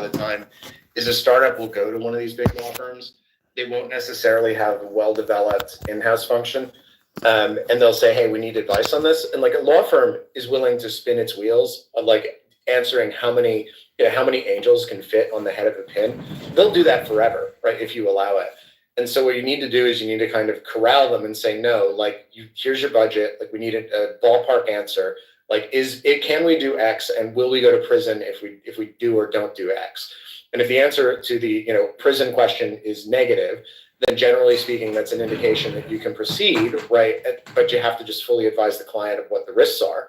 of the time is a startup will go to one of these big law firms. They won't necessarily have a well-developed in-house function. And they'll say, hey, we need advice on this. And like a law firm is willing to spin its wheels on like answering how many angels can fit on the head of a pin. They'll do that forever, right? If you allow it. And so what you need to do is you need to kind of corral them and say, no, like here's your budget. Like we need a ballpark answer. Like can we do X, and will we go to prison if we do or don't do X? And if the answer to the prison question is negative, then generally speaking, that's an indication that you can proceed, right? But you have to just fully advise the client of what the risks are.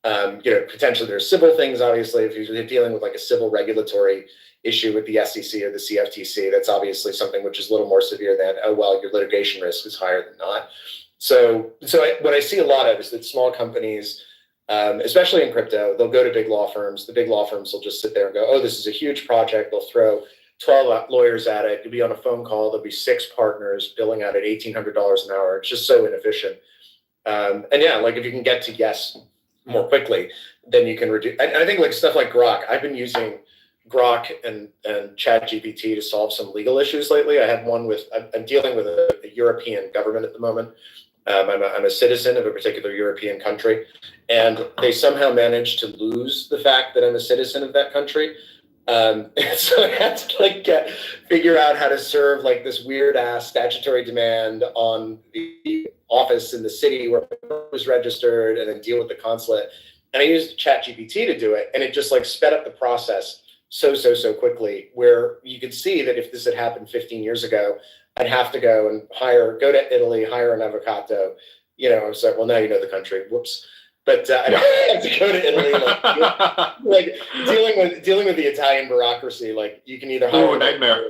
Potentially there's civil things, obviously, if you're dealing with like a civil regulatory issue with the SEC or the CFTC, that's obviously something which is a little more severe than, oh, well, your litigation risk is higher than not. So what I see a lot of is that small companies, especially in crypto, they'll go to big law firms. The big law firms will just sit there and go, oh, this is a huge project. They'll throw 12 lawyers at it. You'll be on a phone call. There'll be 6 partners billing out at $1,800 an hour. It's just so inefficient. And yeah, like if you can get to yes more quickly, then you can reduce. I think like stuff like Grok. I've been using Grok and ChatGPT to solve some legal issues lately. I'm dealing with a European government at the moment. I'm a citizen of a particular European country, and they somehow managed to lose the fact that I'm a citizen of that country. So I had to figure out how to serve like this weird ass statutory demand on the office in the city where I was registered, and then deal with the consulate. And I used ChatGPT to do it, and it just like sped up the process so quickly, where you could see that if this had happened 15 years ago, I'd have to go and go to Italy, hire an avocado. I was like, well, now you know the country. Whoops. But I have to go to Italy, like dealing with the Italian bureaucracy. Like you can either hire a nightmare.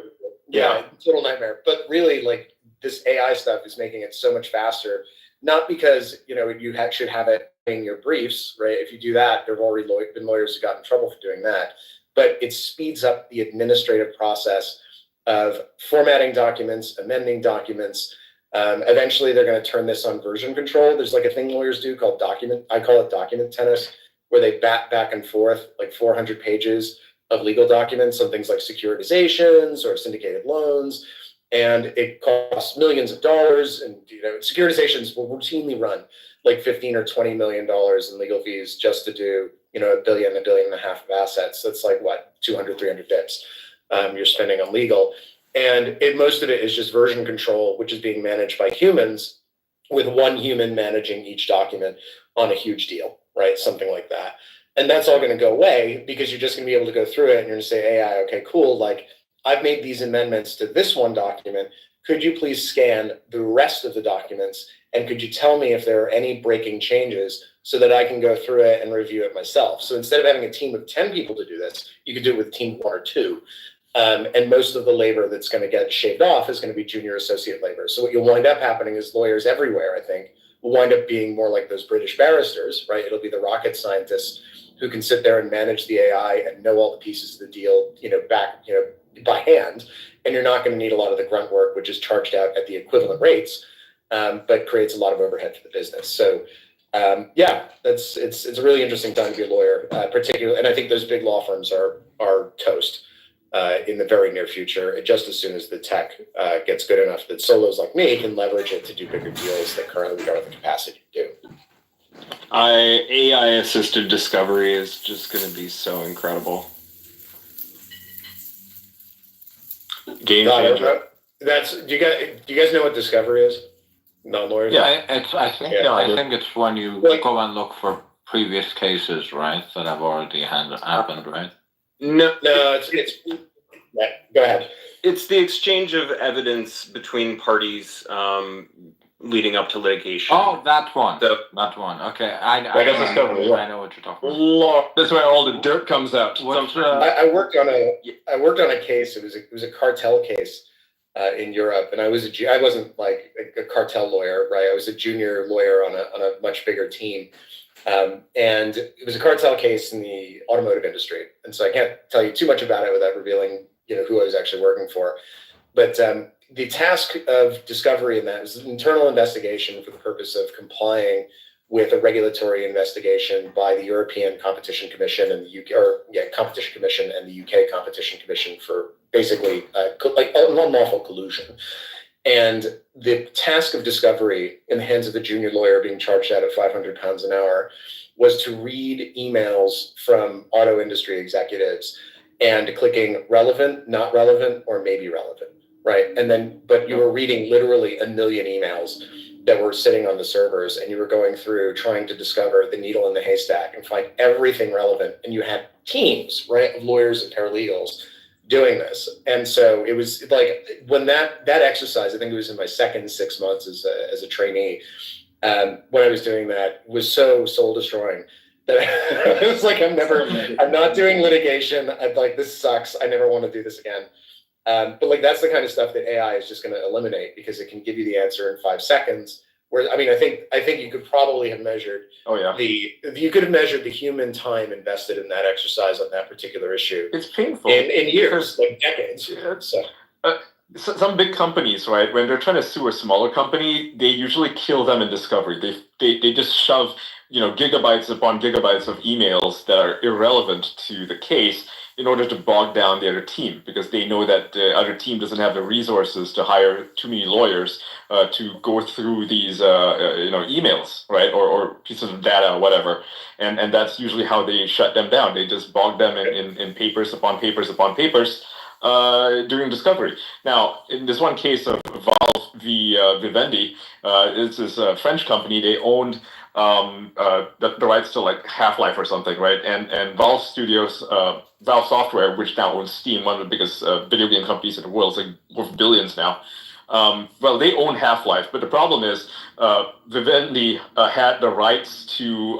Yeah, total nightmare. But really, like this AI stuff is making it so much faster. Not because you should have it in your briefs, right? If you do that, there have already been lawyers who got in trouble for doing that. But it speeds up the administrative process of formatting documents, amending documents. Eventually, they're going to turn this on version control. There's like a thing lawyers do called I call it document tennis, where they bat back and forth like 400 pages of legal documents on things like securitizations or syndicated loans. And it costs millions of dollars. And securitizations will routinely run like $15 or $20 million in legal fees just to do $1 billion, $1.5 billion of assets. That's like what, 200, 300 bips you're spending on legal. And most of it is just version control, which is being managed by humans, with one human managing each document on a huge deal, right? Something like that. And that's all going to go away because you're just going to be able to go through it and you're going to say, AI, okay, cool. Like I've made these amendments to this one document. Could you please scan the rest of the documents? And could you tell me if there are any breaking changes so that I can go through it and review it myself? So instead of having a team of 10 people to do this, you could do it with a team of 1 or 2. And most of the labor that's going to get shaved off is going to be junior associate labor. So what you'll wind up happening is lawyers everywhere, I think, will wind up being more like those British barristers, right? It'll be the rocket scientists who can sit there and manage the AI and know all the pieces of the deal, by hand. And you're not going to need a lot of the grunt work, which is charged out at the equivalent rates, but creates a lot of overhead for the business. So it's a really interesting time to be a lawyer, particularly, and I think those big law firms are toast in the very near future, just as soon as the tech gets good enough that solos like me can leverage it to do bigger deals that currently we don't have the capacity to do. AI-assisted discovery is just going to be so incredible. Game changer. Do you guys know what discovery is? Non-lawyers? Yeah, I think it's when you go and look for previous cases, right, that have already happened, right? No, it's yeah, go ahead. It's the exchange of evidence between parties leading up to litigation. Oh, that one. That one. Okay, I know what you're talking about. That's where all the dirt comes out. I worked on a case. It was a cartel case in Europe, and I wasn't like a cartel lawyer, right? I was a junior lawyer on a much bigger team. And it was a cartel case in the automotive industry. And so I can't tell you too much about it without revealing, who I was actually working for. But the task of discovery in that was an internal investigation for the purpose of complying with a regulatory investigation by the European Competition Commission and the Competition Commission and the UK Competition Commission for basically like unlawful collusion. And the task of discovery in the hands of a junior lawyer being charged out at £500 an hour was to read emails from auto industry executives and clicking relevant, not relevant, or maybe relevant, right? And then, but you were reading literally a million emails that were sitting on the servers, and you were going through trying to discover the needle in the haystack and find everything relevant. And you had teams, right, of lawyers and paralegals doing this. And so it was like when that exercise, I think it was in my second 6 months as a trainee, when I was doing that, was so soul destroying that I was like, I'm not doing litigation. I'm like, this sucks. I never want to do this again. But like, that's the kind of stuff that AI is just going to eliminate, because it can give you the answer in 5 seconds. Where, I mean, I think you could probably have measured you could have measured the human time invested in that exercise on that particular issue. It's painful in years, like decades. So. Some big companies, right, when they're trying to sue a smaller company, they usually kill them in discovery. They just shove, gigabytes upon gigabytes of emails that are irrelevant to the case in order to bog down the other team, because they know that the other team doesn't have the resources to hire too many lawyers to go through these emails, right, or pieces of data or whatever. And that's usually how they shut them down. They just bog them in papers upon papers upon papers during discovery. Now, in this one case of Valve v. Vivendi, it's this French company. They owned the rights to like Half-Life or something, right? And Valve Studios, Valve Software, which now owns Steam, one of the biggest video game companies in the world, it's like worth billions now. Well, they own Half-Life, but the problem is Vivendi had the rights to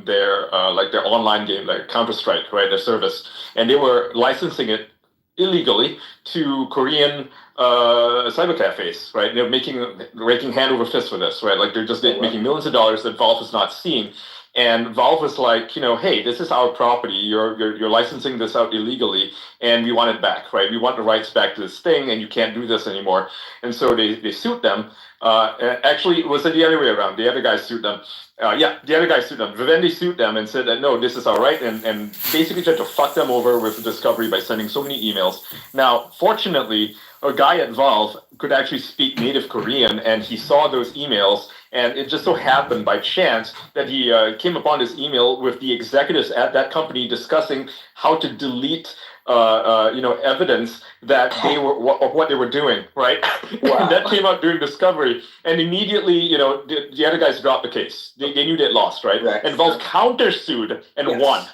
their online game, like Counter-Strike, right? Their service, and they were licensing it illegally to Korean cyber cafes, right? They're raking hand over fist for this, right? Like they're just making millions of dollars that Valve is not seeing. And Valve was like, hey, this is our property. You're licensing this out illegally, and we want it back, right? We want the rights back to this thing, and you can't do this anymore. And so they sued them. Actually, it was the other way around. The other guy sued them. The other guy sued them. Vivendi sued them and said that, no, this is our right, and basically tried to fuck them over with discovery by sending so many emails. Now, fortunately, a guy at Valve could actually speak native Korean, and he saw those emails, and it just so happened by chance that he came upon this email with the executives at that company discussing how to delete evidence that they were of what they were doing, right? Wow. And that came out during discovery, and immediately, the other guys dropped the case. They knew they'd lost, right? And Valve countersued and won.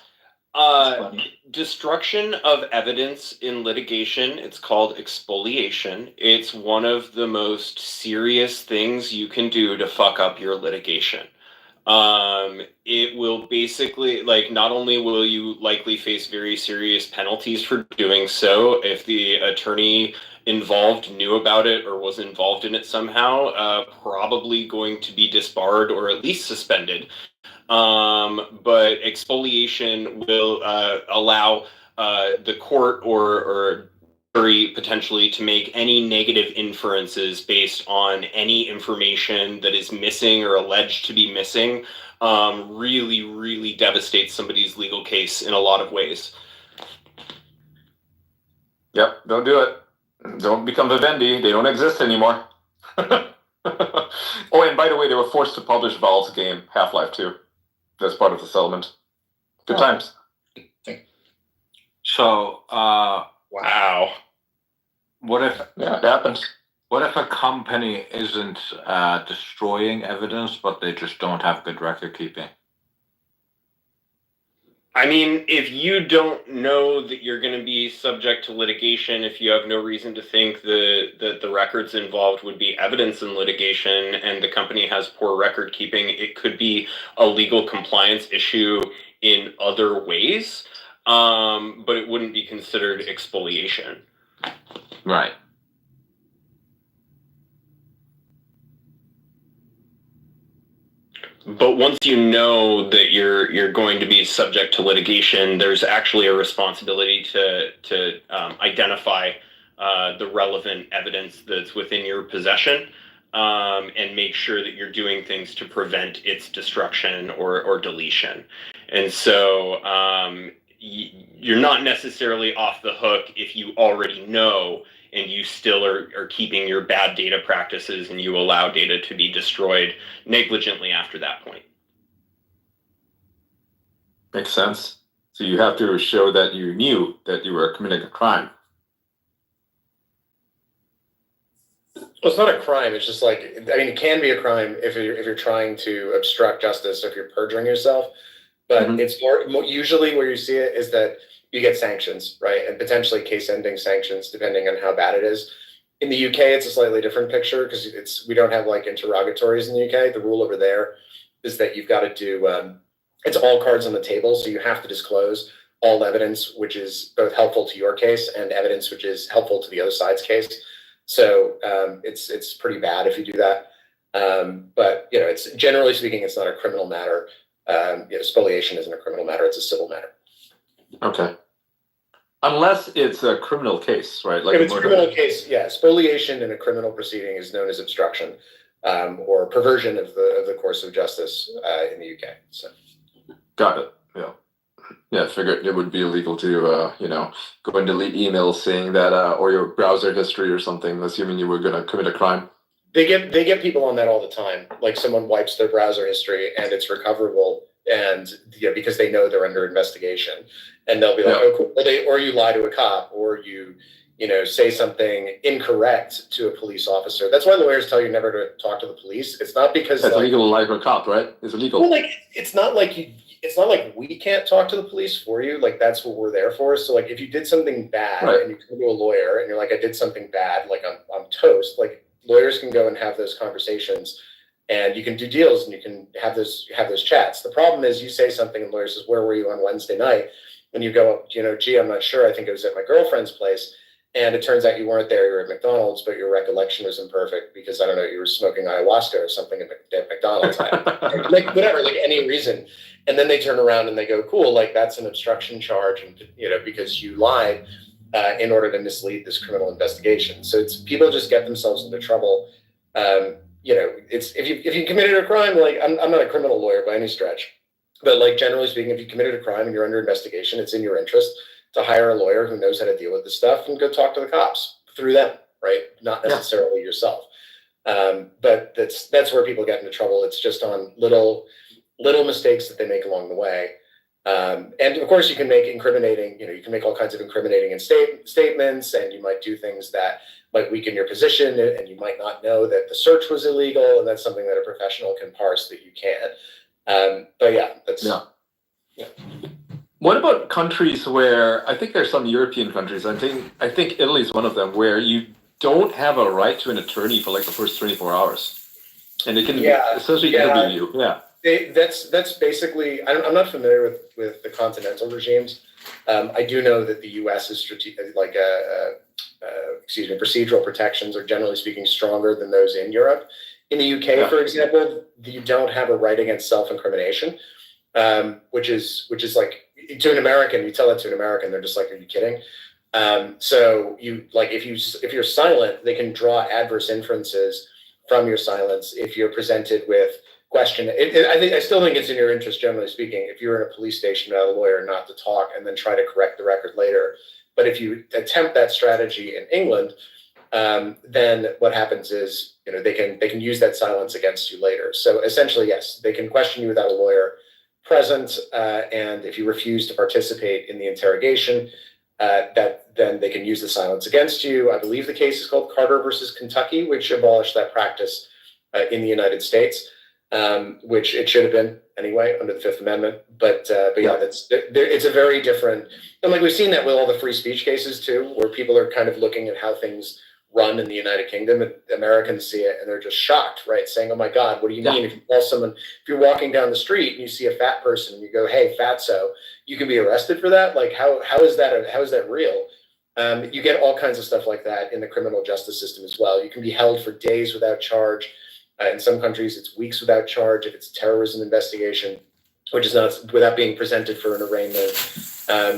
Destruction of evidence in litigation, it's called expoliation. It's one of the most serious things you can do to fuck up your litigation. It will basically, like, not only will you likely face very serious penalties for doing so if the attorney involved knew about it or was involved in it somehow, probably going to be disbarred or at least suspended. But expoliation will allow the court or jury potentially to make any negative inferences based on any information that is missing or alleged to be missing. Really, really devastates somebody's legal case in a lot of ways. Yep, don't do it. Don't become Vivendi. They don't exist anymore. Oh, and by the way, they were forced to publish Valve's game, Half-Life 2. That's part of the settlement. Good times. So, wow. What if it happens? What if a company isn't destroying evidence, but they just don't have good record keeping? I mean, if you don't know that you're going to be subject to litigation, if you have no reason to think that the records involved would be evidence in litigation, and the company has poor record keeping, it could be a legal compliance issue in other ways, but it wouldn't be considered expoliation. Right. But once you know that you're going to be subject to litigation, there's actually a responsibility to identify the relevant evidence that's within your possession. and make sure that you're doing things to prevent its destruction or deletion. And so you're not necessarily off the hook if you already know and you still are keeping your bad data practices and you allow data to be destroyed negligently after that point. Makes sense. So you have to show that you knew that you were committing a crime. Well, it's not a crime. It's just like, I mean, it can be a crime if you're trying to obstruct justice, if you're perjuring yourself. But it's more usually where you see it is that you get sanctions, right? And potentially case-ending sanctions, depending on how bad it is. In the UK, it's a slightly different picture because we don't have like interrogatories in the UK. The rule over there is that you've got to do, it's all cards on the table. So you have to disclose all evidence, which is both helpful to your case and evidence which is helpful to the other side's case. So it's pretty bad if you do that. But you know, it's generally speaking, it's not a criminal matter. Spoliation isn't a criminal matter; it's a civil matter. Okay. Unless it's a criminal case, right? Like if it's a criminal case, yeah, spoliation in a criminal proceeding is known as obstruction or perversion of the course of justice in the UK. So, got it. Yeah. Yeah, I figured it would be illegal to, go and delete emails saying that, or your browser history or something, assuming you were going to commit a crime. They get people on that all the time. Like someone wipes their browser history and it's recoverable, and because they know they're under investigation, and they'll be like, "Oh, cool." Or you lie to a cop, or you say something incorrect to a police officer. That's why lawyers tell you never to talk to the police. It's not because it's illegal to lie to a cop, right? It's illegal. Well, it's not like we can't talk to the police for you. Like that's what we're there for. So like if you did something bad and you come to a lawyer and you're like, I did something bad, like I'm toast. Like lawyers can go and have those conversations, and you can do deals and you can have those chats. The problem is you say something and lawyer says, where were you on Wednesday night? And you go, gee, I'm not sure. I think it was at my girlfriend's place. And it turns out you weren't there. You were at McDonald's, but your recollection was imperfect because, I don't know, you were smoking ayahuasca or something at McDonald's. Like whatever, like any reason. And then they turn around and they go, cool, like that's an obstruction charge, and because you lied in order to mislead this criminal investigation. So it's people just get themselves into trouble. It's if you committed a crime, like I'm not a criminal lawyer by any stretch, but like generally speaking, if you committed a crime and you're under investigation, it's in your interest to hire a lawyer who knows how to deal with this stuff and go talk to the cops through them, right? Not necessarily yourself. But that's where people get into trouble. It's just on little mistakes that they make along the way. And of course you can make incriminating, you can make all kinds of incriminating statements, and you might do things that might weaken your position, and you might not know that the search was illegal, and that's something that a professional can parse that you can't. But yeah, that's... Yeah. What about countries where, I think there's some European countries, I think Italy is one of them, where you don't have a right to an attorney for like the first 24 hours. And they can essentially interview you. Yeah. That's basically, I'm not familiar with the continental regimes. I do know that the U.S. is procedural protections are generally speaking stronger than those in Europe. In the UK, for example, you don't have a right against self-incrimination, which is like, to an American, you tell that to an American, they're just like, are you kidding? So you like if you're silent, they can draw adverse inferences from your silence if you're presented with question. I still think it's in your interest, generally speaking, if you're in a police station without a lawyer, not to talk and then try to correct the record later. But if you attempt that strategy in England, then what happens is they can use that silence against you later. So essentially, yes, they can question you without a lawyer present, and if you refuse to participate in the interrogation, then they can use the silence against you. I believe the case is called Carter versus Kentucky, which abolished that practice in the United States, which it should have been anyway under the Fifth Amendment. But yeah, it's a very different, and like we've seen that with all the free speech cases too, where people are kind of looking at how things run in the United Kingdom, and Americans see it and they're just shocked, right? Saying, "Oh my God, what do you mean?" If you call someone, if you're walking down the street and you see a fat person and you go, "Hey, fatso," you can be arrested for that. Like, how is that real? You get all kinds of stuff like that in the criminal justice system as well. You can be held for days without charge. In some countries, it's weeks without charge if it's a terrorism investigation, which is not without being presented for an arraignment.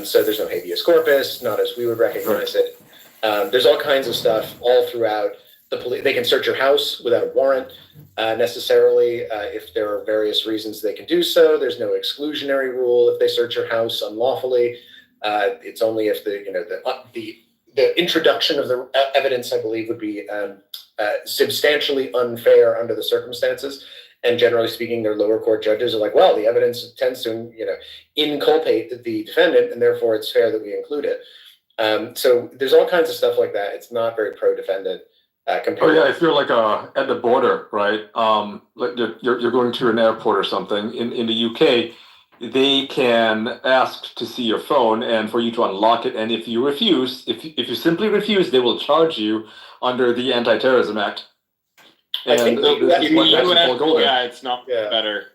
So there's no habeas corpus, not as we would recognize it. There's all kinds of stuff all throughout they can search your house without a warrant necessarily. If there are various reasons they can do so, there's no exclusionary rule if they search your house unlawfully. It's only if the introduction of the evidence, I believe, would be substantially unfair under the circumstances. And generally speaking, their lower court judges are like, well, the evidence tends to, inculpate the defendant, and therefore it's fair that we include it. So there's all kinds of stuff like that. It's not very pro-defendant. Oh yeah, if you're like at the border, right? Like you're going to an airport or something in the UK, they can ask to see your phone and for you to unlock it. And if you refuse, if you simply refuse, they will charge you under the Anti-Terrorism Act. And I think this is what happened to Paul Golden. Yeah, it's not better.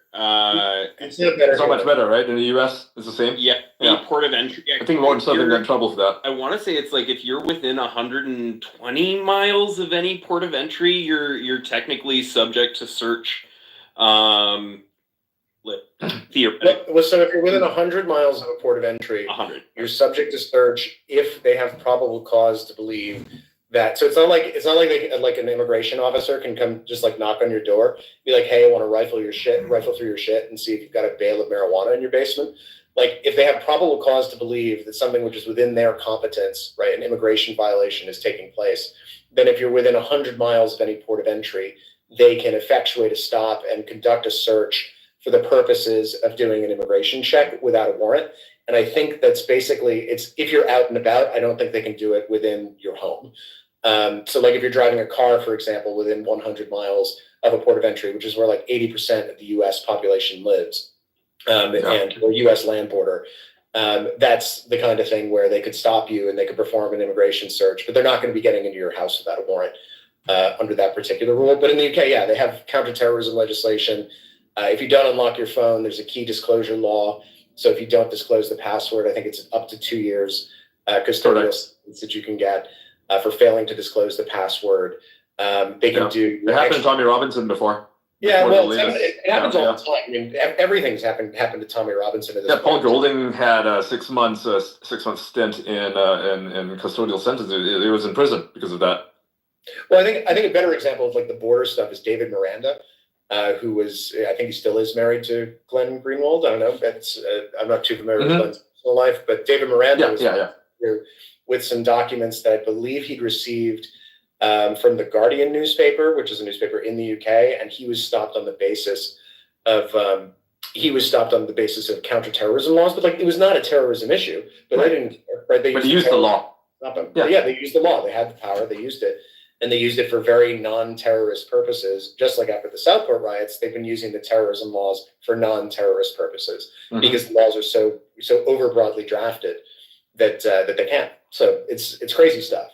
It's not better. It's so much better, right? In the US, it's the same. Yeah, Yeah. port of entry. I think Lord Southern got in trouble for that. I want to say it's like if you're within 120 miles of any port of entry, you're technically subject to search. Theoretically, So if you're within 100 miles of a port of entry, 100. you're subject to search if they have probable cause to believe that. So it's not like like an immigration officer can come just like knock on your door, be like, hey, I want to rifle through your shit and see if you've got a bale of marijuana in your basement. Like if they have probable cause to believe that something which is within their competence, right, an immigration violation is taking place, then if you're within 100 miles of any port of entry, they can effectuate a stop and conduct a search for the purposes of doing an immigration check without a warrant. And I think that's basically, it's if you're out and about, I don't think they can do it within your home. So like if you're driving a car, for example, within 100 miles of a port of entry, which is where like 80% of the US population lives, and or US land border, that's the kind of thing where they could stop you and they could perform an immigration search, but they're not going to be getting into your house without a warrant under that particular rule. But in the UK, yeah, they have counterterrorism legislation. If you don't unlock your phone, there's a key disclosure law. So if you don't disclose the password, I think it's up to 2 years custodial sentence that you can get for failing to disclose the password. They can do. It happened to Tommy Robinson before. Yeah, well, it happens all the time. I mean, everything's happened to Tommy Robinson. At this Paul point. Golding had a 6 month stint in custodial sentence. He was in prison because of that. Well, I think a better example of like the border stuff is David Miranda, who was, I think he still is married to Glenn Greenwald. I don't know. That's I'm not too familiar with Glenn's personal life, but David Miranda was with some documents that I believe he'd received from the Guardian newspaper, which is a newspaper in the UK, and he was stopped on the basis of counterterrorism laws. But like, it was not a terrorism issue. But they didn't. Right? They used the law. Yeah, they used the law. They had the power. They used it. And they used it for very non-terrorist purposes. Just like after the Southport riots, they've been using the terrorism laws for non-terrorist purposes because the laws are so over broadly drafted that they can't. So it's crazy stuff.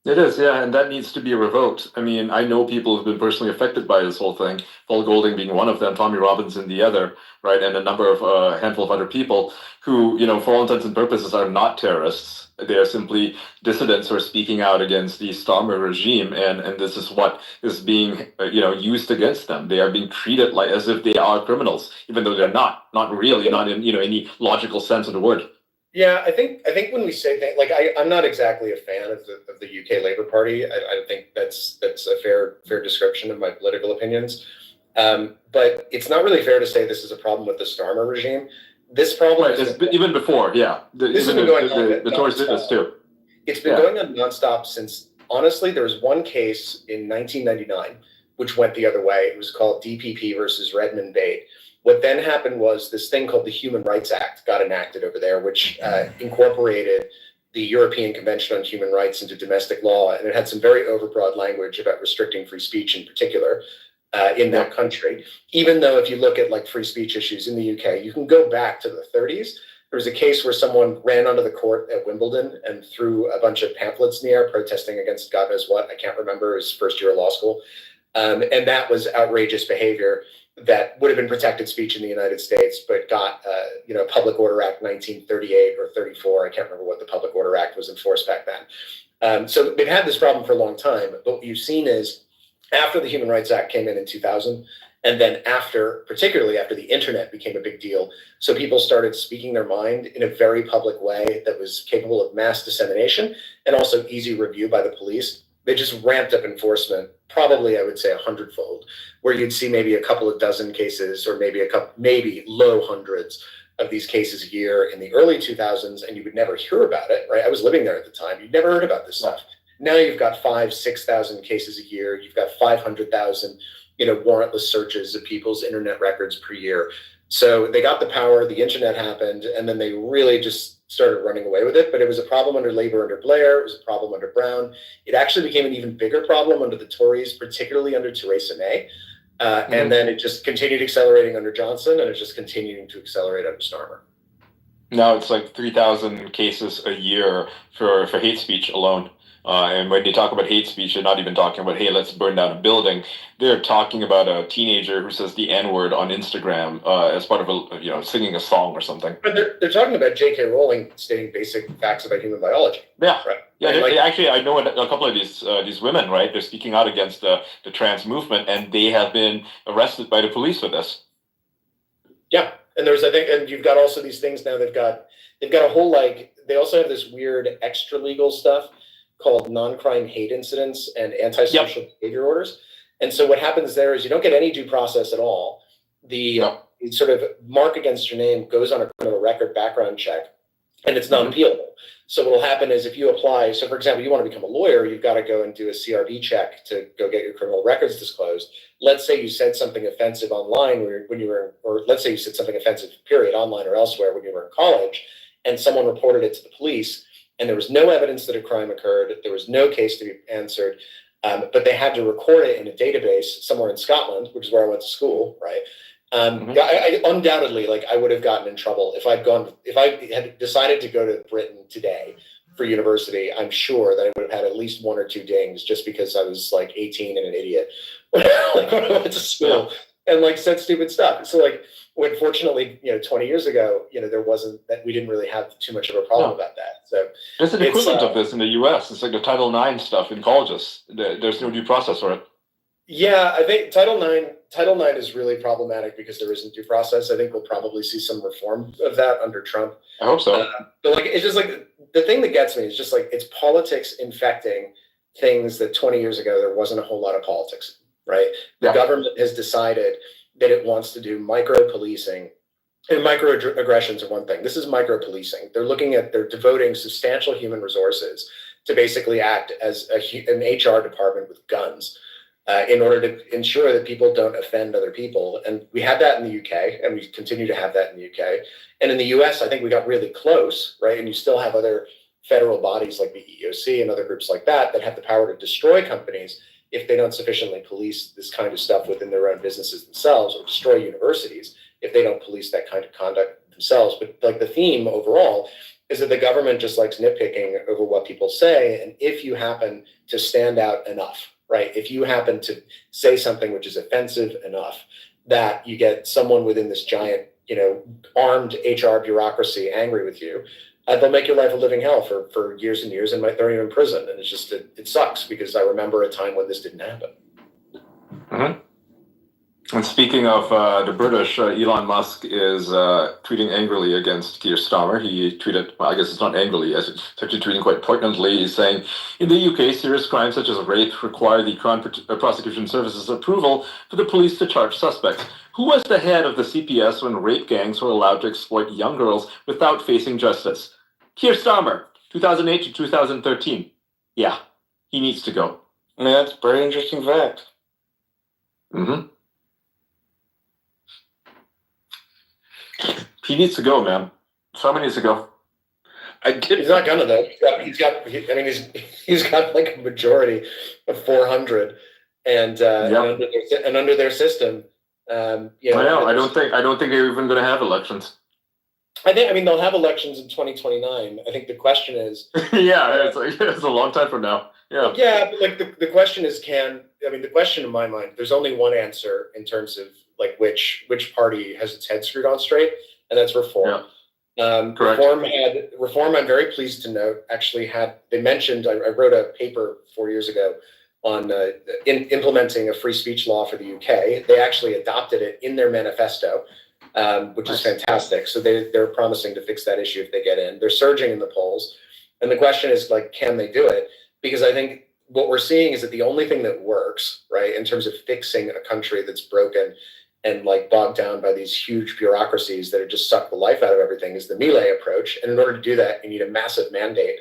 It is, yeah, and that needs to be revoked. I mean, I know people who've been personally affected by this whole thing, Paul Golding being one of them, Tommy Robinson the other, right, and a number of handful of other people who, for all intents and purposes, are not terrorists. They are simply dissidents who are speaking out against the Starmer regime, and this is what is being, used against them. They are being treated like as if they are criminals, even though they're not really, not in any logical sense of the word. Yeah, I think when we say that, like I'm not exactly a fan of the UK Labour Party. I think that's a fair description of my political opinions. But it's not really fair to say this is a problem with the Starmer regime. This problem even before, this has been going on. The Tories did this too. It's been going on nonstop since. Honestly, there was one case in 1999 which went the other way. It was called DPP versus Redmond Bate. What then happened was this thing called the Human Rights Act got enacted over there, which incorporated the European Convention on Human Rights into domestic law. And it had some very overbroad language about restricting free speech in particular in that country. Even though if you look at like free speech issues in the UK, you can go back to the 30s. There was a case where someone ran onto the court at Wimbledon and threw a bunch of pamphlets in the air protesting against God knows what. I can't remember, his first year of law school. And that was outrageous behavior that would have been protected speech in the United States, but got, Public Order Act 1938 or 34. I can't remember what the Public Order Act was enforced back then. So they've had this problem for a long time. But what you've seen is after the Human Rights Act came in 2000, and then particularly after the internet became a big deal, so people started speaking their mind in a very public way that was capable of mass dissemination and also easy review by the police. they just ramped up enforcement, probably I would say 100-fold, where you'd see maybe a couple of dozen cases or maybe low hundreds of these cases a year in the early 2000s, and you would never hear about it, right? I was living there at the time. You'd never heard about this stuff. Now you've got 5,000-6,000 cases a year. You've got 500,000, warrantless searches of people's internet records per year. So they got the power, the internet happened, and then they really just started running away with it. But it was a problem under Labour under Blair. It was a problem under Brown. It actually became an even bigger problem under the Tories, particularly under Theresa May. And then it just continued accelerating under Johnson, and it's just continuing to accelerate under Starmer. Now it's like 3,000 cases a year for hate speech alone. And when they talk about hate speech, they're not even talking about, hey, let's burn down a building. They're talking about a teenager who says the N-word on Instagram as part of singing a song or something. But they're talking about J.K. Rowling stating basic facts about human biology. Yeah, right. Yeah. Actually, I know a couple of these women, right? They're speaking out against the trans movement, and they have been arrested by the police for this. Yeah, and and you've got also these things now. They've got a whole they also have this weird extra legal stuff called non-crime hate incidents and antisocial behavior orders. And so what happens there is you don't get any due process at all. The sort of mark against your name goes on a criminal record background check, and it's non-appealable. So what will happen is if you apply, so for example, you want to become a lawyer, you've got to go and do a CRB check to go get your criminal records disclosed. Let's say you said something offensive online or let's say you said something offensive, period, online or elsewhere when you were in college, and someone reported it to the police, and there was no evidence that a crime occurred. There was no case to be answered, but they had to record it in a database somewhere in Scotland, which is where I went to school, right? I undoubtedly, I would have gotten in trouble if I had decided to go to Britain today for university. I'm sure that I would have had at least one or two dings just because I was 18 and an idiot when I went to school and said stupid stuff. So when fortunately, 20 years ago, there wasn't that, we didn't really have too much of a problem about that. So there's an equivalent of this in the U.S. It's like the Title IX stuff in colleges. There's no due process for it. Yeah, I think Title IX is really problematic because there isn't due process. I think we'll probably see some reform of that under Trump. I hope so. But it's just the thing that gets me is just it's politics infecting things that 20 years ago there wasn't a whole lot of politics, right? The government has decided that it wants to do micro-policing, and microaggressions are one thing. This is micro-policing. They're devoting substantial human resources to basically act as an HR department with guns in order to ensure that people don't offend other people. And we had that in the UK, and we continue to have that in the UK. And in the US, I think we got really close, right? And you still have other federal bodies like the EEOC and other groups like that have the power to destroy companies if they don't sufficiently police this kind of stuff within their own businesses themselves, or destroy universities if they don't police that kind of conduct themselves. But the theme overall is that the government just likes nitpicking over what people say. And if you happen to stand out enough, right, if you happen to say something which is offensive enough, that you get someone within this giant, armed HR bureaucracy angry with you, they'll make your life a living hell for years and years and might throw you in prison. And it's just, it sucks because I remember a time when this didn't happen. Mm-hmm. And speaking of the British, Elon Musk is tweeting angrily against Keir Starmer. He tweeted, well, I guess it's not angrily, as it's actually tweeting quite poignantly. He's saying, in the UK, serious crimes such as rape require the Crown Prosecution Service's approval for the police to charge suspects. Who was the head of the CPS when rape gangs were allowed to exploit young girls without facing justice? Keir Starmer, 2008 to 2013. Yeah, he needs to go. I mean, that's a very interesting fact. Mm-hmm. He needs to go, man. Starmer needs to go. He's not gonna though. He's got a majority of 400, and under their system, I know. I don't think they're even going to have elections. I mean, they'll have elections in 2029. I think the question is. Yeah, it's a long time from now. Yeah. Yeah, but the question is, the question in my mind, there's only one answer in terms of which party has its head screwed on straight, and that's Reform. Yeah. Correct. Reform, I'm very pleased to note, actually they mentioned, I wrote a paper 4 years ago on implementing a free speech law for the UK. They actually adopted it in their manifesto, which is fantastic. So they're promising to fix that issue if they get in. They're surging in the polls. And the question is, can they do it? Because I think what we're seeing is that the only thing that works, right, in terms of fixing a country that's broken and like bogged down by these huge bureaucracies that have just sucked the life out of everything, is the melee approach. And in order to do that, you need a massive mandate,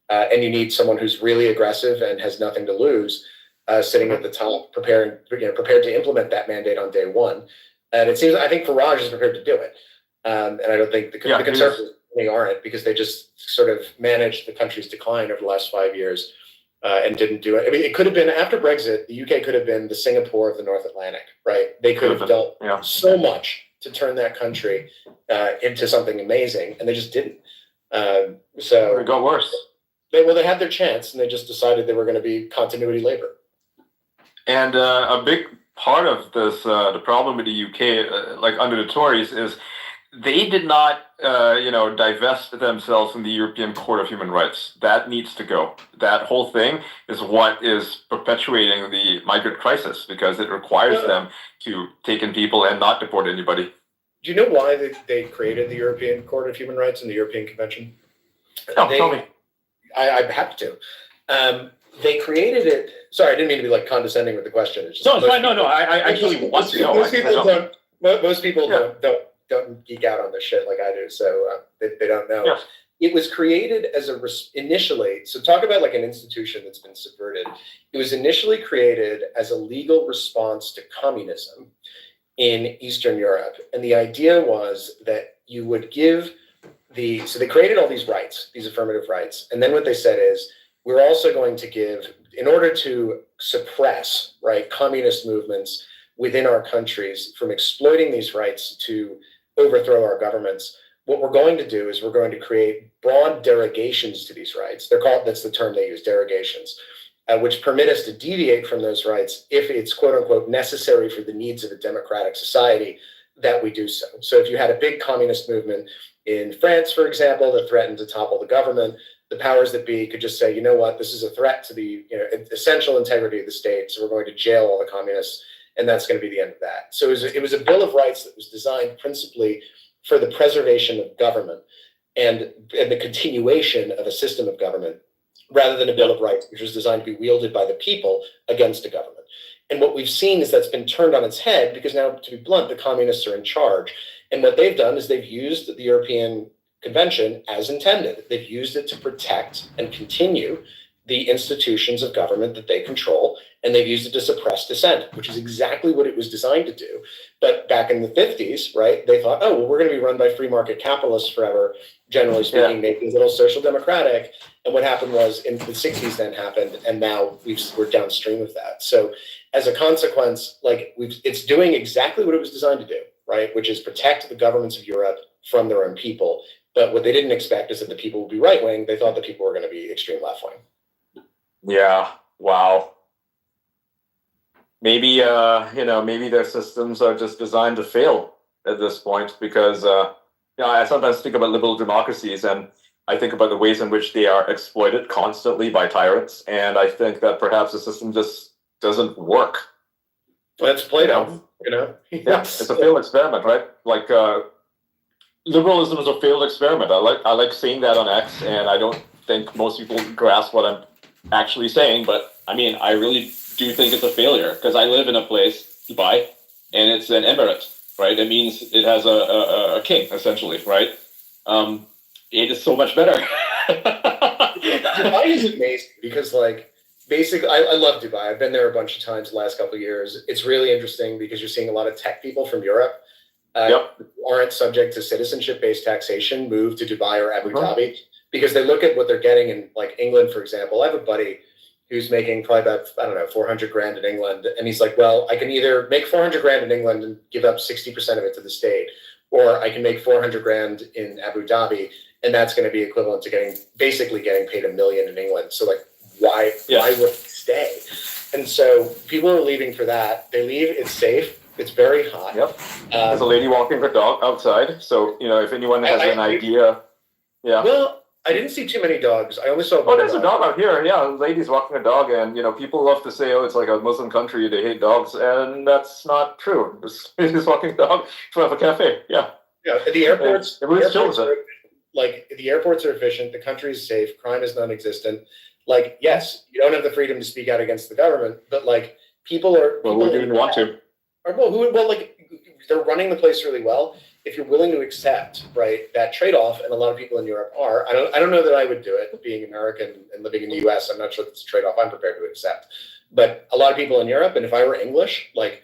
and you need someone who's really aggressive and has nothing to lose, sitting at the top, prepared to implement that mandate on day one. And it seems, I think Farage is prepared to do it, and I don't think the conservatives really aren't, because they just sort of managed the country's decline over the last 5 years. And didn't do it. I mean, it could have been, after Brexit, the UK could have been the Singapore of the North Atlantic, right? They could have done so much to turn that country into something amazing, and they just didn't. So it got worse. They had their chance, and they just decided they were going to be continuity labor. And a big part of this, the problem with the UK, like under the Tories, is they did not, divest themselves from the European Court of Human Rights. That needs to go. That whole thing is what is perpetuating the migrant crisis, because it requires them to take in people and not deport anybody. Do you know why they created the European Court of Human Rights and the European Convention? No, tell me. I'm happy to. They created it. Sorry, I didn't mean to be like condescending with the question. It's fine. No. I actually want to know. Most people don't geek out on this shit like I do, so they don't know. Yes. It was created as initially. So talk about like an institution that's been subverted. It was initially created as a legal response to communism in Eastern Europe, and the idea was that you would give so they created all these rights, these affirmative rights, and then what they said is, we're also going to give, in order to suppress, right, communist movements within our countries from exploiting these rights to overthrow our governments, what we're going to do is we're going to create broad derogations to these rights. That's the term they use, derogations, which permit us to deviate from those rights if it's quote unquote necessary for the needs of a democratic society, that we do so. So if you had a big communist movement in France, for example, that threatened to topple the government, the powers that be could just say, you know what, this is a threat to the essential integrity of the state, so we're going to jail all the communists, and that's going to be the end of that. So it was a Bill of Rights that was designed principally for the preservation of government and the continuation of a system of government, rather than a Bill of Rights, which was designed to be wielded by the people against a government. And what we've seen is that's been turned on its head, because now, to be blunt, the communists are in charge. And what they've done is they've used the European Convention as intended. They've used it to protect and continue the institutions of government that they control, and they've used it to suppress dissent, which is exactly what it was designed to do. But back in the 50s, right, they thought, oh, well, we're going to be run by free market capitalists forever, generally speaking, making it a little social democratic. And what happened was, in the 60s then happened, and now we're downstream of that. So as a consequence, it's doing exactly what it was designed to do, right, which is protect the governments of Europe from their own people. But what they didn't expect is that the people would be right-wing. They thought the people were going to be extreme left-wing. Yeah. Wow. Maybe, maybe their systems are just designed to fail at this point, because, I sometimes think about liberal democracies, and I think about the ways in which they are exploited constantly by tyrants. And I think that perhaps the system just doesn't work. Let's play them, Yeah, it's a failed experiment, right? Like, liberalism is a failed experiment. I like seeing that on X, and I don't think most people grasp what I'm actually saying, but I mean, I really do think it's a failure, because I live in a place, Dubai, and it's an emirate, right? It means it has a king, essentially, right? It is so much better. Dubai is amazing because, basically, I love Dubai. I've been there a bunch of times the last couple of years. It's really interesting because you're seeing a lot of tech people from Europe who aren't subject to citizenship-based taxation move to Dubai or Abu Dhabi, because they look at what they're getting in England, for example. I have a buddy who's making probably about, 400 grand in England. And he's like, well, I can either make 400 grand in England and give up 60% of it to the state, or I can make 400 grand in Abu Dhabi, and that's going to be equivalent to basically getting paid $1 million in England. So why would we stay? And so people are leaving for that. They leave, it's safe. It's very hot. Yep. There's a lady walking her dog outside. So, if anyone has an idea. Yeah. Well, I didn't see too many dogs. I only saw one. Oh, there's a dog out here. Yeah, a lady's walking a dog, and people love to say, "Oh, it's like a Muslim country; they hate dogs," and that's not true. This lady's walking a dog in front of a cafe. Yeah. Yeah. The airports. The airports are efficient. The country is safe. Crime is non-existent. like, yes, you don't have the freedom to speak out against the government, but like people are. Well, we didn't want to. Like they're running the place really well. If you're willing to accept, right, that trade-off, and a lot of people in Europe are, I don't know that I would do it. Being American and living in the U.S., I'm not sure that's a trade-off I'm prepared to accept. But a lot of people in Europe, and if I were English, like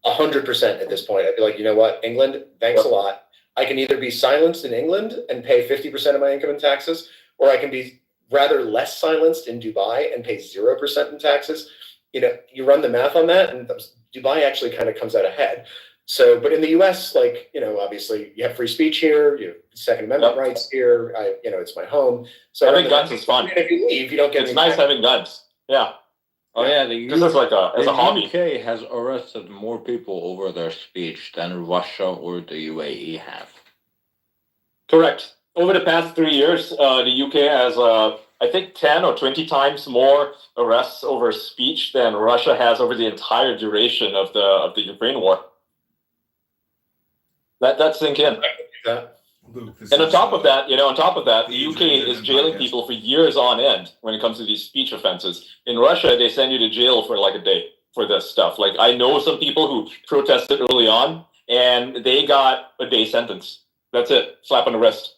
100% at this point, I'd be like, you know what, England, thanks a lot. I can either be silenced in England and pay 50% of my income in taxes, or I can be rather less silenced in Dubai and pay 0% in taxes. You know, you run the math on that, and Dubai actually kind of comes out ahead. So, but in the U.S., like, you know, obviously you have free speech here, you have Second Amendment rights here. It's my home. So having guns is fun. If you leave, you don't get. It's nice having guns. Yeah. Oh yeah, This is like as a hobby. The UK has arrested more people over their speech than Russia or the UAE have. Correct. Over the past 3 years, the UK has, I think, 10 or 20 times more arrests over speech than Russia has over the entire duration of the Ukraine war. That's sink in. And on top of that, the UK is jailing people for years on end when it comes to these speech offenses. In Russia, they send you to jail for like a day for this stuff. Like, I know some people who protested early on, and they got a day sentence. That's it. Slap on the wrist.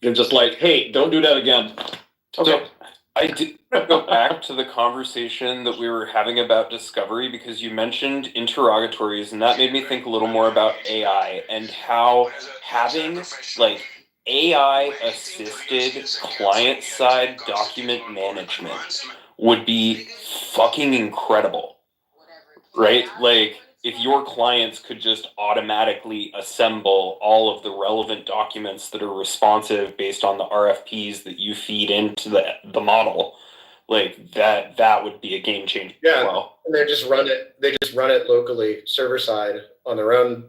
You're just like, hey, don't do that again. Okay. I did go back to the conversation that we were having about discovery, because you mentioned interrogatories, and that made me think a little more about AI and how having like AI assisted client side document management would be fucking incredible, right? Like, if your clients could just automatically assemble all of the relevant documents that are responsive based on the RFPs that you feed into the model, like that would be a game changer. Yeah, as well. And they just run it locally, server side, on their own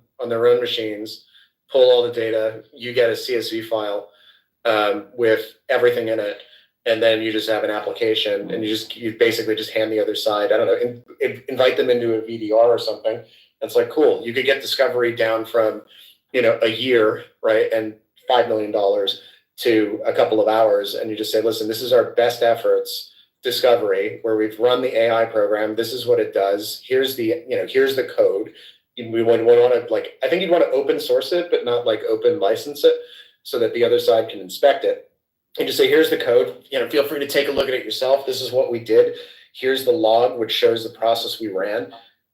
machines, pull all the data, you get a CSV file with everything in it. And then you just have an application, and you basically just hand the other side, I don't know, invite them into a VDR or something. It's like, cool. You could get discovery down from, a year, right, and $5 million to a couple of hours, and you just say, listen, this is our best efforts discovery where we've run the AI program. This is what it does. Here's the code. We would want to I think you'd want to open source it, but not like open license it, so that the other side can inspect it. And just say, here's the code, feel free to take a look at it yourself. This is what we did. Here's the log, which shows the process we ran.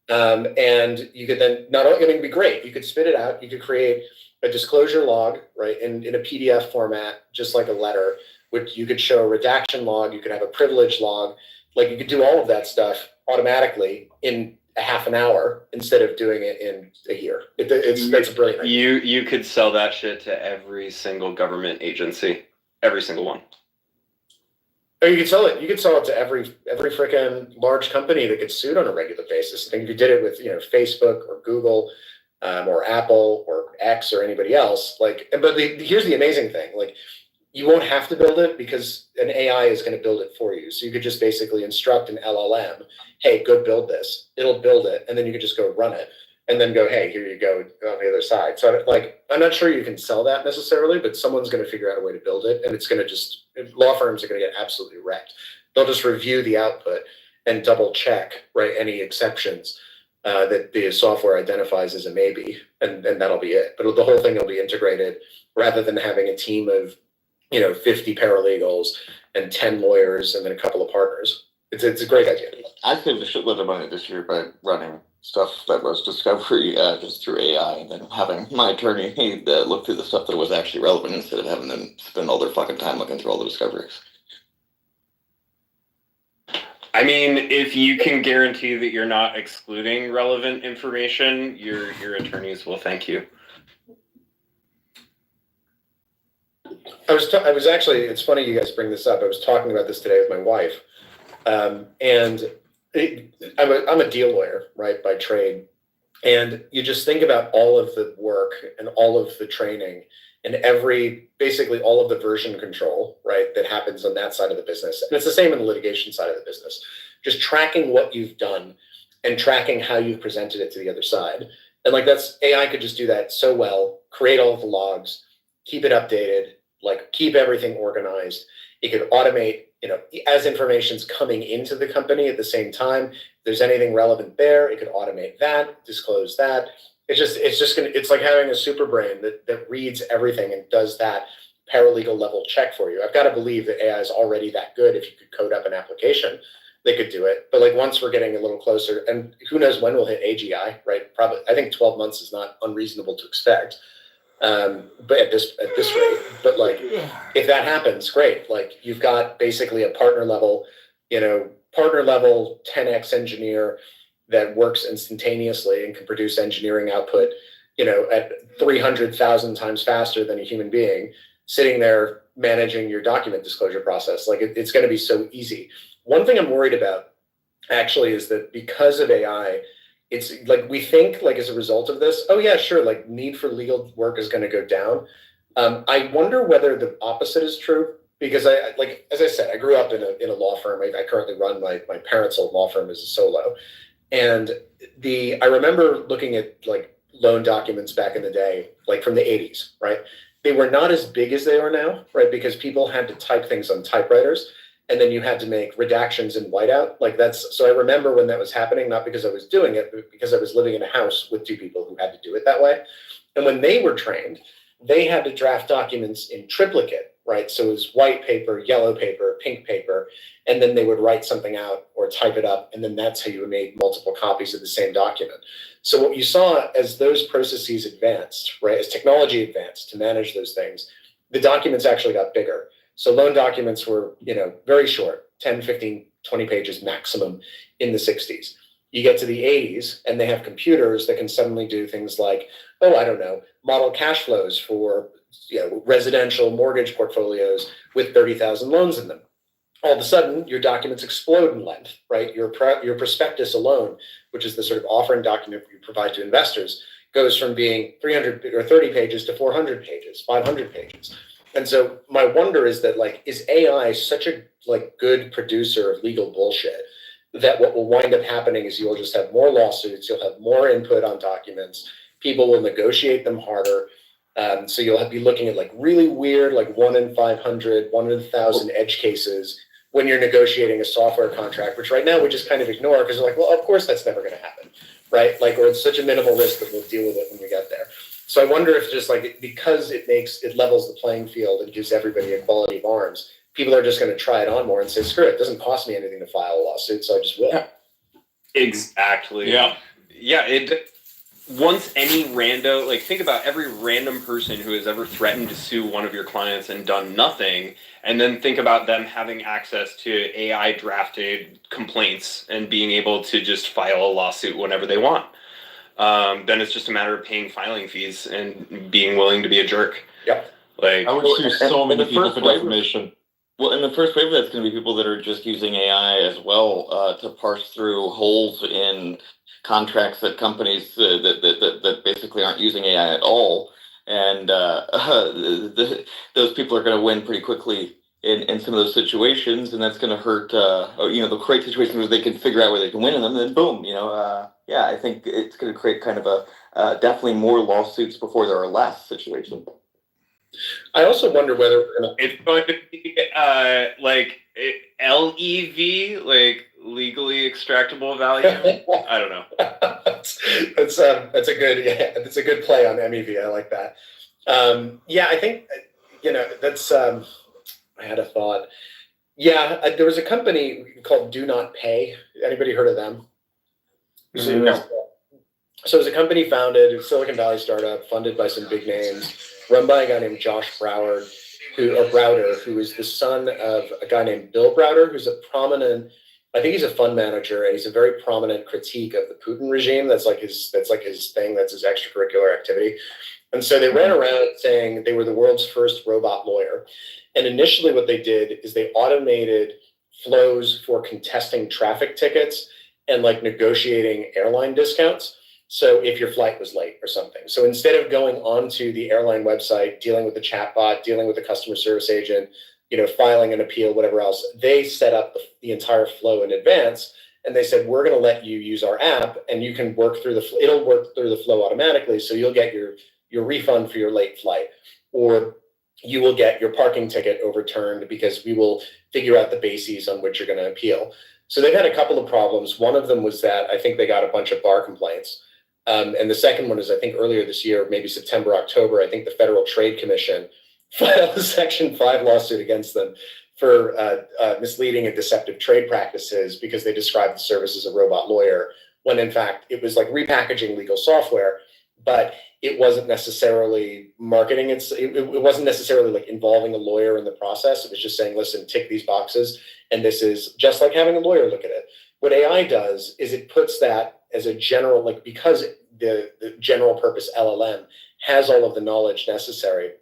And you could then, not only, it'd be great. You could spit it out. You could create a disclosure log, right, in a PDF format, just like a letter, which you could show a redaction log. You could have a privilege log. Like, you could do all of that stuff automatically in a half an hour instead of doing it in a year. That's a brilliant idea. You could sell that shit to every single government agency. Every single one. Or you could sell it. You could sell it to every freaking large company that gets sued on a regular basis. I think if you did it with Facebook or Google or Apple or X or anybody else, here's the amazing thing: like, you won't have to build it because an AI is going to build it for you. So you could just basically instruct an LLM, "Hey, go build this." It'll build it, and then you could just go run it. And then go, hey, here you go on the other side. So I'm not sure you can sell that necessarily, but someone's going to figure out a way to build it. And it's going to law firms are going to get absolutely wrecked. They'll just review the output and double check, right, any exceptions that the software identifies as a maybe. And that'll be it. But the whole thing will be integrated rather than having a team of, 50 paralegals and 10 lawyers and then a couple of partners. It's a great idea. I saved a shitload of money this year by running stuff that was discovery just through AI, and then having my attorney look through the stuff that was actually relevant instead of having them spend all their fucking time looking through all the discoveries. I mean, if you can guarantee that you're not excluding relevant information, your attorneys will thank you. I was actually, it's funny you guys bring this up. I was talking about this today with my wife. I'm a deal lawyer, right, by trade. And you just think about all of the work and all of the training and basically all of the version control, right, that happens on that side of the business. And it's the same in the litigation side of the business. Just tracking what you've done and tracking how you've presented it to the other side. And like that's AI could just do that so well, create all of the logs, keep it updated, like keep everything organized. It could automate, as information's coming into the company at the same time. If there's anything relevant there, it could automate that, disclose that. It's like having a super brain that reads everything and does that paralegal level check for you. I've got to believe that AI is already that good. If you could code up an application, they could do it. But like once we're getting a little closer, and who knows when we'll hit AGI, right? Probably, I think 12 months is not unreasonable to expect. But at this rate, but like if that happens, great. Like you've got basically a partner level 10x engineer that works instantaneously and can produce engineering output, at 300,000 times faster than a human being, sitting there managing your document disclosure process. Like it's going to be so easy. One thing I'm worried about actually is that because of AI, it's like we think like as a result of this, oh yeah, sure, like need for legal work is going to go down. I wonder whether the opposite is true, because I like, as I said, I grew up in a law firm. I currently run my parents' old law firm as a solo. And I remember looking at like loan documents back in the day, like from the 80s, right? They were not as big as they are now, right? Because people had to type things on typewriters, and then you had to make redactions in whiteout. So I remember when that was happening, not because I was doing it, but because I was living in a house with two people who had to do it that way. And when they were trained, they had to draft documents in triplicate, right? So it was white paper, yellow paper, pink paper, and then they would write something out or type it up, and then that's how you made multiple copies of the same document. So what you saw as those processes advanced, right, as technology advanced to manage those things, the documents actually got bigger. So loan documents were, very short, 10, 15, 20 pages maximum in the 60s. You get to the 80s and they have computers that can suddenly do things like, model cash flows for residential mortgage portfolios with 30,000 loans in them. All of a sudden, your documents explode in length, right? Your prospectus alone, which is the sort of offering document you provide to investors, goes from being 300 or 30 pages to 400 pages, 500 pages. And so my wonder is that, like, is AI such a good producer of legal bullshit that what will wind up happening is you'll just have more lawsuits, you'll have more input on documents, people will negotiate them harder. So you'll be looking at like really weird, like 1 in 500, 1 in 1,000 edge cases when you're negotiating a software contract, which right now we just kind of ignore because we're like, well, of course that's never going to happen, right? Like, or it's such a minimal risk that we'll deal with it when we get there. So I wonder if just like, because it levels the playing field and gives everybody equality of arms, people are just going to try it on more and say, screw it, doesn't cost me anything to file a lawsuit, so I just will. Yeah. Exactly. Yeah. Yeah, once any rando, like think about every random person who has ever threatened to sue one of your clients and done nothing, and then think about them having access to AI drafted complaints and being able to just file a lawsuit whenever they want. Then it's just a matter of paying filing fees and being willing to be a jerk. Yep. Like, I would sue so many people for defamation. Well, in the first wave, that's going to be people that are just using AI as well to parse through holes in contracts that companies that basically aren't using AI at all, and those people are going to win pretty quickly in some of those situations, and that's going to hurt. They'll create situations where they can figure out where they can win in them, and then boom, I think it's going to create kind of a definitely more lawsuits before there are less situation. I also wonder whether it's going to be LEV, like legally extractable value. I don't know. That's a good play on MEV. I like that. I think that's. I had a thought. Yeah, there was a company called Do Not Pay. Anybody heard of them? No. So it was a company founded, a Silicon Valley startup, funded by some big names, run by a guy named Josh Browder, who is the son of a guy named Bill Browder, who's I think he's a fund manager, and he's a very prominent critique of the Putin regime. That's like his thing. That's his extracurricular activity. And so they ran around saying they were the world's first robot lawyer. And initially what they did is they automated flows for contesting traffic tickets and like negotiating airline discounts. So if your flight was late or something. So instead of going onto the airline website, dealing with the chatbot, dealing with the customer service agent, filing an appeal, whatever else, they set up the entire flow in advance. and they said, we're going to let you use our app, and you can work through it'll work through the flow automatically, so you'll get your refund for your late flight, or you will get your parking ticket overturned because we will figure out the bases on which you're going to appeal. So they've had a couple of problems. One of them was that I think they got a bunch of bar complaints. And the second one is, I think earlier this year, maybe September, October, I think the Federal Trade Commission filed a Section 5 lawsuit against them for misleading and deceptive trade practices because they described the service as a robot lawyer, when in fact it was like repackaging legal software, but it wasn't necessarily marketing. It wasn't necessarily like involving a lawyer in the process. It was just saying, listen, tick these boxes, and this is just like having a lawyer look at it. What AI does is it puts that as a general, like, because the general purpose LLM has all of the knowledge necessary,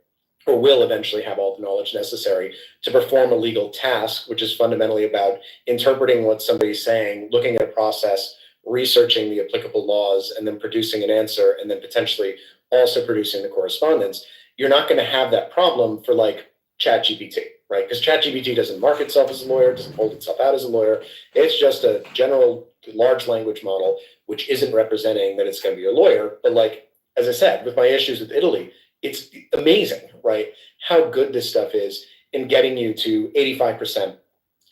or will eventually have all the knowledge necessary to perform a legal task, which is fundamentally about interpreting what somebody's saying, looking at a process, researching the applicable laws, and then producing an answer, and then potentially also producing the correspondence. You're not going to have that problem for like ChatGPT, right? Because ChatGPT doesn't market itself as a lawyer, doesn't hold itself out as a lawyer. It's just a general large language model, which isn't representing that it's going to be a lawyer. But like, as I said, with my issues with Italy, it's amazing, right? How good this stuff is in getting you to 85%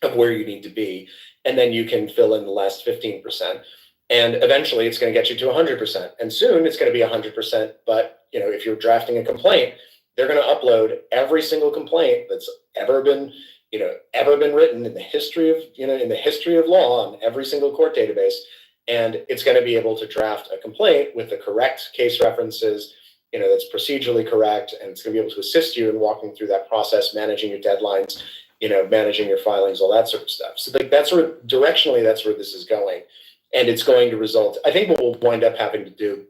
of where you need to be. And then you can fill in the last 15%. And eventually it's going to get you to 100%. And soon it's going to be 100%. But, you know, if you're drafting a complaint, they're going to upload every single complaint that's ever been written in the history of law on every single court database. And it's going to be able to draft a complaint with the correct case references, that's procedurally correct. And it's going to be able to assist you in walking through that process, managing your deadlines, managing your filings, all that sort of stuff. So that's where directionally, that's where this is going. And it's going to result, I think what we'll wind up having to do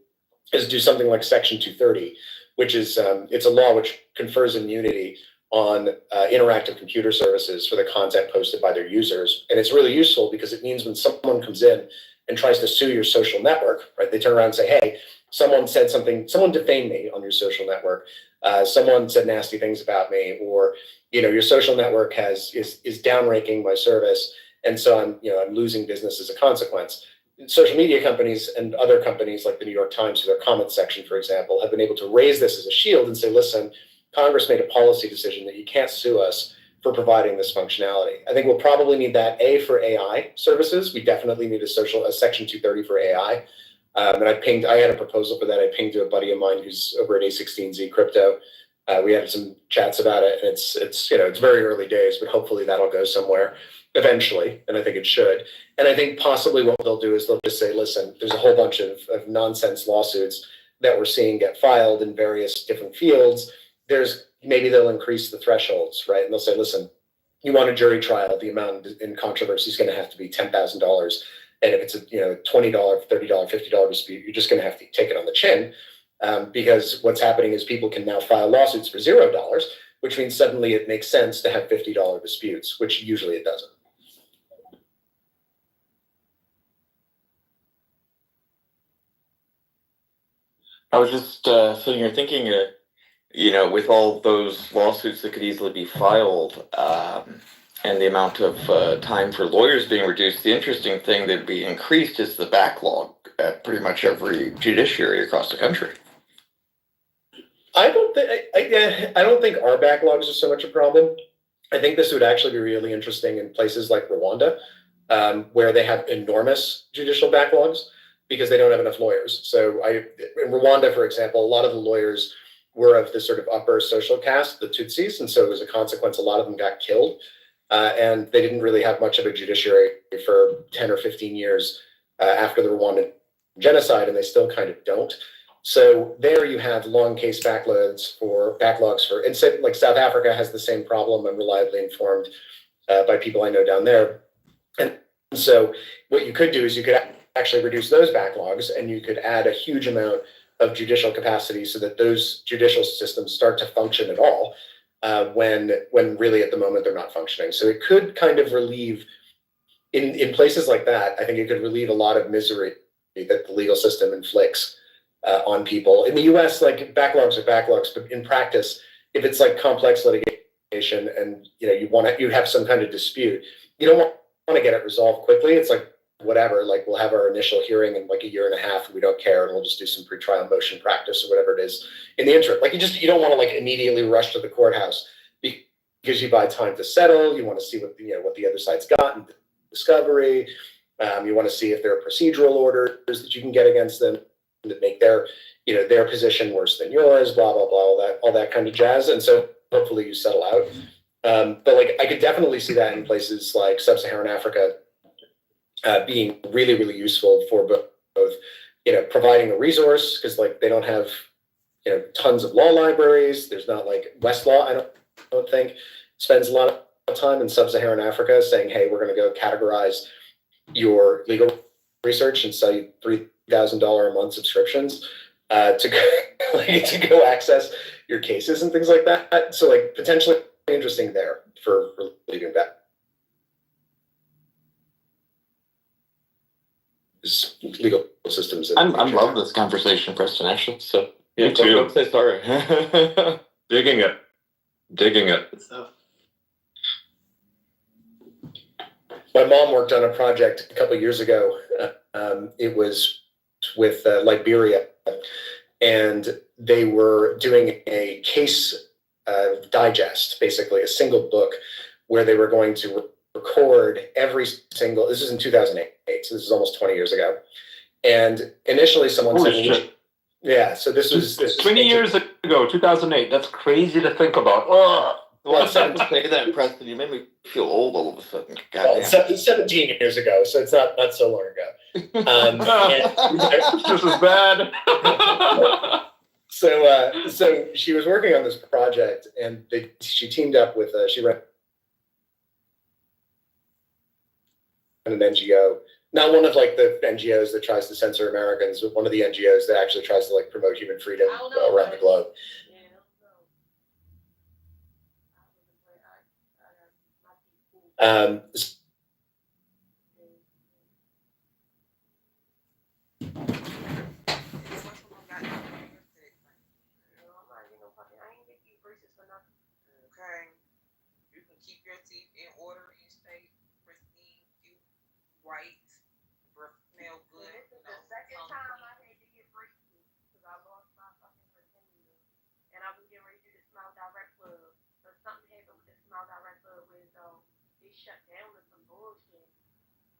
is do something like Section 230, which is, it's a law which confers immunity on interactive computer services for the content posted by their users. And it's really useful because it means when someone comes in and tries to sue your social network, right, they turn around and say, hey, someone said something, someone defamed me on your social network, someone said nasty things about me, or, your social network is downranking my service. And so I'm losing business as a consequence. Social media companies and other companies like the New York Times, through their comments section, for example, have been able to raise this as a shield and say, listen, Congress made a policy decision that you can't sue us for providing this functionality. I think we'll probably need that, for AI services. We definitely need a Section 230 for AI. And I had a proposal for that. I pinged to a buddy of mine who's over at A16Z Crypto. We had some chats about it, and it's very early days, but hopefully that'll go somewhere eventually, and I think it should. And I think possibly what they'll do is they'll just say, listen, there's a whole bunch of nonsense lawsuits that we're seeing get filed in various different fields. Maybe they'll increase the thresholds, right? And they'll say, listen, you want a jury trial, the amount in controversy is going to have to be $10,000. And if it's a $20, $30, $50 dispute, you're just going to have to take it on the chin, because what's happening is people can now file lawsuits for $0, which means suddenly it makes sense to have $50 disputes, which usually it doesn't. I was just sitting here thinking, with all those lawsuits that could easily be filed, and the amount of time for lawyers being reduced, the interesting thing that'd be increased is the backlog at pretty much every judiciary across the country. I don't think our backlogs are so much a problem. I think this would actually be really interesting in places like Rwanda, where they have enormous judicial backlogs because they don't have enough lawyers. So in Rwanda, for example, a lot of the lawyers were of the sort of upper social caste, the Tutsis, and so as a consequence, a lot of them got killed, and they didn't really have much of a judiciary for 10 or 15 years after the Rwandan genocide, and they still kind of don't. So there you have long case backlogs for, and so, like South Africa has the same problem. I'm reliably informed by people I know down there. And so what you could do is you could actually reduce those backlogs, and you could add a huge amount of judicial capacity so that those judicial systems start to function at all, when really at the moment they're not functioning. So it could kind of relieve, in places like that, I think it could relieve a lot of misery that the legal system inflicts on people. In the US, like, backlogs are backlogs, but in practice, if it's like complex litigation and you have some kind of dispute, you don't want to get it resolved quickly. It's like whatever, like we'll have our initial hearing in like a year and a half and we don't care and we'll just do some pretrial motion practice or whatever it is in the interim. Like you don't want to like immediately rush to the courthouse because you buy time to settle. You want to see what the other side's got in discovery. You want to see if there are procedural orders that you can get against them that make their position worse than yours, blah, blah, blah, all that kind of jazz. And so hopefully you settle out. But like I could definitely see that in places like Sub-Saharan Africa being really, really useful for both providing a resource, because like they don't have tons of law libraries. There's not like Westlaw, I don't think, spends a lot of time in Sub-Saharan Africa saying, hey, we're going to go categorize your legal research and sell you $3,000 a month subscriptions to go access your cases and things like that. So like potentially interesting there for leaving that. Legal systems. I love this conversation, Preston, actually. So Me too. don't say sorry. Digging it. Good stuff. My mom worked on a project a couple of years ago. It was with Liberia, and they were doing a case digest, basically a single book, where they were going to record every single. This is in 2008, so this is almost 20 years ago. And initially, someone said, "Yeah." So this was 20 years ago, 2008. That's crazy to think about. Oh. Well, I started to say that, Preston. You made me feel old all of a sudden. Well, 17 years ago, so it's not so long ago. This is bad. So she was working on this project, and she teamed up with she ran an NGO, not one of like the NGOs that tries to censor Americans, but one of the NGOs that actually tries to like promote human freedom around the globe. Okay. You can keep your teeth in order and stay pristine, cute, white, smell good. This is the second time I had to get braces because I lost my fucking virginity. And I was getting ready to do the Smile Direct Club. But something happened with the Smile Direct Club where they shut down with some bullshit.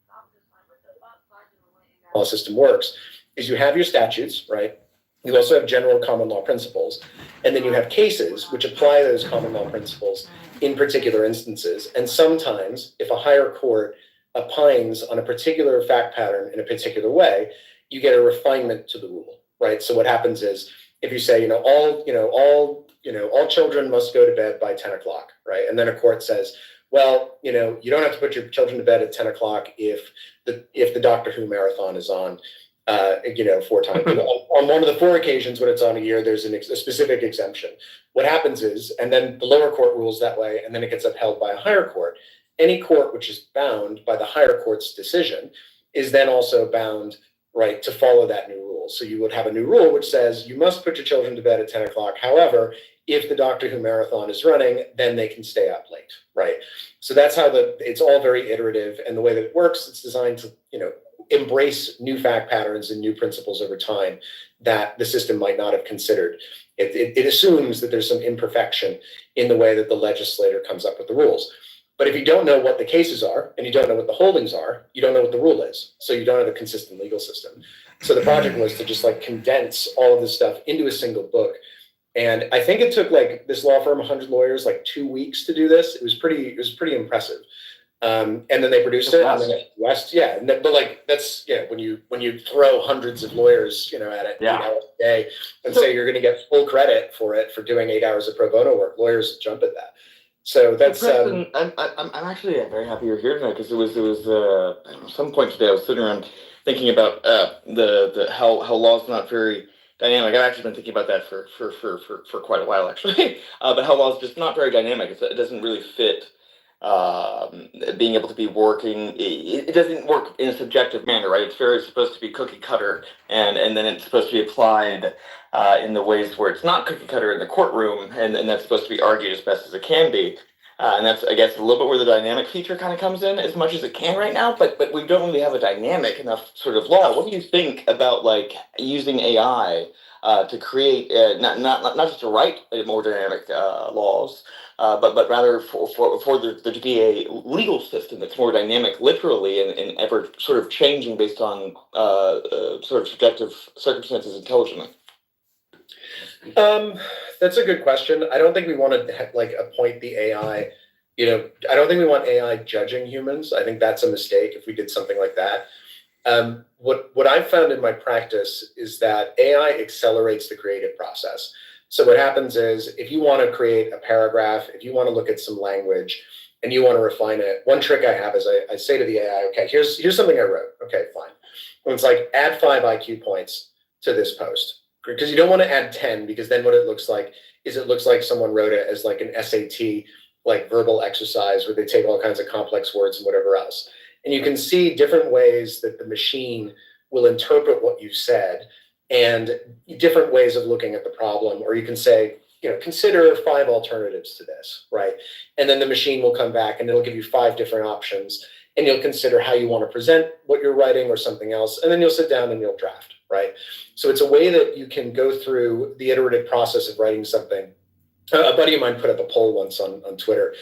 So I was just like, what the fuck? So I just went and got Law system works is you have your statutes, right? You also have general common law principles, and then you have cases which apply those common law principles in particular instances. And sometimes, if a higher court opines on a particular fact pattern in a particular way, you get a refinement to the rule, right? So what happens is, if you say, all children must go to bed by 10 o'clock, right? And then a court says, well, you don't have to put your children to bed at 10 o'clock if the Doctor Who marathon is on. 4 times. On one of the 4 occasions when it's on a year, there's a specific exemption. What happens is, and then the lower court rules that way, and then it gets upheld by a higher court. Any court which is bound by the higher court's decision is then also bound, right, to follow that new rule. So you would have a new rule which says you must put your children to bed at 10 o'clock. However, if the Doctor Who marathon is running, then they can stay up late, right? So that's how it's all very iterative, and the way that it works, it's designed to, embrace new fact patterns and new principles over time that the system might not have considered. It assumes that there's some imperfection in the way that the legislator comes up with the rules. But if you don't know what the cases are and you don't know what the holdings are, you don't know what the rule is. So you don't have a consistent legal system. So the project was to just like condense all of this stuff into a single book. And I think it took like this law firm, 100 lawyers, like 2 weeks to do this. It was pretty impressive. And then they produced it. And then West, yeah. But like that's when you throw hundreds of lawyers, at it 8 hours a day, and say you're going to get full credit for it for doing 8 hours of pro bono work, lawyers jump at that. So that's. Preston, I'm actually very happy you're here tonight, because it was at some point today I was sitting around thinking about the how law's not very dynamic. I've actually been thinking about that for quite a while, actually. But how law's just not very dynamic. It doesn't really fit. Being able to be working, it doesn't work in a subjective manner, right? It's very supposed to be cookie cutter, and then it's supposed to be applied in the ways where it's not cookie cutter in the courtroom, and that's supposed to be argued as best as it can be. And that's, I guess, a little bit where the dynamic feature kind of comes in as much as it can right now, but we don't really have a dynamic enough sort of law. What do you think about like using AI to create not just to write more dynamic laws, but rather for there to be a legal system that's more dynamic, literally, and ever sort of changing based on sort of subjective circumstances intelligently? That's a good question. I don't think we want to like appoint the AI. I don't think we want AI judging humans. I think that's a mistake if we did something like that. What I've found in my practice is that AI accelerates the creative process. So what happens is if you want to create a paragraph, if you want to look at some language and you want to refine it, one trick I have is I say to the AI, okay, here's something I wrote. Okay, fine. And it's like add 5 IQ points to this post. Because you don't want to add 10, because then what it looks like is it looks like someone wrote it as like an SAT, like verbal exercise where they take all kinds of complex words and whatever else. And you can see different ways that the machine will interpret what you said and different ways of looking at the problem. Or you can say, consider 5 alternatives to this, right? And then the machine will come back and it'll give you 5 different options. And you'll consider how you want to present what you're writing or something else. And then you'll sit down and you'll draft, right? So it's a way that you can go through the iterative process of writing something. A buddy of mine put up a poll once on Twitter,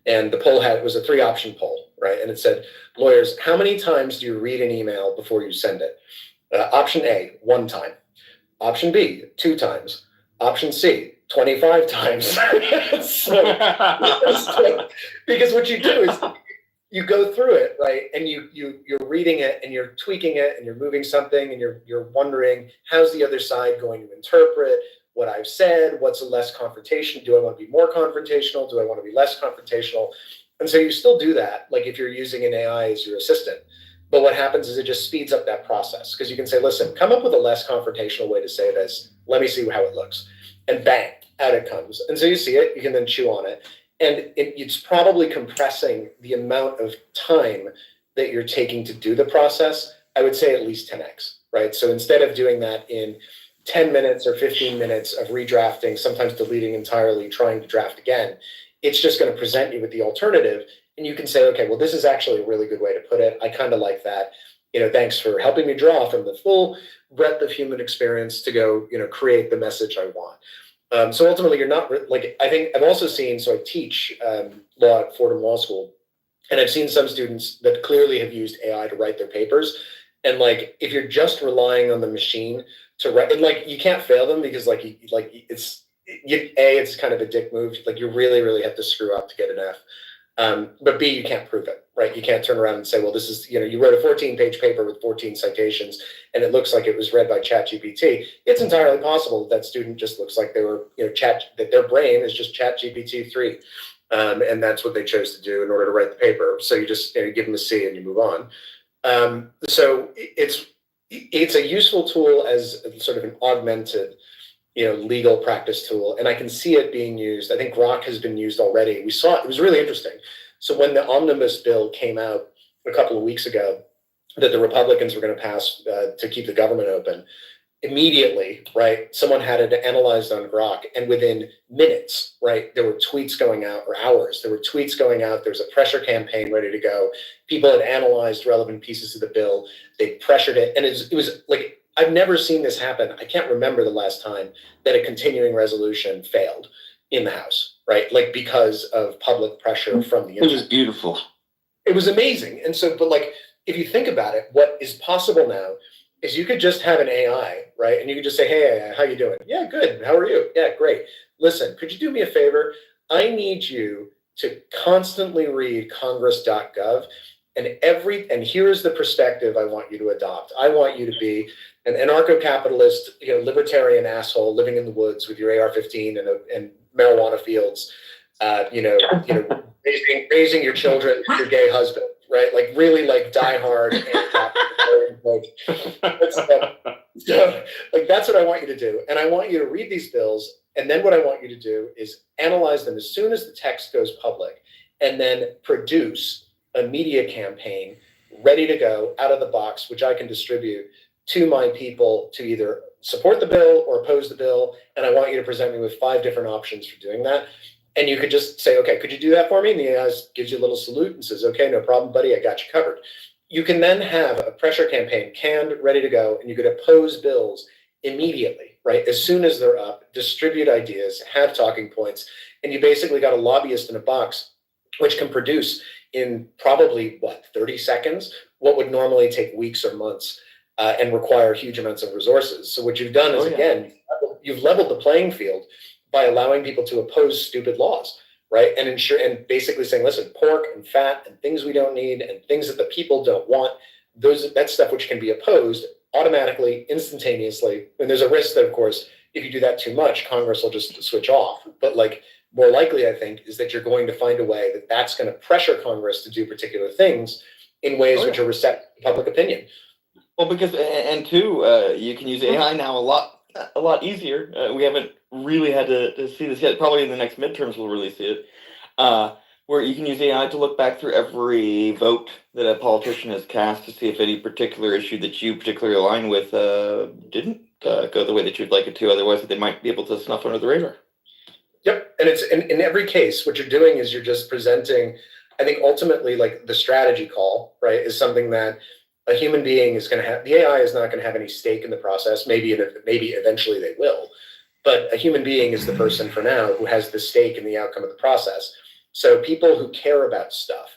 and the poll was a 3-option poll, right? And it said, lawyers, how many times do you read an email before you send it? Option A, 1 time. Option B, 2 times. Option C, 25 times. so, because what you do is you go through it, right? And you're reading it and you're tweaking it and you're moving something and you're wondering, how's the other side going to interpret what I've said? What's a less confrontation? Do I want to be more confrontational? Do I want to be less confrontational? And so you still do that, like if you're using an AI as your assistant. But what happens is it just speeds up that process, because you can say, listen, come up with a less confrontational way to say this. Let me see how it looks. And bang, out it comes. And so you see it, you can then chew on it. And it's probably compressing the amount of time that you're taking to do the process. I would say at least 10x, right? So instead of doing that in 10 minutes or 15 minutes of redrafting, sometimes deleting entirely, trying to draft again, it's just going to present you with the alternative. And you can say, okay, well, this is actually a really good way to put it. I kind of like that. Thanks for helping me draw from the full breadth of human experience to go, create the message I want. So ultimately, you're not I think I've also seen, so I teach law at Fordham Law School, and I've seen some students that clearly have used AI to write their papers. And if you're just relying on the machine to write, and you can't fail them, because it's kind of a dick move. You really, really have to screw up to get an F. But B, you can't prove it, right? You can't turn around and say, well, this is, you wrote a 14-page paper with 14 citations and it looks like it was read by ChatGPT. It's entirely possible that student just looks like they were, that their brain is just ChatGPT 3. And that's what they chose to do in order to write the paper. So you just give them a C and you move on. So it's a useful tool as sort of an augmented legal practice tool. And I can see it being used. I think Grok has been used already. We saw it. It was really interesting. So when the omnibus bill came out a couple of weeks ago that the Republicans were going to pass to keep the government open, immediately, right, someone had it analyzed on Grok, and within minutes, right, there were tweets going out, or hours, there were tweets going out. There was a pressure campaign ready to go. People had analyzed relevant pieces of the bill. They pressured it. And it was I've never seen this happen. I can't remember the last time that a continuing resolution failed in the House, right? Because of public pressure from the internet. It was beautiful. It was amazing. And so, but if you think about it, what is possible now is you could just have an AI, right? And you could just say, hey, AI, how you doing? Yeah, good. How are you? Yeah, great. Listen, could you do me a favor? I need you to constantly read congress.gov, and here is the perspective I want you to adopt. I want you to be an anarcho-capitalist, libertarian asshole living in the woods with your AR-15 and marijuana fields, raising your children with your gay husband, right? Really die hard. That's what I want you to do. And I want you to read these bills. And then what I want you to do is analyze them as soon as the text goes public, and then produce a media campaign ready to go out of the box, which I can distribute to my people to either support the bill or oppose the bill. And I want you to present me with 5 different options for doing that. And you could just say, okay, could you do that for me? And the AI gives you a little salute and says, okay, no problem, buddy, I got you covered. You can then have a pressure campaign canned, ready to go, and you could oppose bills immediately, right? As soon as they're up, distribute ideas, have talking points, and you basically got a lobbyist in a box, which can produce in probably, 30 seconds, what would normally take weeks or months and require huge amounts of resources. So what you've done is, again, you've leveled the playing field by allowing people to oppose stupid laws, right? And basically saying, listen, pork and fat and things we don't need and things that the people don't want, that's stuff which can be opposed automatically, instantaneously. And there's a risk that, of course, if you do that too much, Congress will just switch off. But more likely, I think, is that you're going to find a way that that's going to pressure Congress to do particular things in ways which are receptive to public opinion. Well, because and two, you can use AI now a lot easier. We haven't really had to see this yet. Probably in the next midterms we'll really see it. Where you can use AI to look back through every vote that a politician has cast to see if any particular issue that you particularly align with didn't go the way that you'd like it to. Otherwise, they might be able to snuff under the radar. Yep, and it's in every case, what you're doing is you're just presenting. I think ultimately, the strategy call, right, is something that a human being is going to have. The AI is not going to have any stake in the process. Maybe eventually they will, but a human being is the person for now who has the stake in the outcome of the process. So people who care about stuff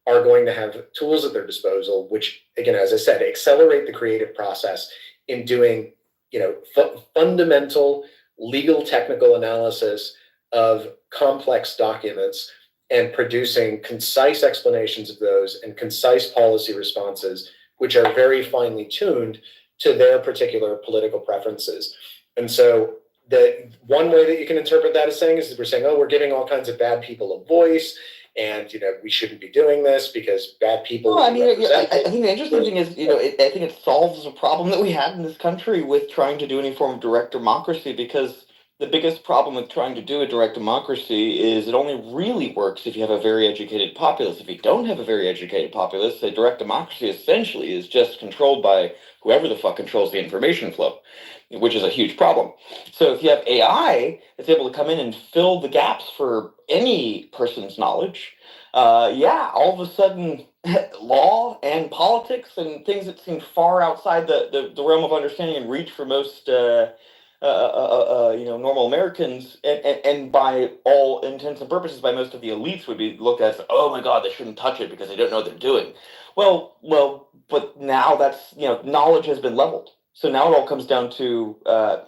are going to have tools at their disposal, which, again, as I said, accelerate the creative process in doing, fundamental legal technical analysis of complex documents and producing concise explanations of those and concise policy responses, which are very finely tuned to their particular political preferences. And so the one way that you can interpret that as saying is that we're saying, oh, we're giving all kinds of bad people a voice, and we shouldn't be doing this because bad people. Well, I mean, I think the interesting thing is, I think it solves a problem that we had in this country with trying to do any form of direct democracy, because the biggest problem with trying to do a direct democracy is it only really works if you have a very educated populace. If you don't have a very educated populace, a direct democracy essentially is just controlled by whoever the fuck controls the information flow, which is a huge problem. So if you have AI that's able to come in and fill the gaps for any person's knowledge, all of a sudden law and politics and things that seem far outside the realm of understanding and reach for most normal Americans, and by all intents and purposes, by most of the elites, would be looked at as, oh my God, they shouldn't touch it because they don't know what they're doing. Well, but now that's, knowledge has been leveled. So now it all comes down to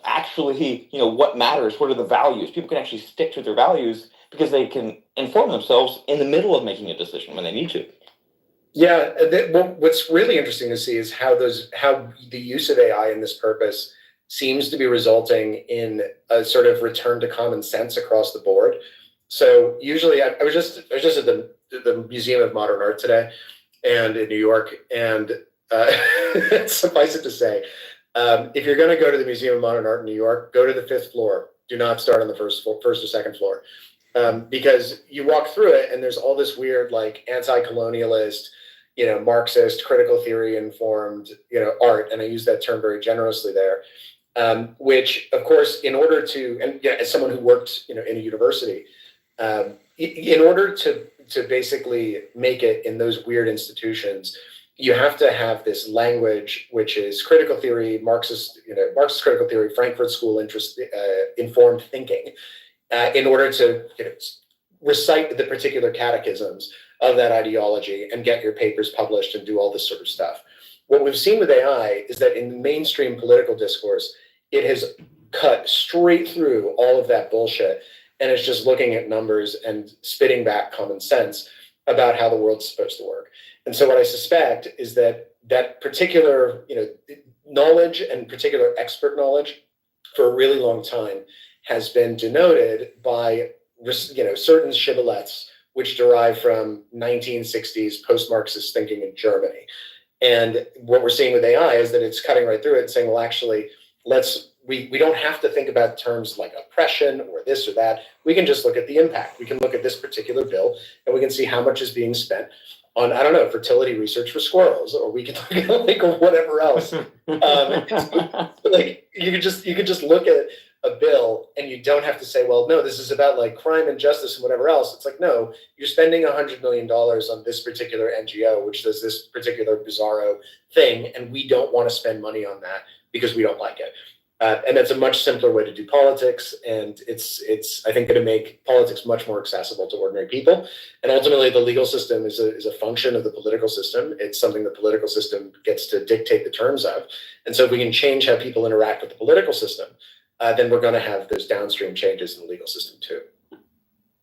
actually, what matters, what are the values. People can actually stick to their values because they can inform themselves in the middle of making a decision when they need to. Yeah, what's really interesting to see is how the use of AI in this purpose seems to be resulting in a sort of return to common sense across the board. So usually, I was just at the Museum of Modern Art today, and in New York, and suffice it to say, if you're going to go to the Museum of Modern Art in New York, go to the 5th floor. Do not start on the first or second floor, because you walk through it and there's all this weird anti-colonialist, Marxist, critical theory informed, art, and I use that term very generously there. Which, of course, in order to, and as someone who worked, in a university, in order to basically make it in those weird institutions, you have to have this language which is critical theory, Marxist critical theory, Frankfurt School informed thinking, in order to recite the particular catechisms of that ideology and get your papers published and do all this sort of stuff. What we've seen with AI is that in the mainstream political discourse, it has cut straight through all of that bullshit and is just looking at numbers and spitting back common sense about how the world's supposed to work. And so what I suspect is that particular, knowledge and particular expert knowledge for a really long time has been denoted by, certain shibboleths which derive from 1960s post-Marxist thinking in Germany. And what we're seeing with AI is that it's cutting right through it and saying, well, actually, we don't have to think about terms like oppression or this or that. We can just look at the impact. We can look at this particular bill and we can see how much is being spent on, I don't know, fertility research for squirrels, or we can look at whatever else. You could just look at a bill and you don't have to say, well, no, this is about like crime and justice and whatever else. It's like, no, you're spending $100 million on this particular NGO, which does this particular bizarro thing, and we don't want to spend money on that because we don't like it. And that's a much simpler way to do politics, and it's I think going to make politics much more accessible to ordinary people. And ultimately, the legal system is a function of the political system. It's something the political system gets to dictate the terms of. And so if we can change how people interact with the political system, then we're going to have those downstream changes in the legal system too.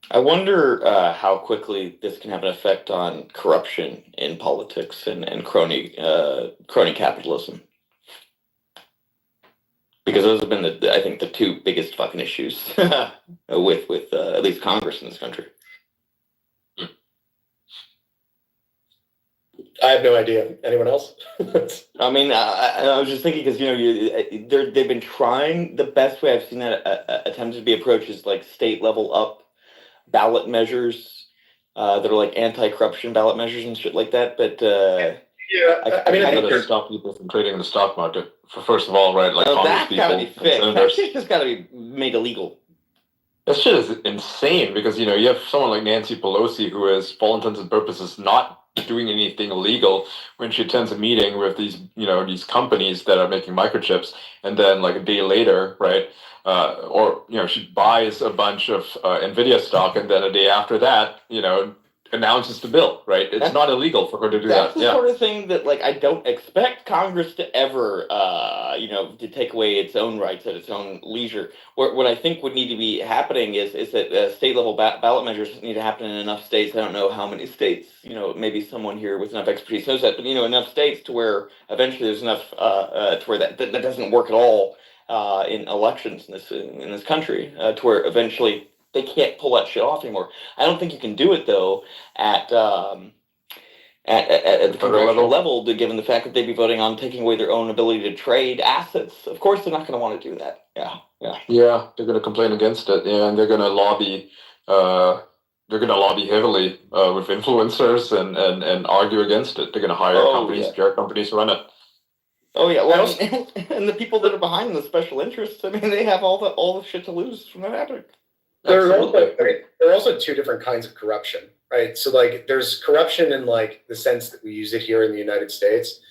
I wonder how quickly this can have an effect on corruption in politics and crony capitalism. Because those have been I think the two biggest fucking issues with at least Congress in this country. I have no idea. Anyone else? I mean, I was just thinking because they've been trying. The best way I've seen that attempted to be approached is like state level up ballot measures that are like anti-corruption ballot measures and shit like that. But yeah, I mean, I think to stop people from trading in the stock market. First of all, right? Like that's gotta be fixed. That shit just gotta be made illegal. That shit is insane because you have someone like Nancy Pelosi who is, for all intents and purposes, not doing anything illegal when she attends a meeting with these companies that are making microchips, and then like a day later, right? Or she buys a bunch of Nvidia stock, and then a day after that, announces the bill, right? It's not illegal for her to do that. That's the sort of thing that, like, I don't expect Congress to ever, to take away its own rights at its own leisure. What I think would need to be happening is that state level ballot measures need to happen in enough states. I don't know how many states. Maybe someone here with enough expertise knows that, but enough states to where eventually there's enough to where that doesn't work at all in elections in this country to where eventually they can't pull that shit off anymore. I don't think you can do it though at the congressional level, given the fact that they'd be voting on taking away their own ability to trade assets. Of course, they're not going to want to do that. Yeah, they're going to complain against it, and they're going to lobby. They're going to lobby heavily with influencers and argue against it. They're going to hire companies to run it. Oh yeah, well, and the people that are behind the special interests. I mean, they have all the shit to lose from that happening. There are also two different kinds of corruption, right? So like there's corruption in like the sense that we use it here in the United States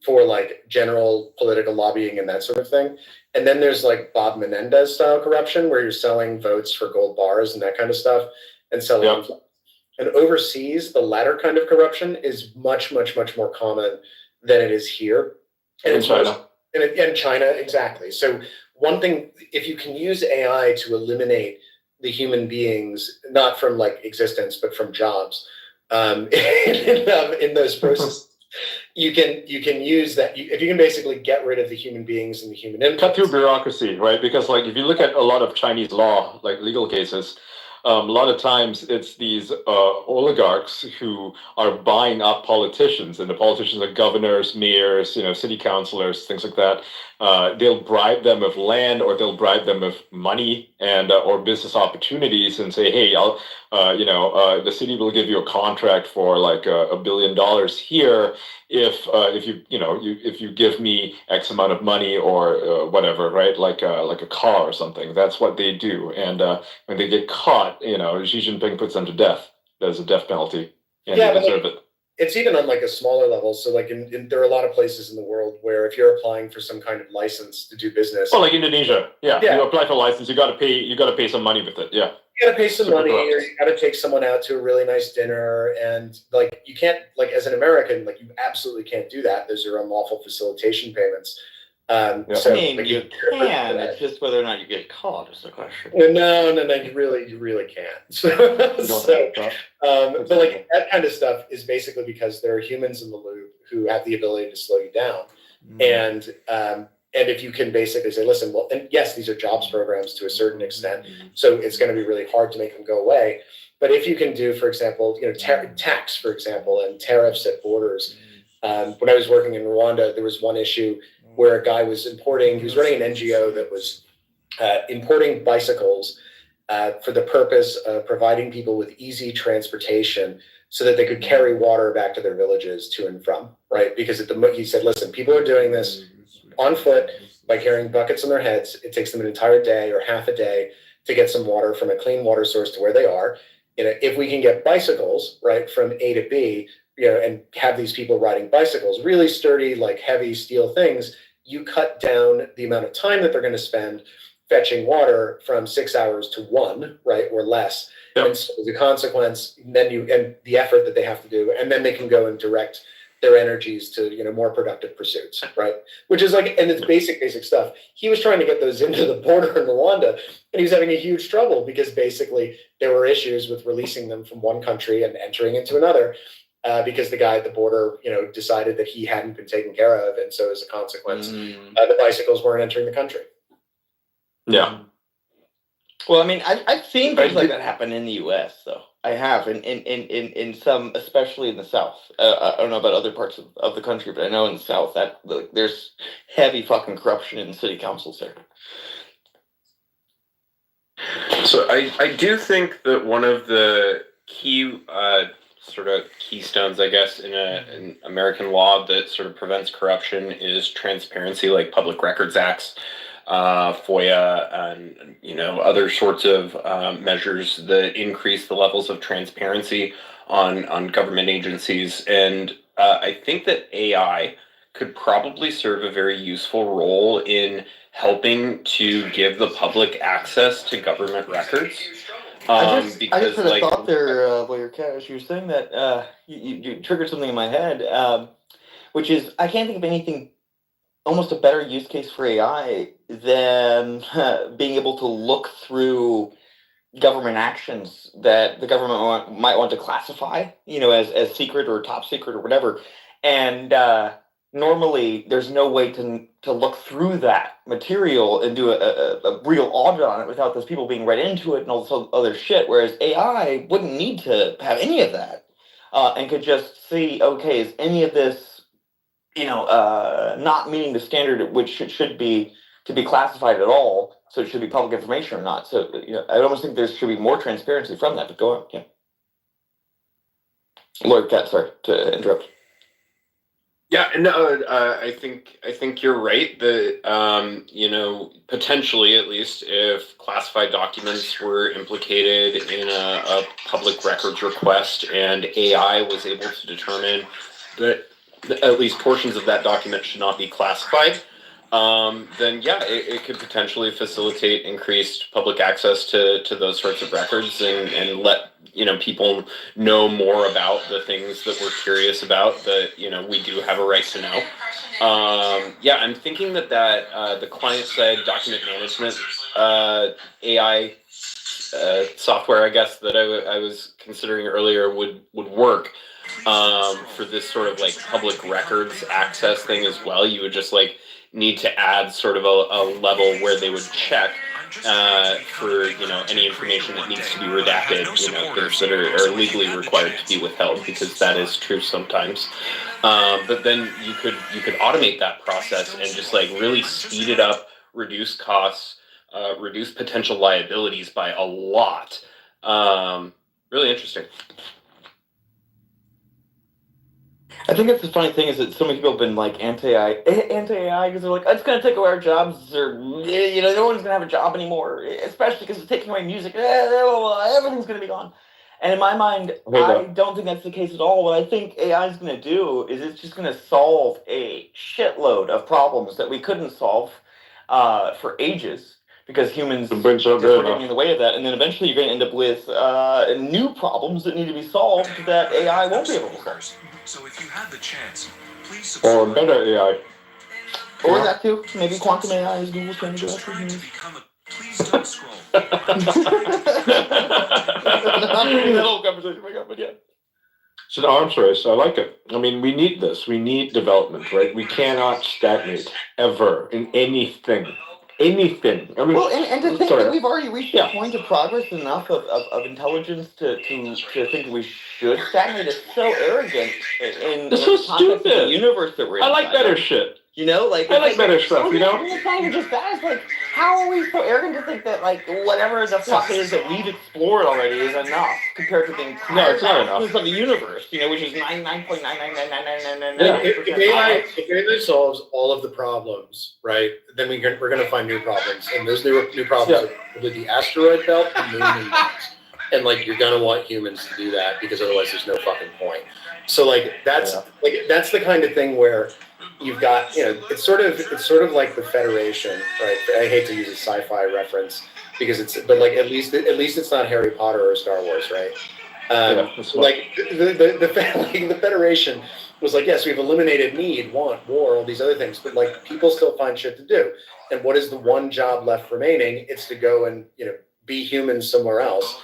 for like general political lobbying and that sort of thing. And then there's like Bob Menendez style corruption where you're selling votes for gold bars and that kind of stuff and selling. Yep. And overseas, the latter kind of corruption is much, much, much more common than it is here. And in China. In China, exactly. So one thing, if you can use AI to eliminate the human beings, not from like existence, but from jobs, in those processes, you can use that. If you can basically get rid of the human beings and the human inputs. Cut through bureaucracy, right? Because like if you look at a lot of Chinese law, like legal cases, a lot of times it's these oligarchs who are buying up politicians, and the politicians are governors, mayors, city councilors, things like that. They'll bribe them with land, or they'll bribe them with money and or business opportunities, and say, "Hey, the city will give you a contract for like $1 billion here if you give me X amount of money or whatever, right? Like a car or something." That's what they do, and when they get caught, Xi Jinping puts them to death. There's a death penalty, and they deserve it. It's even on like a smaller level. So like there are a lot of places in the world where if you're applying for some kind of license to do business. Oh, like Indonesia. Yeah. You apply for a license, you gotta pay some money with it. Yeah. You gotta pay some money, or you gotta take someone out to a really nice dinner, and like you can't, like as an American, like you absolutely can't do that. Those are unlawful facilitation payments. So, I mean, like, you can. It's just whether or not you get caught is the question. No, you really can't. But like that kind of stuff is basically because there are humans in the loop who have the ability to slow you down, and if you can basically say, listen, well, and yes, these are jobs programs to a certain extent, so it's going to be really hard to make them go away. But if you can do, for example, tax, for example, and tariffs at borders. When I was working in Rwanda, there was one issue where a guy was he was running an NGO that was importing bicycles for the purpose of providing people with easy transportation so that they could carry water back to their villages to and from, right? Because he said, listen, people are doing this on foot by carrying buckets on their heads. It takes them an entire day or half a day to get some water from a clean water source to where they are. If we can get bicycles, right, from A to B, and have these people riding bicycles, really sturdy, like heavy steel things, you cut down the amount of time that they're going to spend fetching water from 6 hours to 1, right, or less. Yep. And so as a consequence, and the effort that they have to do, and then they can go and direct their energies to, more productive pursuits, right? Which is like, and it's basic stuff. He was trying to get those into the border in Rwanda, and he was having a huge trouble because basically there were issues with releasing them from one country and entering into another, because the guy at the border, decided that he hadn't been taken care of, and so as a consequence, the bicycles weren't entering the country. Yeah. Well, I mean, I've seen things like that happen in the U.S. though. I have in some, especially in the South. I don't know about other parts of the country, but I know in the South that there's heavy fucking corruption in city councils there. So I do think that one of the key sort of keystones, I guess, in American law that sort of prevents corruption is transparency, like public records acts, FOIA, and other sorts of measures that increase the levels of transparency on government agencies. And I think that AI could probably serve a very useful role in helping to give the public access to government records. I just had a thought there, Lawyer Cash. You were saying that you triggered something in my head, which is I can't think of anything almost a better use case for AI than being able to look through government actions that the government might want to classify, as secret or top secret or whatever. And normally there's no way to look through that material and do a real audit on it without those people being read into it and all this other shit. Whereas AI wouldn't need to have any of that, and could just see, okay, is any of this not meeting the standard at which it should be to be classified at all, so it should be public information or not. So, I almost think there should be more transparency from that, but go on, yeah. Lawyer Cat, sorry to interrupt. Yeah, no, I think you're right that, potentially at least if classified documents were implicated in a public records request and AI was able to determine that at least portions of that document should not be classified, then yeah, it could potentially facilitate increased public access to those sorts of records and let people know more about the things that we're curious about that we do have a right to know. I'm thinking that the client-side document management AI software, I guess, that I was considering earlier would work for this sort of like public records access thing as well. You would just need to add sort of a level where they would check for any information that needs to be redacted, things that are legally required to be withheld, because that is true sometimes. But then you could automate that process and just really speed it up, reduce costs, reduce potential liabilities by a lot. Really interesting. I think that's the funny thing is that so many people have been anti-AI because they're it's going to take away our jobs, or no one's going to have a job anymore, especially because it's taking away music. Everything's going to be gone. And in my mind, I don't think that's the case at all. What I think AI is going to do is it's just going to solve a shitload of problems that we couldn't solve for ages, because humans were getting in the way of that. And then eventually you're going to end up with new problems that need to be solved that AI won't be able to solve. So if you had the chance, please or better AI. Or that too. Maybe quantum AI is Google's trying to do that. Please don't scroll. That whole conversation back up, but yeah. It's an arms race. I like it. I mean, we need this. We need development, right? We cannot stagnate ever in anything. Anything. I mean, well, and to think that we've already reached a point of progress enough of intelligence to think we should stagnate is so arrogant in it's so the context of the stupid. universe that we're in. I like better shit. You know, like I like better stuff, you know? It's not even just that. It's like, how are we so arrogant to think that like whatever the fuck it is that we've explored already is enough compared to the entire it's not enough. vastness of the universe, you know, which is 99.9999999. Yeah. If AI solves all of the problems, right, then we're going to find new problems, and those new problems are probably the asteroid belt and moon and Mars. And like you're going to want humans to do that because otherwise there's no fucking point. So like that's the kind of thing where you've got, you know, it's sort of like the Federation, right? I hate to use a sci-fi reference because but like at least it's not Harry Potter or Star Wars, right? Like the Federation was like, yes, we've eliminated need, want, war, all these other things, but like people still find shit to do. And what is the one job left remaining? It's to go and, you know, be human somewhere else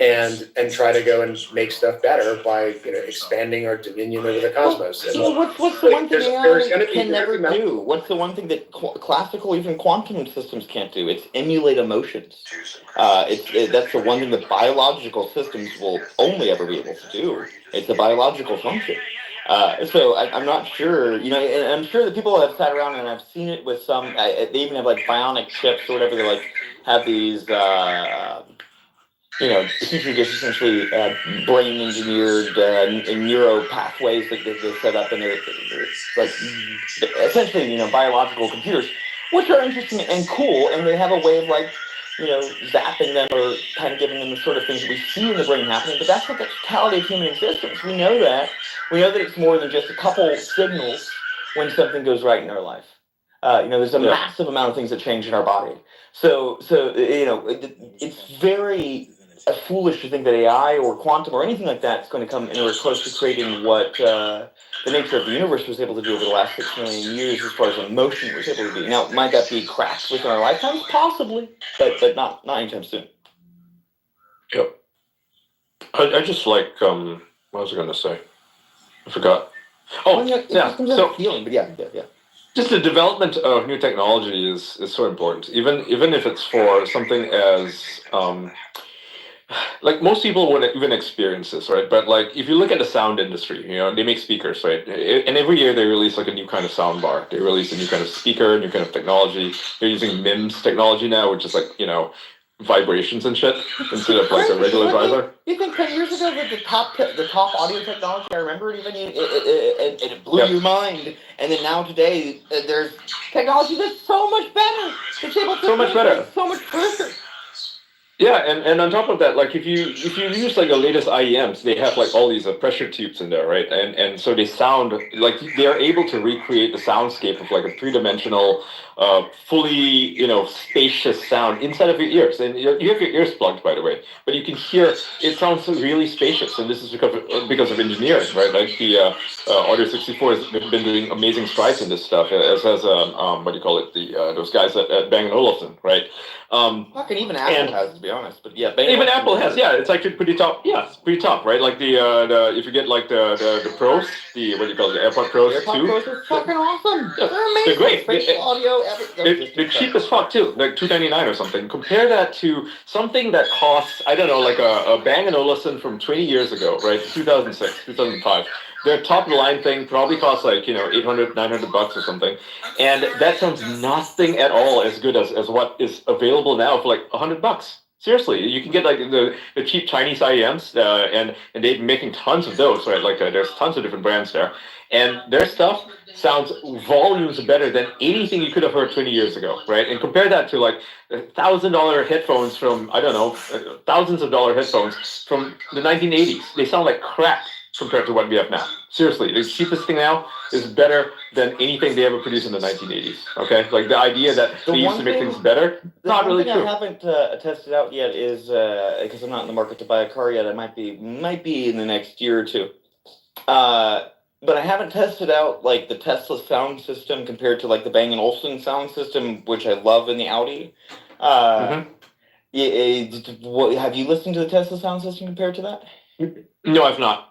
and try to go and make stuff better by, you know, expanding our dominion over the cosmos. What's the one thing AI can never do? What's the one thing that classical, even quantum systems can't do? It's emulate emotions. That's the one thing that biological systems will only ever be able to do. It's a biological function. So I'm not sure, you know, and I'm sure that people have sat around and I've seen it with some, they even have like bionic chips or whatever, they like have these, you know, essentially just brain engineered neuro pathways that they set up, and they're like essentially, you know, biological computers, which are interesting and cool, and they have a way of like, you know, zapping them or kind of giving them the sort of things that we see in the brain happening. But that's not the totality of human existence. We know that. We know that it's more than just a couple signals when something goes right in our life. You know, there's a massive amount of things that change in our body. So you know, it's very foolish to think that AI or quantum or anything like that is going to come anywhere close to creating what the nature of the universe was able to do over the last 6 million years as far as emotion was able to do. Now, might that be cracked within our lifetimes? Possibly, but not anytime soon. Yep. I just like, what was I going to say? I forgot. Oh, yeah. So, feeling, but yeah. Just the development of new technology is so important. Even if it's for something as like most people wouldn't even experience this, right? But like if you look at the sound industry, you know, they make speakers, right? And every year they release like a new kind of sound bar. They release a new kind of speaker, new kind of technology. They're using MIMS technology now, which is like, you know, vibrations and shit instead of like a regular driver. You think 10 years ago that the top audio technology, I remember it even, it blew your mind. And then now today, there's technology that's so much better. It's able to so much better. So much further. Yeah, and on top of that, like if you use like the latest IEMs, they have like all these pressure tubes in there, right? And so they sound like they are able to recreate the soundscape of like a three-dimensional, fully, you know, spacious sound inside of your ears. And you have your ears plugged, by the way, but you can hear it sounds really spacious. And this is because of engineering, right? Like the Audio 64 has been doing amazing strides in this stuff, as has what do you call it? Those guys at Bang & Olufsen, right? Fucking even Apple has, to be honest, but yeah, even Apple has, it's actually pretty top. Yeah, it's pretty top, right? Like the if you get like the Pros, the what do you call it, the AirPod Pros too. Pros are fucking awesome. Yeah, they're amazing. They're great. Spatial audio, everything. They're cheap as fuck too, like $299 or something. Compare that to something that costs, I don't know, like a Bang & Olufsen from 20 years ago, right? 2006, 2005. Their top of the line thing probably costs like, you know, $800, $900 or something. And that sounds nothing at all as good as what is available now for like $100. Seriously, you can get like the cheap Chinese IEMs, and they've been making tons of those, right? Like there's tons of different brands there. And their stuff sounds volumes better than anything you could have heard 20 years ago, right? And compare that to like $1,000 headphones from, I don't know, thousands of dollar headphones from the 1980s. They sound like crap compared to what we have now. Seriously, the cheapest thing now is better than anything they ever produced in the 1980s. Okay, like the idea that they used to make things better, not really true. I haven't tested out yet is because I'm not in the market to buy a car yet. I might be in the next year or two. But I haven't tested out like the Tesla sound system compared to like the Bang & Olufsen sound system, which I love in the Audi. Have you listened to the Tesla sound system compared to that? No, I've not.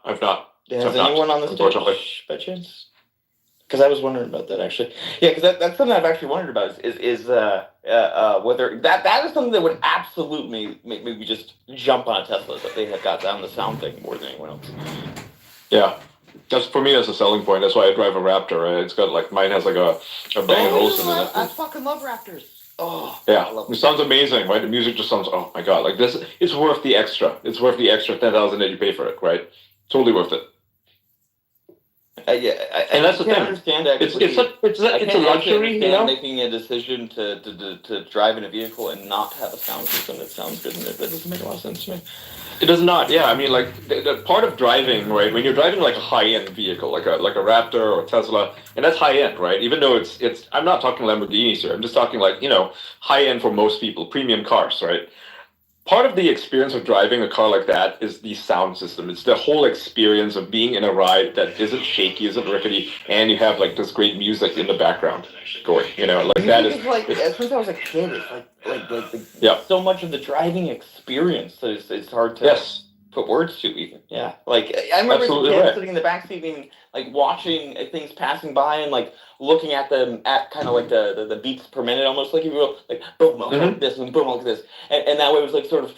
Has anyone on the stage by chance? Because I was wondering about that actually. Yeah, because that's something I've actually wondered about is whether that is something that would absolutely make me just jump on a Tesla if they had got down the sound thing more than anyone else. Yeah. That's for me. That's a selling point. That's why I drive a Raptor. Right? It's got like mine has like a Bang & Olufsen in it. I fucking love Raptors. Oh yeah, it sounds amazing, right? The music just sounds. Oh my god, like this. It's worth the extra. It's worth the extra 10,000 that you pay for it, right? Totally worth it. And that's the thing. Understand it's a luxury, you know. Making a decision to drive in a vehicle and not have a sound system that sounds good, and that doesn't make a lot of sense to me. It does not. Yeah, I mean, like the part of driving, right? When you're driving like a high-end vehicle, like a Raptor or a Tesla, and that's high-end, right? Even though it's. I'm not talking Lamborghinis here. I'm just talking like high-end for most people, premium cars, right? Part of the experience of driving a car like that is the sound system. It's the whole experience of being in a ride that isn't shaky, isn't rickety, and you have like this great music in the background going. Like that is like since I was a kid, it's like so much of the driving experience that it's hard to put words to even. Yeah, like I remember as a kid sitting in the backseat being like watching things passing by and like looking at them at kind of like the beats per minute, almost like if you will, like boom, like this and boom, like this, and that way it was like sort of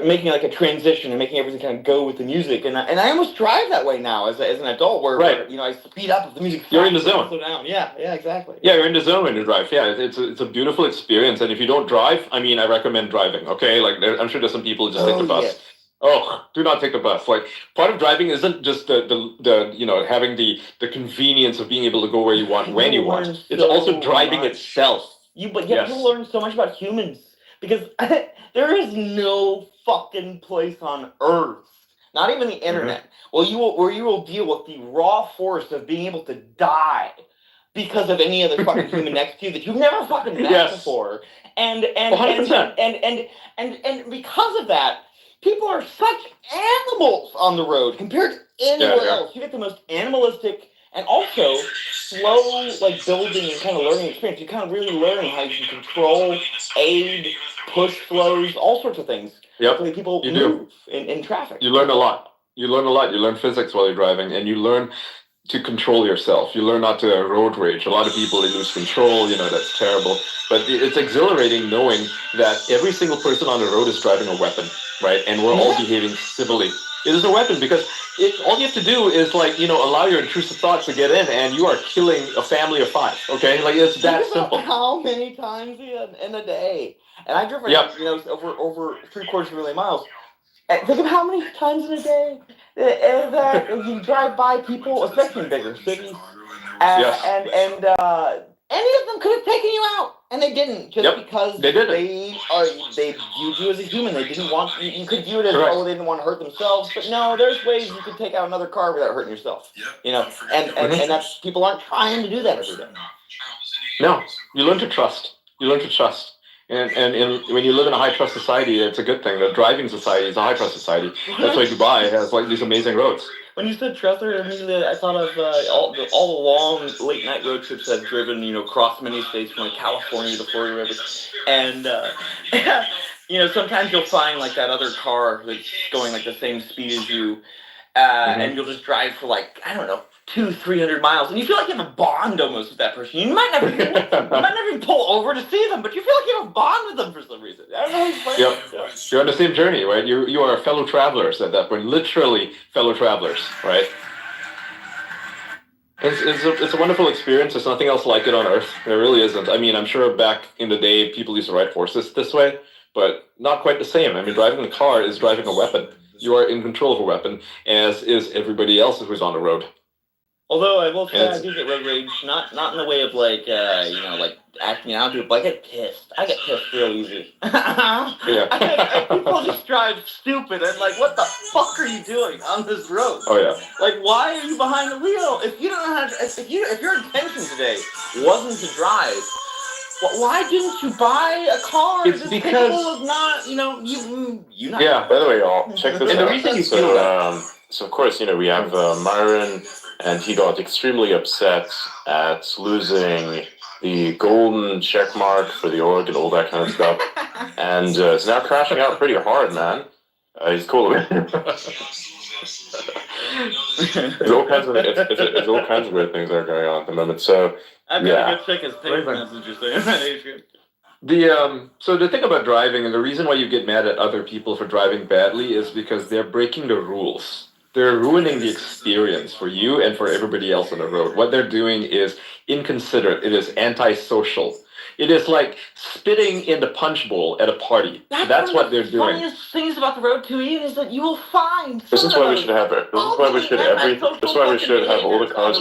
making like a transition and making everything kind of go with the music, and I almost drive that way now as an adult, where I speed up if the music. You're in the zone. Slow down. Yeah, exactly. Yeah, you're in the zone when you drive. Yeah, it's a beautiful experience, and if you don't drive, I mean, I recommend driving. Okay, like I'm sure there's some people who just take the bus. Yes. Oh, do not take the bus. Like part of driving isn't just the having the convenience of being able to go where you want when you want. It's also driving itself. You learn so much about humans because there is no fucking place on earth, not even the internet, where you will deal with the raw force of being able to die because of any other fucking human next to you that you've never fucking met before, and 100%. and because of that. People are such animals on the road compared to anywhere else. You get the most animalistic and also slow, like building and kind of learning experience. You kind of really learn how you can control, aid, push flows, all sorts of things. Yep. The way people move in traffic. You learn a lot. You learn physics while you're driving, and you learn to control yourself. You learn not to road rage. A lot of people, they lose control, that's terrible. But it's exhilarating knowing that every single person on the road is driving a weapon, right? And we're all behaving civilly. It is a weapon because all you have to do is allow your intrusive thoughts to get in, and you are killing a family of 5, okay? Like it's that simple. How many times in a day? And I've driven, over 3/4 of a million miles. Think of how many times in a day that you drive by people, especially in bigger cities, and any of them could have taken you out, and they didn't, just because they viewed you as a human. They didn't want you could view it as they didn't want to hurt themselves, but no, there's ways you could take out another car without hurting yourself. And that's people aren't trying to do that every day. No, you learn to trust. And when you live in a high-trust society, it's a good thing. The driving society is a high-trust society. That's why Dubai has like these amazing roads. When you said trust, immediately I thought of all the long late-night road trips I've driven, across many states from like California to Florida River. And, sometimes you'll find like that other car that's going like the same speed as you, and you'll just drive for like, I don't know, 200-300 miles, and you feel like you have a bond almost with that person. You might never even pull over to see them, but you feel like you have a bond with them for some reason. I don't know. You're on the same journey, right? You are fellow travelers at that point, literally fellow travelers, right? It's a wonderful experience. There's nothing else like it on Earth. There really isn't. I mean, I'm sure back in the day, people used to ride horses this way, but not quite the same. I mean, driving a car is driving a weapon. You are in control of a weapon, as is everybody else who's on the road. Although I will say I do get road rage, not in the way of like like acting out to it, but I get pissed. I get pissed real easy. People just drive stupid and like, what the fuck are you doing on this road? Oh yeah. Like, why are you behind the wheel? If you don't know how to, if your intention today wasn't to drive, why didn't you buy a car? It's because of not, you not. Yeah. By the way, y'all check this out. The reason you feel that. So of course, we have Myron, and he got extremely upset at losing the golden check mark for the org and all that kind of stuff, and it's now crashing out pretty hard, man. He's cool with it. There's all kinds of weird things that are going on at the moment. So I've got to go check his text messages there. So the thing about driving, and the reason why you get mad at other people for driving badly, is because they're breaking the rules. they're ruining the experience for you and for everybody else on the road. What they're doing is inconsiderate. It is antisocial. It is like spitting in the punch bowl at a party. That's what they're doing. Funniest things about the road to Ian is that you will find. This is why we should have it. This is why we should have all the cars.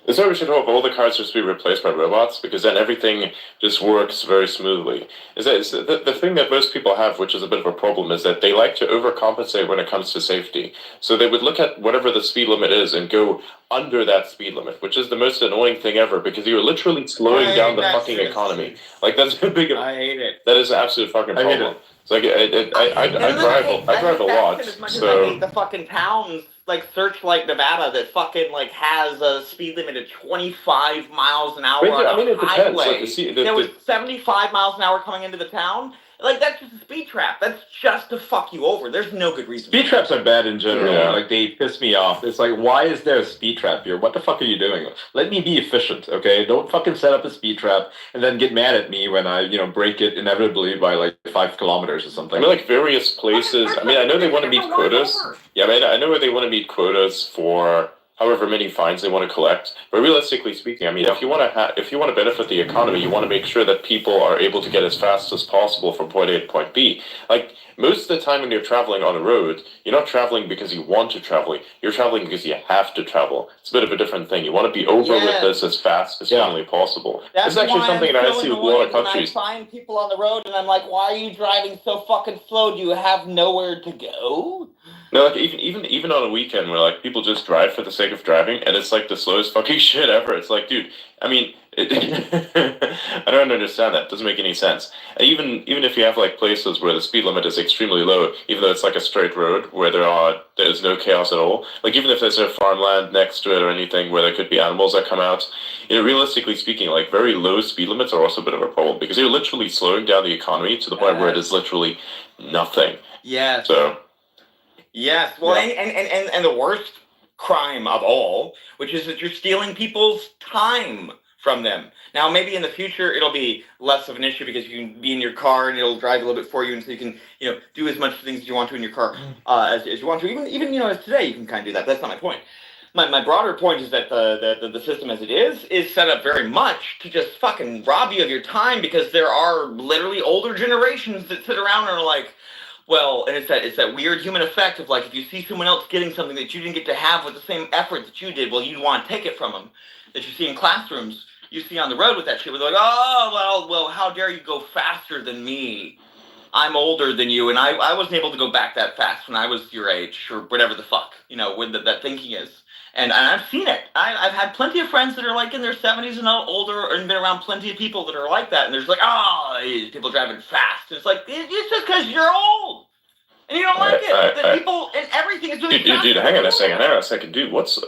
That's why we should hope all the cars just be replaced by robots, because then everything just works very smoothly. The thing that most people have, which is a bit of a problem, is that they like to overcompensate when it comes to safety. So they would look at whatever the speed limit is and go under that speed limit, which is the most annoying thing ever, because you're literally slowing down the fucking economy. Like, that's a big... I hate it. That is an absolute fucking problem. It's like, I drive a lot, as much so... as I hate the fucking towns, like Searchlight, Nevada, that fucking, like, has a speed limit of 25 miles an hour Wait, on I mean, a it depends. highway. There was 75 miles an hour coming into the town. Like, that's just a speed trap. That's just to fuck you over. There's no good reason. Speed traps are bad in general. Yeah. Like, they piss me off. It's like, why is there a speed trap here? What the fuck are you doing? Let me be efficient, okay? Don't fucking set up a speed trap and then get mad at me when I, break it inevitably by, like, 5 kilometers or something. I mean, like, various places... I mean, I know they want to meet quotas. Yeah, I mean, I know where they want to meet quotas for however many fines they want to collect. But realistically speaking, I mean, if you want to benefit the economy, you want to make sure that people are able to get as fast as possible from point A to point B. Like, most of the time when you're traveling on a road, you're not traveling because you want to travel. You're traveling because you have to travel. It's a bit of a different thing. You want to be over with this as fast as humanly possible. That's it's actually something that I see with a lot of countries. I find people on the road and I'm like, why are you driving so fucking slow? Do you have nowhere to go? No, like even on a weekend where like people just drive for the sake of driving, and it's like the slowest fucking shit ever. It's like, dude, I mean, I don't understand that. It doesn't make any sense. And even if you have like places where the speed limit is extremely low, even though it's like a straight road where there's no chaos at all. Like even if there's no farmland next to it or anything where there could be animals that come out, realistically speaking, like very low speed limits are also a bit of a problem because you're literally slowing down the economy to the point where it is literally nothing. Yeah. So. Yes, well, and the worst crime of all, which is that you're stealing people's time from them. Now, maybe in the future it'll be less of an issue because you can be in your car and it'll drive a little bit for you, and so you can do as much things as you want to in your car as you want to. Even as today you can kind of do that. That's not my point. My broader point is that the system as it is set up very much to just fucking rob you of your time, because there are literally older generations that sit around and are like, well, and it's that weird human effect of like, if you see someone else getting something that you didn't get to have with the same effort that you did, well, you want to take it from them. That you see in classrooms, you see on the road with that shit, where they're like, oh, well, how dare you go faster than me? I'm older than you, and I wasn't able to go back that fast when I was your age, or whatever the fuck, when that thinking is. And I've seen it. I've had plenty of friends that are like in their 70s and older, and been around plenty of people that are like that. And there's like, people driving fast. And it's like, it's just because you're old. And you don't like it. People and everything is doing Dude, hang on a second. Dude, what's...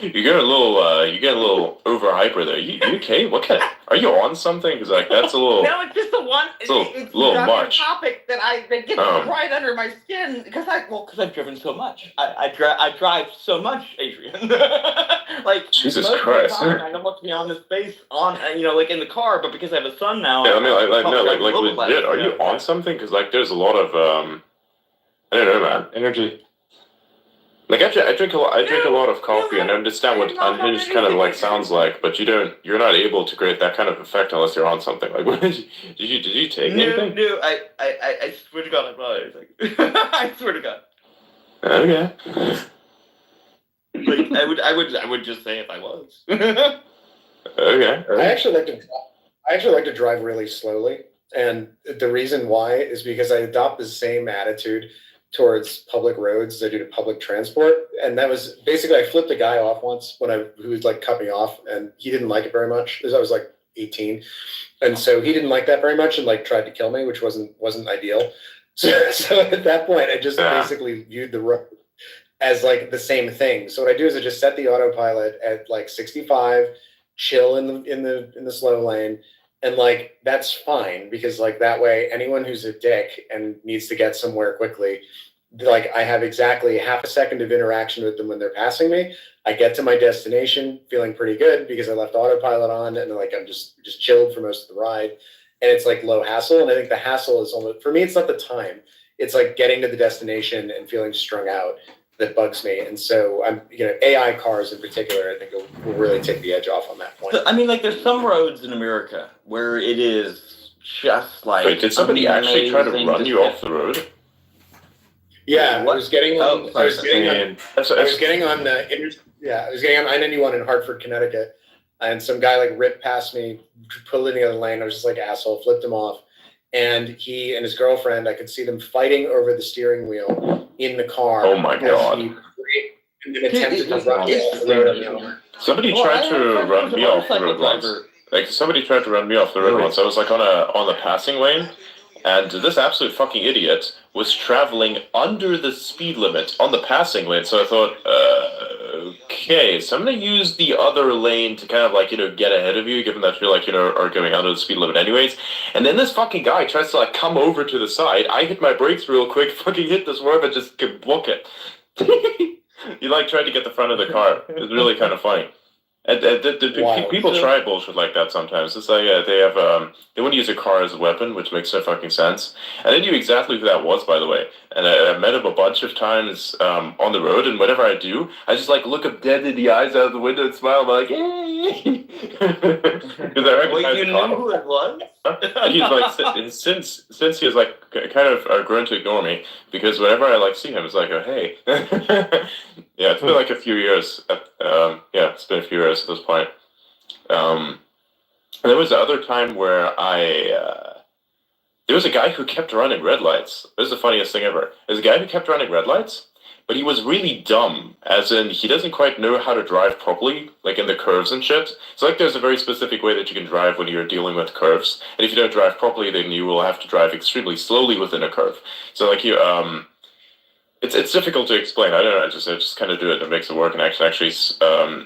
you get a little over hyper there. You okay? Are you on something? Because like, that's a little... No, it's just the one... It's a little much. Topic that gets right under my skin, because I've driven so much. I drive so much, Adrian. Like, Jesus Christ. I don't want to be on this base like in the car, but because I have a son now... Yeah, I mean, like legit, are you on something? Because like, there's a lot of... I don't know, man. Energy. Like I drink a lot of coffee, and I understand what unhinged kind of like sounds like, but you're not able to create that kind of effect unless you're on something. Like, what did you take anything? No, I swear to God, I'm not anything. I swear to God. Okay. Like I would just say if I was. Okay. I actually like to drive really slowly, and the reason why is because I adopt the same attitude towards public roads as I do to public transport. And that was basically, I flipped a guy off once who was like cut me off, and he didn't like it very much, because I was like 18. And so he didn't like that very much and like tried to kill me, which wasn't ideal. So at that point, I just basically viewed the road as like the same thing. So what I do is I just set the autopilot at like 65, chill in the slow lane. And like, that's fine, because like that way, anyone who's a dick and needs to get somewhere quickly, like I have exactly half a second of interaction with them when they're passing me. I get to my destination feeling pretty good because I left autopilot on, and like I'm just chilled for most of the ride, and it's like low hassle. And I think the hassle is almost, for me, it's not the time. It's like getting to the destination and feeling strung out. that bugs me. And so AI cars in particular, I think will really take the edge off on that point. I mean, like, there's some roads in America where it is just like. Wait, did somebody actually try to run you off the road? Yeah, What? I was getting on. I was getting on. I was getting on. I was getting on I-91 in Hartford, Connecticut, and some guy like ripped past me, pulled in the other lane. I was just like asshole, flipped him off, and he and his girlfriend, I could see them fighting over the steering wheel in the car. Oh my God. And then attempted to run me off the road on the other. Somebody tried to run me off the road once. Like, somebody tried to run me off the road once. I was like on the passing lane, and this absolute fucking idiot was traveling under the speed limit on the passing lane. So I thought, okay, so I'm gonna use the other lane to kind of like, get ahead of you, given that you're like, are going under the speed limit anyways. And then this fucking guy tries to like come over to the side. I hit my brakes real quick, fucking hit this swerve and just book it. He like tried to get the front of the car. It was really kind of funny. And people try bullshit like that sometimes. It's like they want to use a car as a weapon, which makes no fucking sense. And I knew exactly who that was, by the way. And I met him a bunch of times on the road. And whatever I do, I just like look up dead in the eyes out of the window and smile. I'm like, hey. Wait, you knew who it was? And he's like, since he has like kind of grown to ignore me, because whenever I like see him, it's like, oh hey. Yeah, it's been like a few years. It's been a few years at this point. And there was the other time where there was a guy who kept running red lights. This is the funniest thing ever. There's a guy who kept running red lights, but he was really dumb, as in he doesn't quite know how to drive properly, like in the curves and shit. So like there's a very specific way that you can drive when you're dealing with curves, and if you don't drive properly, then you will have to drive extremely slowly within a curve. So like it's difficult to explain. I don't know. I just kind of do it. It makes it work, and actually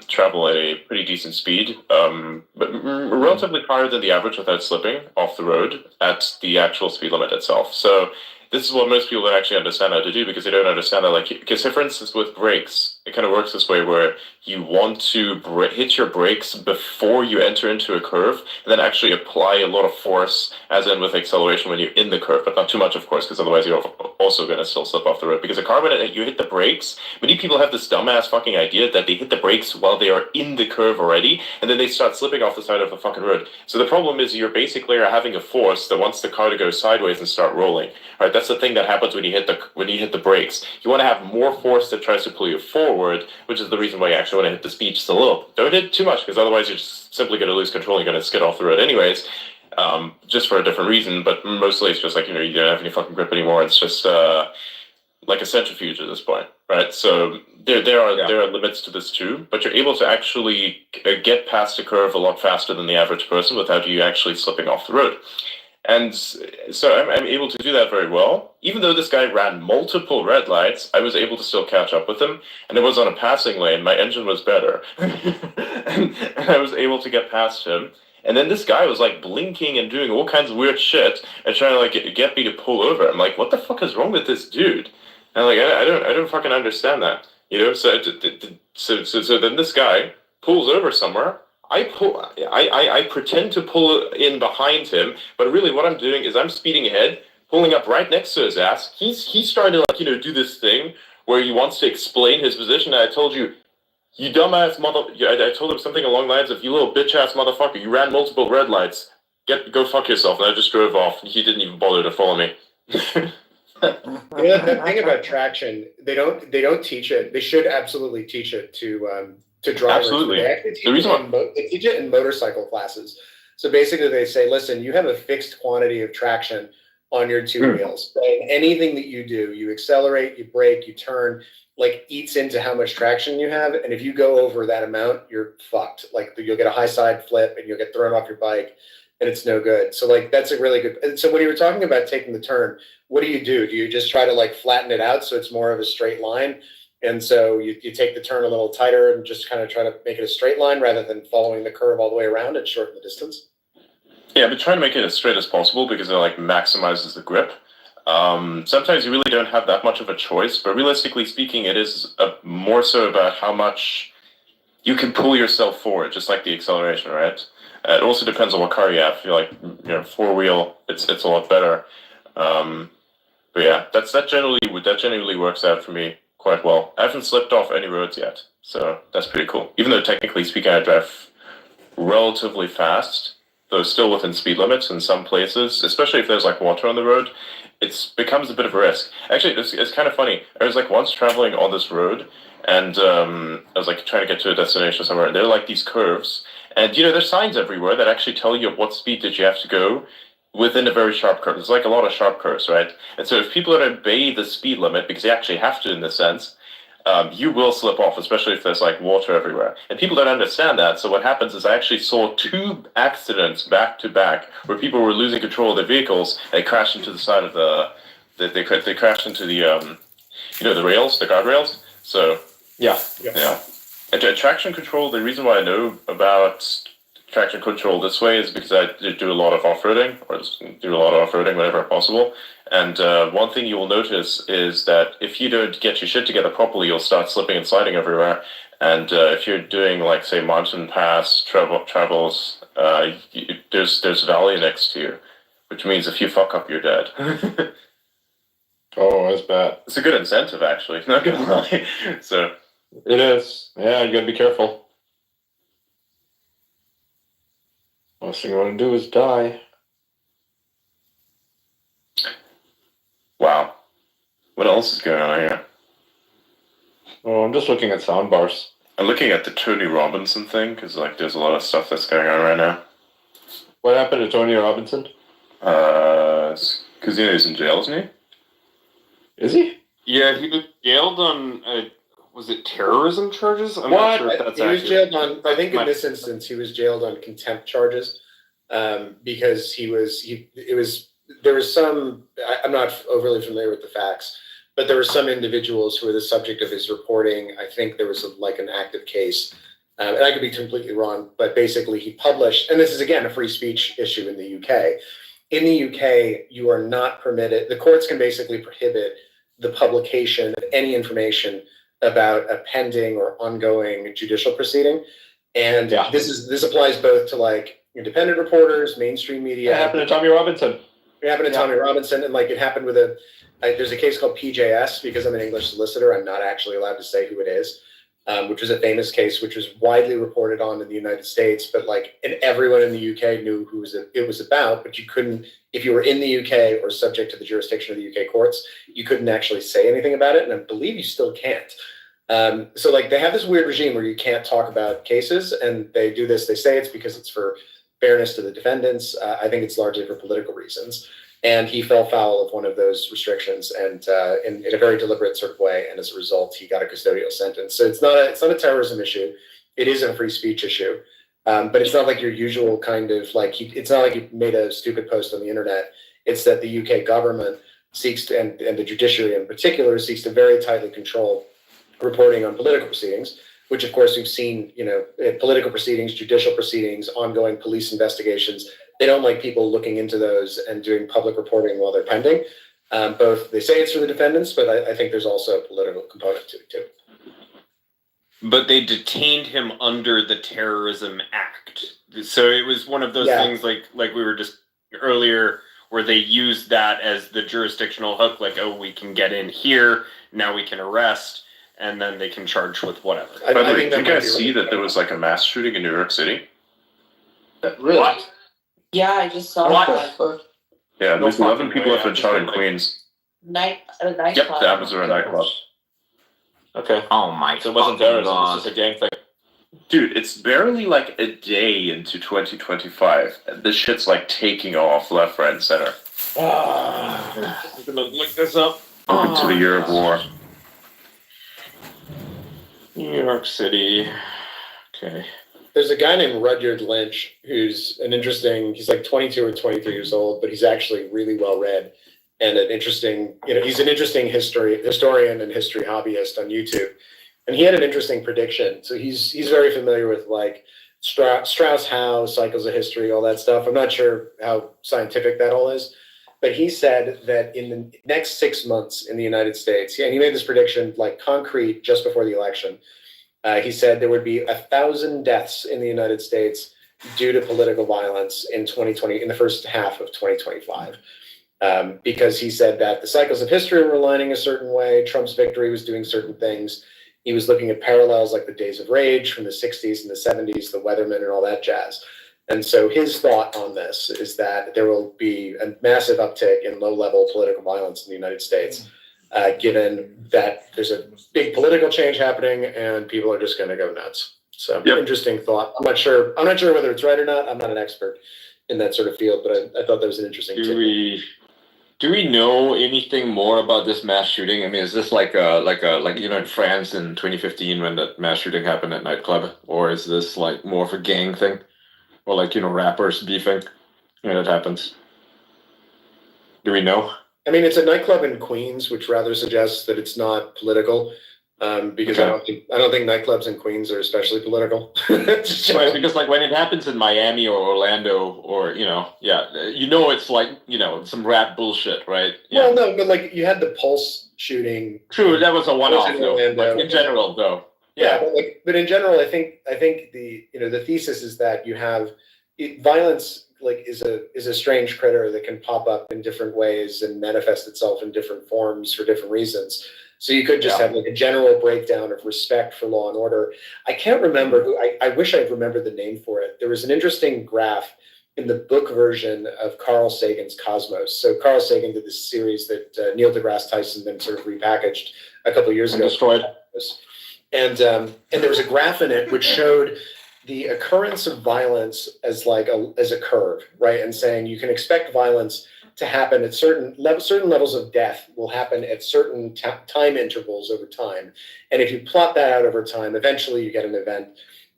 travel at a pretty decent speed, but relatively higher than the average without slipping off the road at the actual speed limit itself. So this is what most people don't actually understand how to do, because they don't understand that. Like, because for instance, with brakes, it kind of works this way where you want to hit your brakes before you enter into a curve, and then actually apply a lot of force, as in with acceleration when you're in the curve, but not too much, of course, because otherwise you're also going to still slip off the road. Because a car, when you hit the brakes, many people have this dumbass fucking idea that they hit the brakes while they are in the curve already, and then they start slipping off the side of the fucking road. So the problem is you're basically having a force that wants the car to go sideways and start rolling. All right, that's the thing that happens when you hit the brakes. You want to have more force that tries to pull you forward, which is the reason why you actually want to hit the speed just a little. Don't hit too much, because otherwise you're just simply going to lose control and you're going to skid off the road anyways, just for a different reason. But mostly it's just like, you don't have any fucking grip anymore. It's just like a centrifuge at this point, right? So there are limits to this too, but you're able to actually get past a curve a lot faster than the average person without you actually slipping off the road. And so I'm able to do that very well. Even though this guy ran multiple red lights, I was able to still catch up with him. And it was on a passing lane. My engine was better. and I was able to get past him. And then this guy was like blinking and doing all kinds of weird shit and trying to like get me to pull over. I'm like, what the fuck is wrong with this dude? And like, I don't fucking understand that. So then this guy pulls over somewhere. I pretend to pull in behind him, but really what I'm doing is I'm speeding ahead, pulling up right next to his ass. He's starting to like, do this thing where he wants to explain his position. And I told you, you dumbass mother. I told him something along the lines of, you little bitch ass motherfucker. You ran multiple red lights. Go fuck yourself. And I just drove off. He didn't even bother to follow me. The thing about traction, they don't teach it. They should absolutely teach it to drivers. Absolutely. They actually teach it in motorcycle classes. So basically they say, listen, you have a fixed quantity of traction on your two wheels. And anything that you do, you accelerate, you brake, you turn, like eats into how much traction you have. And if you go over that amount, you're fucked. Like you'll get a high side flip and you'll get thrown off your bike and it's no good. So like, that's a really good. And so when you were talking about taking the turn, what do? Do you just try to like flatten it out so it's more of a straight line? And so you take the turn a little tighter and just kind of try to make it a straight line rather than following the curve all the way around and shorten the distance? Yeah, but trying to make it as straight as possible because it like maximizes the grip. Sometimes you really don't have that much of a choice, but realistically speaking, it is more so about how much you can pull yourself forward, just like the acceleration, right? It also depends on what car you have. If you're like, four-wheel, it's a lot better. But yeah, that generally works out for me quite well. I haven't slipped off any roads yet, so that's pretty cool. Even though technically speaking, I drive relatively fast, though still within speed limits in some places, especially if there's like water on the road, it becomes a bit of a risk. Actually, it's kind of funny. I was like once traveling on this road, and I was like trying to get to a destination somewhere, and there are like these curves, and there's signs everywhere that actually tell you at what speed that you have to go within a very sharp curve. There's like a lot of sharp curves, right? And so if people don't obey the speed limit, because they actually have to in this sense, you will slip off, especially if there's like water everywhere. And people don't understand that. So what happens is I actually saw 2 accidents back to back where people were losing control of their vehicles. They crashed into the side of they crashed into the the rails, the guardrails. So Yeah. And traction control. The reason why I know about traction control this way is because I do a lot of off-roading, or just do a lot of off-roading whenever possible. And one thing you will notice is that if you don't get your shit together properly, you'll start slipping and sliding everywhere. And if you're doing, like, say, mountain pass travels, there's valley next to you, which means if you fuck up, you're dead. Oh, that's bad. It's a good incentive, actually. Not gonna lie. So It is. Yeah, you gotta be careful. Last thing you want to do is die. wow, what else is going on here? Oh, I'm just looking at sound bars. I'm looking at the Tony Robinson thing because like there's a lot of stuff that's going on right now. What happened to Tony Robinson? Because he's in jail, isn't he? Is he? Yeah, he was jailed on, was it terrorism charges? I'm What? not sure if that's He was accurate. jailed on, I think in this instance, he was jailed on contempt charges, because there was some, I'm not overly familiar with the facts, but there were some individuals who were the subject of his reporting. I think there was like an active case, and I could be completely wrong, but basically he published, and this is again a free speech issue in the UK. In the UK, you are not permitted, the courts can basically prohibit the publication of any information about a pending or ongoing judicial proceeding. And Yeah. this applies both to like independent reporters, mainstream media. It happened to Tommy Robinson. It happened to Yeah. Tommy Robinson, and like it happened with there's a case called PJS, because I'm an English solicitor, I'm not actually allowed to say who it is, which was a famous case, which was widely reported on in the United States, but and everyone in the UK knew who it was about, but you couldn't, if you were in the UK or subject to the jurisdiction of the UK courts, you couldn't actually say anything about it, and I believe you still can't. So like they have this weird regime where you can't talk about cases, and they do this, they say it's because it's for fairness to the defendants. I think it's largely for political reasons. And he fell foul of one of those restrictions, and in a very deliberate sort of way. And as a result, he got a custodial sentence. So it's not a terrorism issue. It is a free speech issue, but it's not like your usual kind of like. It's not like he made a stupid post on the internet. It's that the UK government seeks to, and the judiciary in particular, seeks to very tightly control reporting on political proceedings, which of course we've seen, political proceedings, judicial proceedings, ongoing police investigations. They don't like people looking into those and doing public reporting while they're pending. Both, they say it's for the defendants, but I think there's also a political component to it too. But they detained him under the Terrorism Act. So it was one of those things like we were just earlier, where they used that as the jurisdictional hook, like, oh, we can get in here, now we can arrest, and then they can charge with whatever. By the way, did you guys see that there was like a mass shooting in New York City? Really? What? Yeah, I just saw What? that. Yeah, at least 11 fucking people way. have been shot in Queens. A nightclub. Yep, that was a nightclub. Okay. Oh my So it wasn't fucking terrorism, God. it's just a gang thing. Dude, it's barely like a day into 2025, and this shit's like taking off left, right, and center. Ah. I'm gonna look this up. Welcome to the year of war. New York City. Okay. There's a guy named Rudyard Lynch who's he's like 22 or 23 years old, but he's actually really well read and he's an interesting historian and history hobbyist on YouTube. And he had an interesting prediction. So he's very familiar with like Strauss-Howe, cycles of history, all that stuff. I'm not sure how scientific that all is, but he said that in the next 6 months in the United States, and he made this prediction like concrete just before the election. He said there would be 1,000 deaths in the United States due to political violence in 2020, in the first half of 2025. because he said that the cycles of history were aligning a certain way. Trump's victory was doing certain things. He was looking at parallels like the Days of Rage from the 60s and the 70s, the Weathermen and all that jazz. And so his thought on this is that there will be a massive uptick in low-level political violence in the United States, given that there's a big political change happening and people are just going to go nuts. So interesting thought. I'm not sure whether it's right or not. I'm not an expert in that sort of field, but I thought that was an interesting tip. Do we know anything more about this mass shooting? I mean, is this like in France in 2015 when that mass shooting happened at nightclub, or is this like more of a gang thing, or rappers beefing when it happens? Do we know? I mean, it's a nightclub in Queens, which rather suggests that it's not political. Because I don't think nightclubs in Queens are especially political. Right, because when it happens in Miami or Orlando or it's some rap bullshit, right? Yeah. Well, no, but you had the Pulse shooting. True, that was a one-off though. In general, though. Yeah, but in general, I think the the thesis is that you have violence is a strange critter that can pop up in different ways and manifest itself in different forms for different reasons. So you could just have a general breakdown of respect for law and order. I can't remember who. I wish I remembered the name for it. There was an interesting graph in the book version of Carl Sagan's Cosmos. So Carl Sagan did this series that Neil deGrasse Tyson then sort of repackaged a couple of years ago. Destroyed. And there was a graph in it which showed the occurrence of violence as a curve, right? And saying you can expect violence to happen at certain levels of death will happen at certain time intervals over time. And if you plot that out over time, eventually you get an event.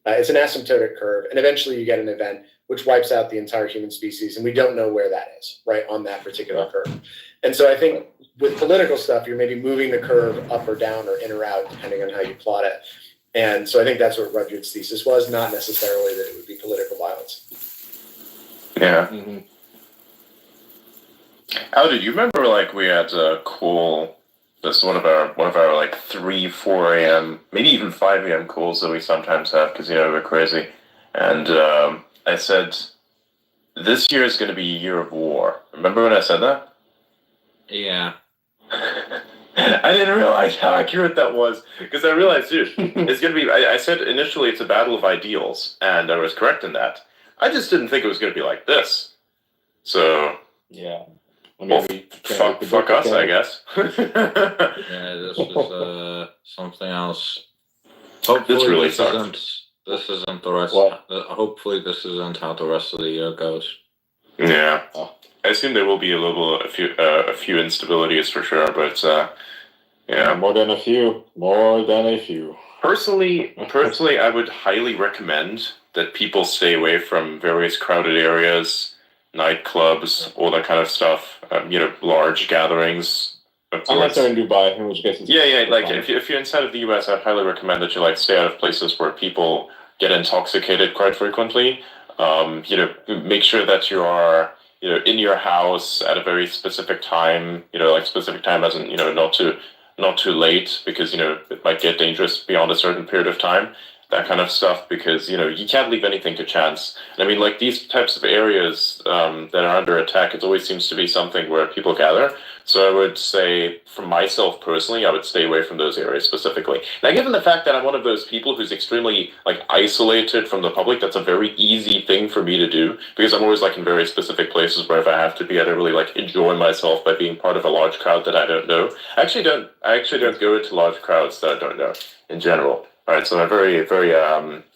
It's an asymptotic curve. And eventually you get an event which wipes out the entire human species. And we don't know where that is, right, on that particular curve. And so I think with political stuff, you're maybe moving the curve up or down or in or out, depending on how you plot it. And so I think that's what Rudyard's thesis was, not necessarily that it would be political violence. Yeah. Mm-hmm. Oh, did you remember we had a cool, this one of our 3, 4 a.m., maybe even 5 a.m. calls that we sometimes have because we're crazy. And I said, this year is going to be a year of war. Remember when I said that? Yeah. I didn't realize how accurate that was because I realized, dude, it's going to be, I said initially it's a battle of ideals, and I was correct in that. I just didn't think it was going to be like this. So, yeah. Well, fuck us, I guess. Yeah, this is something else. Hopefully, this really this isn't the rest. Hopefully, this isn't how the rest of the year goes. Yeah, I assume there will be a few instabilities for sure, but yeah, more than a few. Personally, I would highly recommend that people stay away from various crowded areas, nightclubs, all that kind of stuff. Large gatherings. Unless they're in Dubai, in which case it's if you're inside of the US, I'd highly recommend that you stay out of places where people get intoxicated quite frequently. Make sure that you are in your house at a very specific time. Specific time as in not too late because it might get dangerous beyond a certain period of time. That kind of stuff because you can't leave anything to chance. And I mean, these types of areas that are under attack, it always seems to be something where people gather. So I would say, for myself personally, I would stay away from those areas specifically. Now, given the fact that I'm one of those people who's extremely isolated from the public, that's a very easy thing for me to do because I'm always in very specific places where if I have to be, I don't really enjoy myself by being part of a large crowd that I don't know. I actually don't go into large crowds that I don't know in general. All right, so I'm a very, very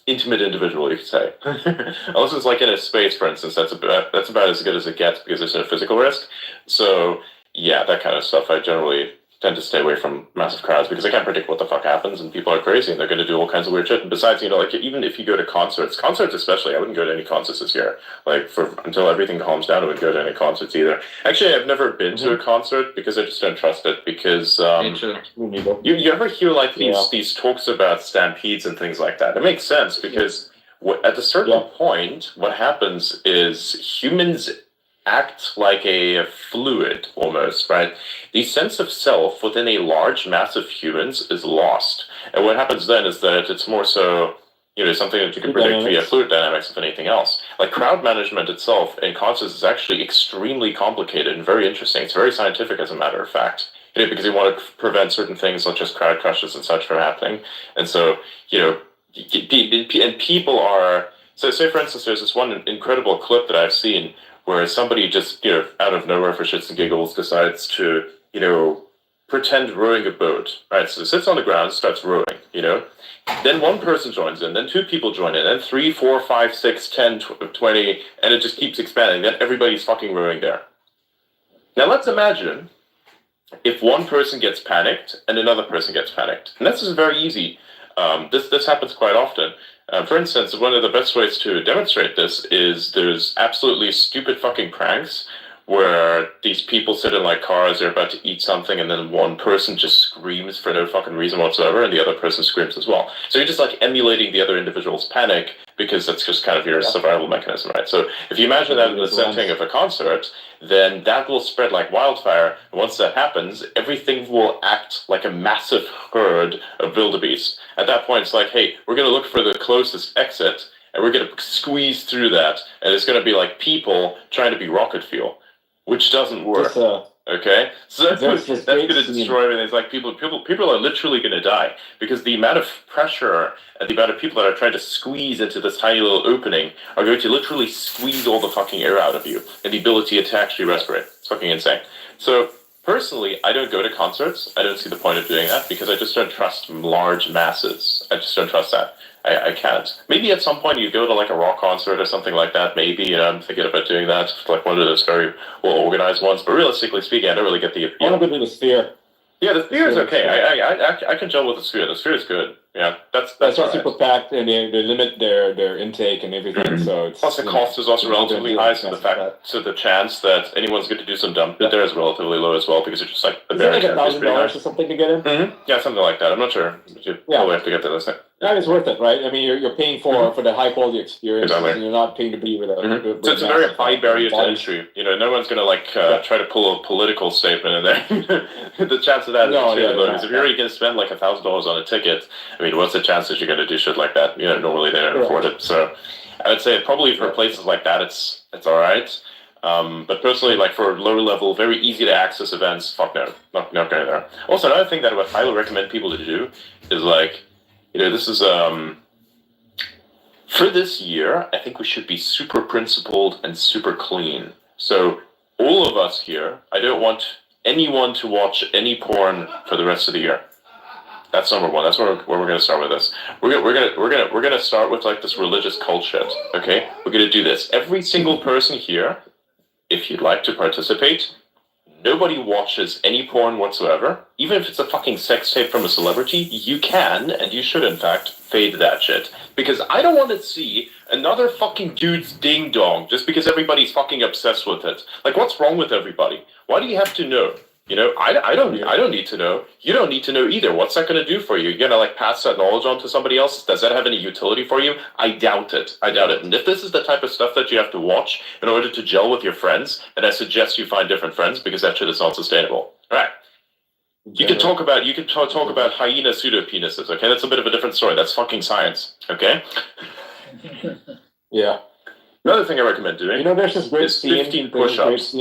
intimate individual, you could say. Unless it's in a space, for instance, that's about as good as it gets because there's no physical risk. So, yeah, that kind of stuff, I generally tend to stay away from massive crowds because I can't predict what the fuck happens and people are crazy and they're going to do all kinds of weird shit. And besides, even if you go to concerts especially, I wouldn't go to any concerts this year. Until everything calms down, I wouldn't go to any concerts either. Actually, I've never been to a concert because I just don't trust it because you ever hear these talks about stampedes and things like that? It makes sense because at a certain point, what happens is humans act like a fluid almost, right? The sense of self within a large mass of humans is lost. And what happens then is that it's more so, something that you can predict via fluid dynamics, if anything else. Like crowd management itself in concerts is actually extremely complicated and very interesting. It's very scientific, as a matter of fact, because you want to prevent certain things such as crowd crushes and such from happening. And so, and people are, so say for instance, there's this one incredible clip that I've seen where somebody just, out of nowhere for shits and giggles decides to, pretend rowing a boat, right? So it sits on the ground, starts rowing, Then one person joins in, then two people join in, then 3, 4, 5, 6, 10, 20, and it just keeps expanding. Then everybody's fucking rowing there. Now let's imagine if one person gets panicked and another person gets panicked. And this is very easy. This happens quite often. For instance, one of the best ways to demonstrate this is there's absolutely stupid fucking pranks where these people sit in like cars, they're about to eat something, and then one person just screams for no fucking reason whatsoever, and the other person screams as well. So you're just like emulating the other individual's panic, because that's just kind of your survival mechanism, right? So if you imagine that in the setting of a concert, then that will spread like wildfire. And once that happens, everything will act like a massive herd of wildebeest. At that point, it's like, hey, we're going to look for the closest exit, and we're going to squeeze through that, and it's going to be like people trying to be rocket fuel. Which doesn't work. Okay, so that's going to destroy everything. It's like people are literally going to die because the amount of pressure and the amount of people that are trying to squeeze into this tiny little opening are going to literally squeeze all the fucking air out of you and the ability to actually respirate. It's fucking insane. So personally, I don't go to concerts. I don't see the point of doing that because I just don't trust large masses. I just don't trust that. I can't. Maybe at some point you go to like a rock concert or something like that. Maybe I'm thinking about doing that, like one of those very well organized ones. But realistically speaking, I don't really get the appeal. I want to go to the Sphere. Yeah, the Sphere is okay. I can gel with the Sphere. The Sphere is good. Yeah, that's not right. super packed, and they limit their intake and everything. So it's, plus the cost is also relatively high, so the chance that anyone's going to do some dump there is relatively low as well, because it's just like the barrier like $1,000 or something to get in. Mm-hmm. Yeah, something like that. I'm not sure. You probably have to get to this thing. Yeah, it's worth it, right? I mean, you're paying for the high quality experience, exactly. and you're not paying to be with a. So it's a very high barrier to entry. No one's going to try to pull a political statement in there. The chance of that is extremely low. Because if you're already going to spend like $1,000 on a ticket, I mean, what's the chance that you're going to do shit like that? Normally they don't afford it. So I would say probably for places like that, it's all right. But personally, like for lower level, very easy to access events, fuck no, not going there. Also, another thing that I would highly recommend people to do is like, this is for this year, I think we should be super principled and super clean. So all of us here, I don't want anyone to watch any porn for the rest of the year. That's number one. That's where we're going to start with this. We're going to start with like this religious cult shit. Okay, we're going to do this. Every single person here, if you'd like to participate, nobody watches any porn whatsoever. Even if it's a fucking sex tape from a celebrity, you can, and you should in fact, fade that shit. Because I don't want to see another fucking dude's ding dong just because everybody's fucking obsessed with it. Like, what's wrong with everybody? Why do you have to know? I don't need to know. You don't need to know either. What's that going to do for you? You're going to like pass that knowledge on to somebody else? Does that have any utility for you? I doubt it. And if this is the type of stuff that you have to watch in order to gel with your friends, then I suggest you find different friends because that shit is not sustainable. All right. You can talk about hyena pseudopenises. Okay, that's a bit of a different story. That's fucking science. Okay. Yeah. Another thing I recommend doing. There's this great scene. 15 push-ups.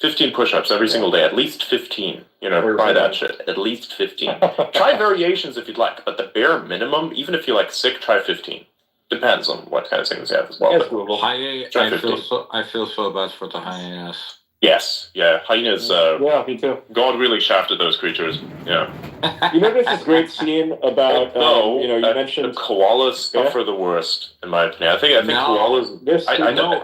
15 push-ups every single day, at least 15. Try that shit. At least 15. Try variations if you'd like, but the bare minimum, even if you're like sick, try 15. Depends on what kind of things you have as well. I feel so bad for the hyenas. Yes, yeah, hyenas. Yeah, me too. God really shafted those creatures. Yeah. There's this great scene about. You mentioned koalas. Stuff are the worst, in my opinion. I think koalas. I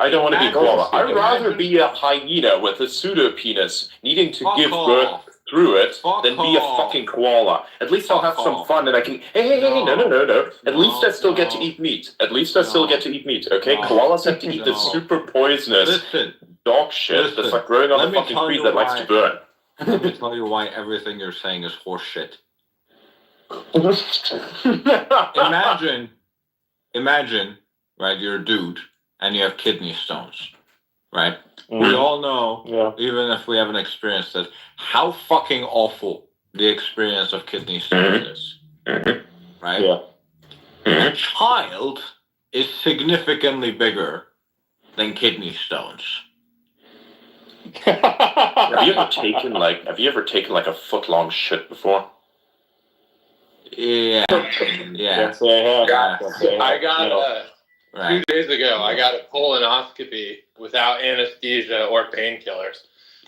don't want to be a koala. I'd rather be a hyena with a pseudopenis needing to give birth through it than be a fucking koala. At least I'll have some fun and I can. Hey, no. At least I still get to eat meat. Okay, koalas have to eat this super poisonous dog shit that's like growing on the fucking tree that likes to burn. Let me tell you why everything you're saying is horse shit. Imagine, right, you're a dude and you have kidney stones, right? We all know, even if we haven't experienced it, how fucking awful the experience of kidney stones is, right? Yeah. A child is significantly bigger than kidney stones. Have you ever taken like a foot-long shit before? Yeah. Yes, I have. I got Right. 2 days ago. I got a colonoscopy without anesthesia or painkillers,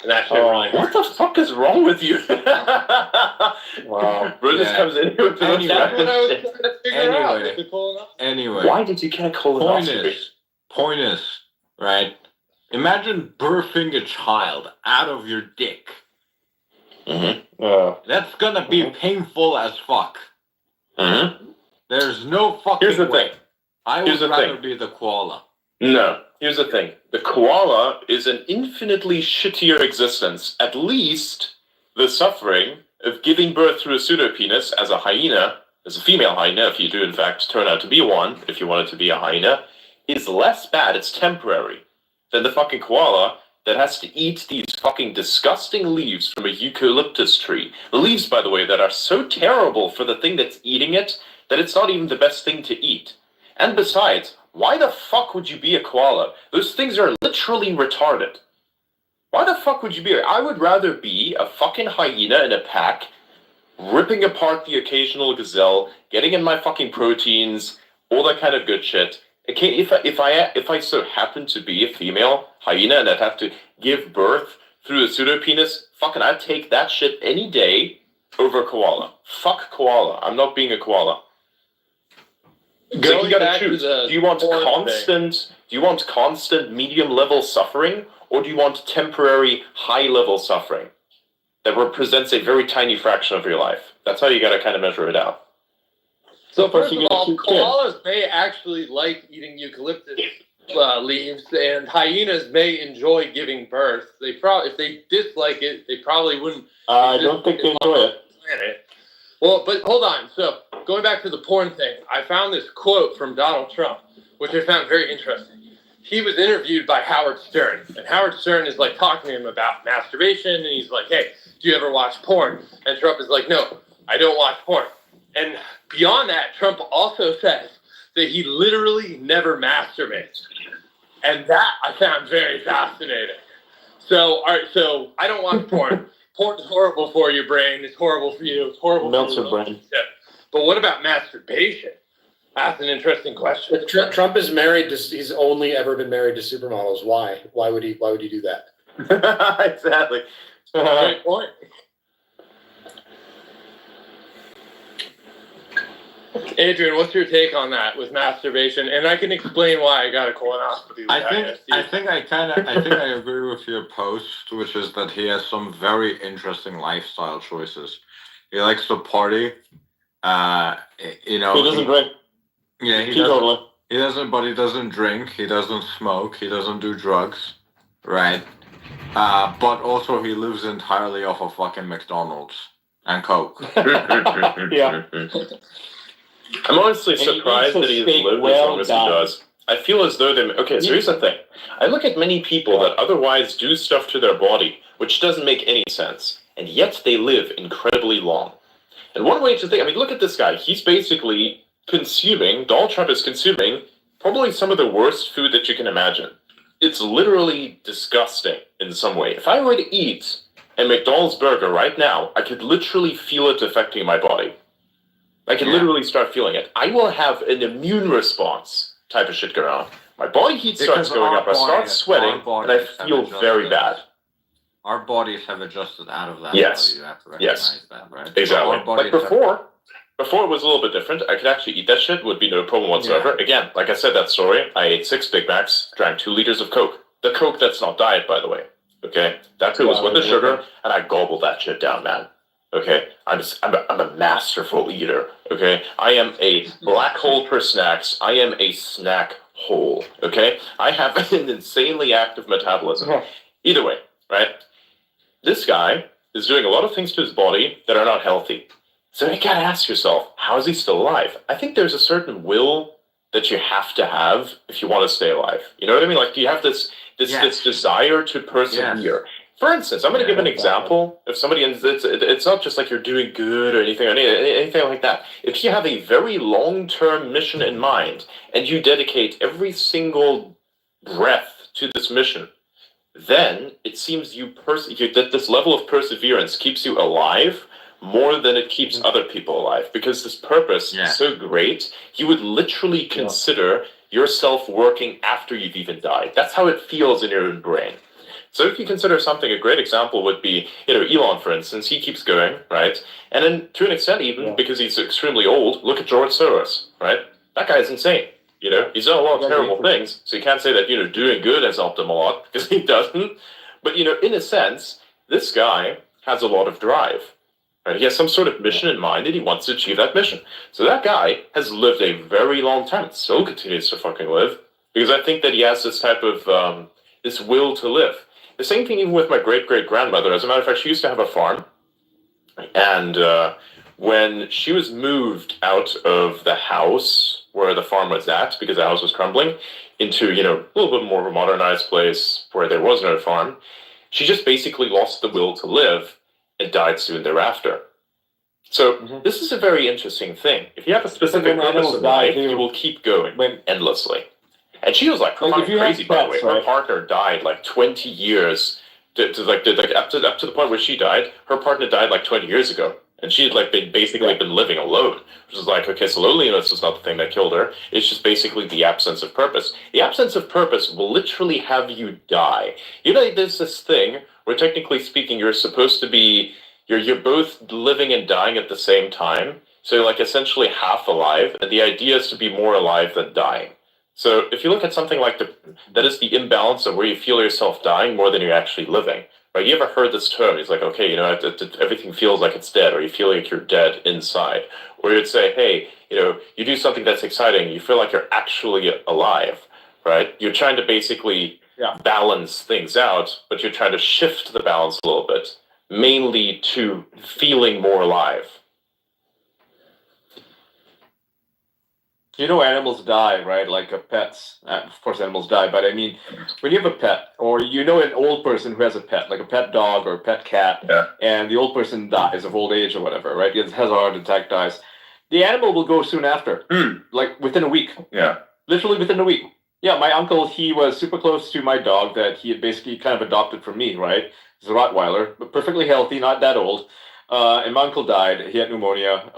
and that shit really. What the fuck is wrong with you? Wow. Bro, this Yeah. comes in here with the most Anyway. That's what I was random shit. trying to figure out Anyway. with the colonoscopy. Anyway. Why did you get a colonoscopy? Point is, right? Imagine birthing a child out of your dick. Mm-hmm. That's gonna be painful as fuck. Mm-hmm. There's no fucking Here's the way. thing. I Here's would the rather thing. be the koala. No, here's the thing. The koala is an infinitely shittier existence. At least the suffering of giving birth through a pseudopenis as a hyena, as a female hyena, if you do in fact turn out to be one, if you want it to be a hyena, is less bad, it's temporary, than the fucking koala that has to eat these fucking disgusting leaves from a eucalyptus tree. The leaves, by the way, that are so terrible for the thing that's eating it, that it's not even the best thing to eat. And besides, why the fuck would you be a koala? Those things are literally retarded. Why the fuck would you be? I would rather be a fucking hyena in a pack, ripping apart the occasional gazelle, getting in my fucking proteins, all that kind of good shit. Okay, if I so happen to be a female hyena and I'd have to give birth through a pseudopenis, fucking I'd take that shit any day over koala. Fuck koala. I'm not being a koala. So you gotta choose. Do you want constant medium level suffering, or do you want temporary high level suffering that represents a very tiny fraction of your life? That's how you gotta kind of measure it out. So first of all, koalas may actually like eating eucalyptus leaves, and hyenas may enjoy giving birth. If they dislike it, they probably wouldn't. I don't think they enjoy it. Planet. Well, but hold on. So going back to the porn thing, I found this quote from Donald Trump, which I found very interesting. He was interviewed by Howard Stern, and Howard Stern is like talking to him about masturbation, and he's like, "Hey, do you ever watch porn?" And Trump is like, "No, I don't watch porn." And beyond that, Trump also says that he literally never masturbates. And that I found very fascinating. So, all right, so I don't watch porn. Porn is horrible for your brain. It's horrible for you. It's horrible Melts for your brain. But what about masturbation? That's an interesting question. Trump is married to, he's only ever been married to supermodels. Why? Why would he do that? Exactly. Great point. Adrian, what's your take on that with masturbation? And I can explain why I got a colonoscopy. I think I agree with your post, which is that he has some very interesting lifestyle choices. He likes to party. He doesn't drink. Yeah, he doesn't. But he doesn't drink. He doesn't smoke. He doesn't do drugs. Right. But also he lives entirely off of fucking McDonald's and Coke. Yeah. I'm honestly And he surprised eats that a he's steak lived as well long as done. he does. I feel as though okay, so here's the thing. I look at many people that otherwise do stuff to their body, which doesn't make any sense, and yet they live incredibly long. And one way to think, I mean, look at this guy. He's basically Donald Trump is consuming probably some of the worst food that you can imagine. It's literally disgusting in some way. If I were to eat a McDonald's burger right now, I could literally feel it affecting my body. I can literally start feeling it. I will have an immune response type of shit going on. My body heat starts going up, I start sweating, and I feel very bad. Our bodies have adjusted out of that. Yes. You have to recognize that, right? Exactly. Our bodies Like before it was a little bit different. I could actually eat that shit, would be no problem whatsoever. Yeah. Again, like I said, that story, I ate 6 Big Macs, drank 2 liters of Coke. The Coke that's not diet, by the way. Okay? That Coke was with the sugar, and I gobbled that shit down, man. Okay? I'm a masterful eater. Okay? I am a black hole for snacks. I am a snack hole. Okay? I have an insanely active metabolism. Either way, right? This guy is doing a lot of things to his body that are not healthy. So you gotta ask yourself, how is he still alive? I think there's a certain will that you have to have if you want to stay alive. You know what I mean? Like, do you have this desire to persevere? Yes. For instance, I'm going to give an example of somebody, and it's not just like you're doing good or anything like that. if you have a very long-term mission in mind and you dedicate every single breath to this mission, then it seems that this level of perseverance keeps you alive more than it keeps other people alive, because this purpose is so great, you would literally consider yourself working after you've even died. That's how it feels in your own brain. So if you consider something, a great example would be, Elon, for instance. He keeps going, right? And then to an extent, even because he's extremely old, look at George Soros, right? That guy is insane. He's done a lot of terrible things, so you can't say that, doing good has helped him a lot, because he doesn't. But, in a sense, this guy has a lot of drive. Right? He has some sort of mission in mind, and he wants to achieve that mission. So that guy has lived a very long time, and still continues to fucking live, because I think that he has this type of, this will to live. The same thing even with my great-great-grandmother. As a matter of fact, she used to have a farm, and when she was moved out of the house where the farm was at, because the house was crumbling, into, a little bit more of a modernized place where there was no farm, she just basically lost the will to live and died soon thereafter. So this is a very interesting thing. If you have a specific purpose in life, you will keep going endlessly. And she was like crazy, by the way. Her partner died like 20 years, up to the point where she died. Her partner died like 20 years ago, and she had been living alone. Which is like, okay, so loneliness is not the thing that killed her. It's just basically the absence of purpose. The absence of purpose will literally have you die. There's this thing where, technically speaking, you're supposed to be, you're both living and dying at the same time. So you're like essentially half alive, and the idea is to be more alive than dying. So if you look at something like that is the imbalance of where you feel yourself dying more than you're actually living. Right? You ever heard this term? It's like, okay, everything feels like it's dead, or you feel like you're dead inside. Or you'd say, hey, you do something that's exciting, you feel like you're actually alive, right? You're trying to basically balance things out, but you're trying to shift the balance a little bit, mainly to feeling more alive. Animals die, right? Like pets. Of course, animals die, but I mean, when you have a pet, or an old person who has a pet, like a pet dog or a pet cat, and the old person dies of old age or whatever, right? It has a heart attack, dies. The animal will go soon after, like within a week. Yeah. Literally within a week. Yeah, my uncle, he was super close to my dog that he had basically kind of adopted from me, right? He's a Rottweiler, but perfectly healthy, not that old. And my uncle died. He had pneumonia.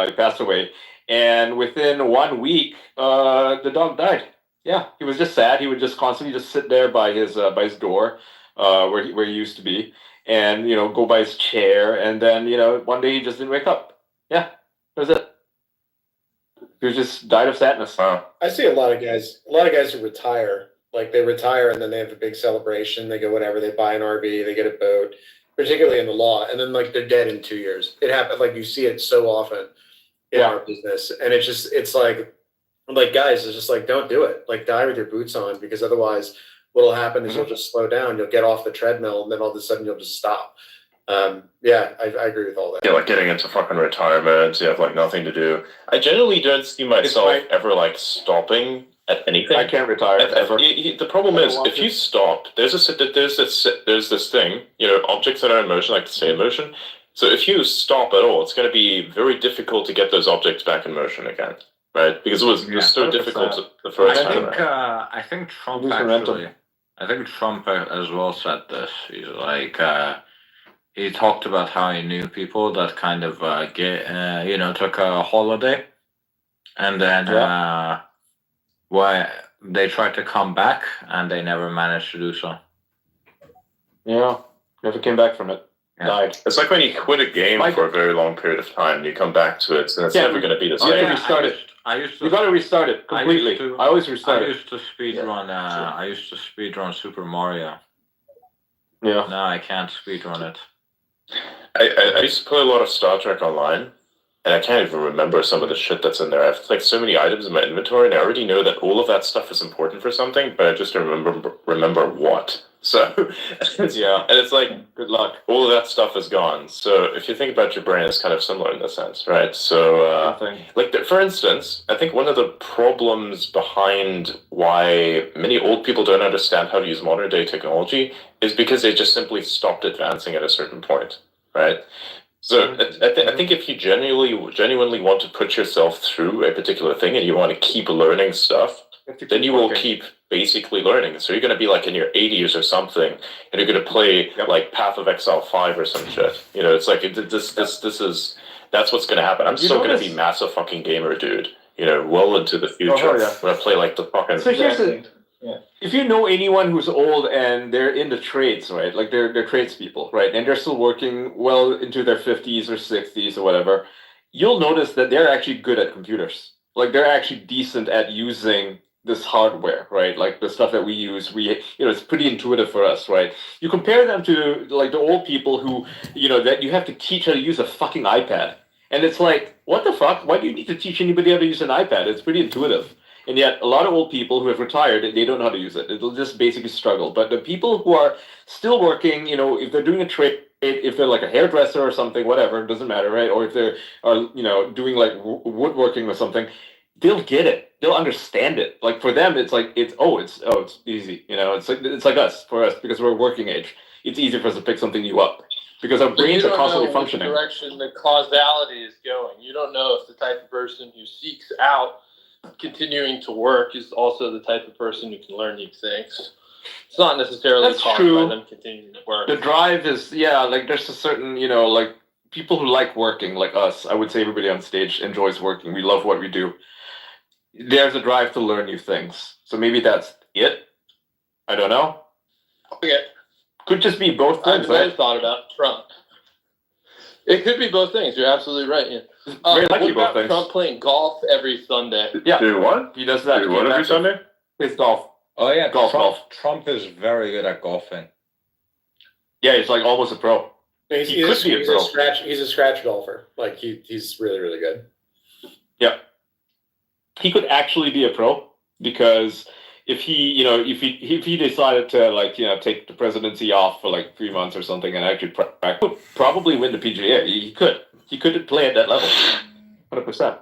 He passed away. And within 1 week, the dog died. Yeah, he was just sad. He would just constantly just sit there by his door, where he used to be, and go by his chair. And then one day he just didn't wake up. Yeah, that was it. He was just died of sadness. Wow. I see a lot of guys who retire. Like they retire and then they have a big celebration. They go whatever. They buy an RV. They get a boat, particularly in the law, and then like they're dead in 2 years. It happens. Like you see it so often in our business, and it's like guys, it's just like, don't do it. Like die with your boots on, because otherwise what'll happen is you'll just slow down. You'll get off the treadmill, and then all of a sudden you'll just stop. I agree with all that. Yeah, like getting into fucking retirement, you have like nothing to do. I generally don't see myself ever like stopping at anything. I can't retire ever. The problem is, if you stop, there's this thing, objects that are in motion like to stay in motion. So if you stop at all, it's going to be very difficult to get those objects back in motion again, right? Because it was so difficult the first time. I think Trump as well said this. He's like, he talked about how he knew people that kind of took a holiday, and then why they tried to come back and they never managed to do so. Yeah, never came back from it. Died. It's like when you quit a game for a very long period of time, you come back to it, and it's never going to be the same. You have to restart it. You got to restart it completely. I always restart it. I used to speedrun. I used to speedrun Super Mario. Yeah. No, I can't speedrun it. I used to play a lot of Star Trek Online, and I can't even remember some of the shit that's in there. I have like so many items in my inventory, and I already know that all of that stuff is important for something, but I just don't remember what. So, and it's like, good luck. All of that stuff is gone. So if you think about your brain, it's kind of similar in this sense, right? So, for instance, I think one of the problems behind why many old people don't understand how to use modern day technology is because they just simply stopped advancing at a certain point, right? So I think if you genuinely want to put yourself through a particular thing and you want to keep learning stuff, then you will keep basically learning. So you're going to be like in your 80s or something, and you're going to play like Path of Exile 5 or some shit. You know, it's like that's what's going to happen. I'm still going to be massive fucking gamer, dude. You know, well into the future. I'm going to play like the fucking. So here's the. Yeah. If you know anyone who's old and they're in the trades, right? Like they're tradespeople, right? And they're still working well into their 50s or 60s or whatever, you'll notice that they're actually good at computers. Like they're actually decent at using this hardware, right? Like the stuff that we use, it's pretty intuitive for us, right? You compare them to like the old people who, that you have to teach how to use a fucking iPad. And it's like, what the fuck? Why do you need to teach anybody how to use an iPad? It's pretty intuitive. And yet, a lot of old people who have retired, they don't know how to use it. It'll just basically struggle. But the people who are still working, if they're doing a trade, if they're like a hairdresser or something, whatever, it doesn't matter, right? Or if they are, doing like woodworking or something, they'll get it. They'll understand it. Like for them, it's like it's easy. It's like us for us because we're working age. It's easy for us to pick something new up because our brains are constantly functioning. You don't know which direction the causality is going. You don't know if the type of person who seeks out continuing to work is also the type of person who can learn new things. It's not necessarily caused by them continuing to work. The drive is, like there's a certain, like people who like working, like us. I would say everybody on stage enjoys working. We love what we do. There's a drive to learn new things. So maybe that's it. I don't know. Okay. Could just be both things. I've always thought about Trump. It could be both things. You're absolutely right. Yeah. Very lucky what about both things. Trump playing golf every Sunday? Yeah. Do what? He does that. Do what every Sunday? Plays golf. Oh yeah, golf. Trump is very good at golfing. Yeah, he's like almost a pro. He's a scratch golfer. Like he's really, really good. Yeah. He could actually be a pro because if he decided to take the presidency off for like 3 months or something and actually could probably win the PGA. He could play at that level, 100%.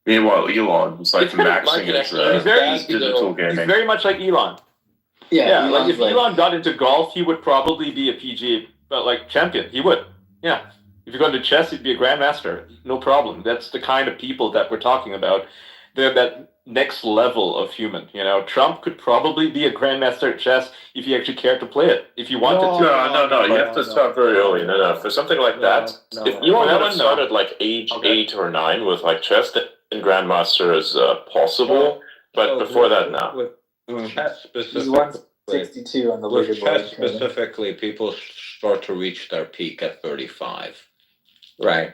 Meanwhile, Elon is like maxing his digital gaming. He's very much like Elon. Yeah, like if Elon got into golf, he would probably be a PGA champion. He would. Yeah. If you go into chess, he'd be a grandmaster. No problem. That's the kind of people that we're talking about. They're that next level of human. Trump could probably be a grandmaster at chess if he actually cared to play it. If you wanted to. No. You have to start very early. No. For something like that, if Elon had started like age 8 or 9 with like chess, then grandmaster is possible. But before that, no. With chess specifically, He's 162 on the with leaderboard. chess specifically, people start to reach their peak at 35. Right.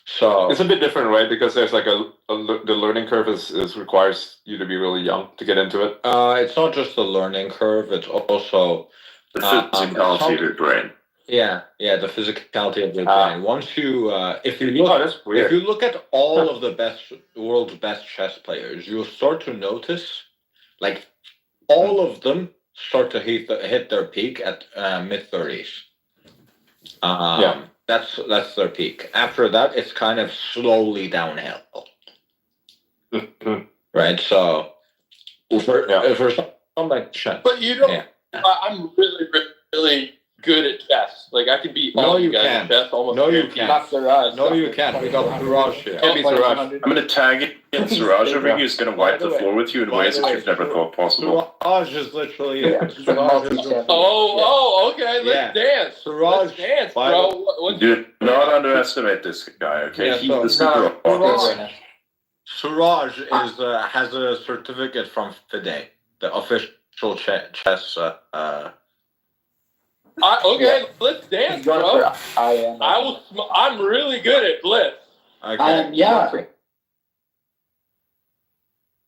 So it's a bit different, right? Because there's like the learning curve is requires you to be really young to get into it. It's not just the learning curve; it's also the physicality of your brain. Yeah, the physicality of your brain. Once you, if you look at all of the world's best chess players, you'll start to notice, like, all of them start to hit their peak at mid-30s. That's their peak. After that, it's kind of slowly downhill. Right? So, for something like chess. But you don't. Yeah. I'm really, really good at chess. Like, I can beat all you guys at chess almost. No, you can't. No, you can't. We got Suraj here. Can't beat Suraj. I'm going to tag in Suraj over here. He's going to wipe the floor with you in ways that you've never thought possible. Suraj is literally... Okay. Let's dance. Suraj. Let's dance, bro. Do not underestimate this guy, okay? Yeah, He's the super office. Suraj has a certificate from FIDE, the official chess... let's dance, bro. I'm really good at Blitz. Okay.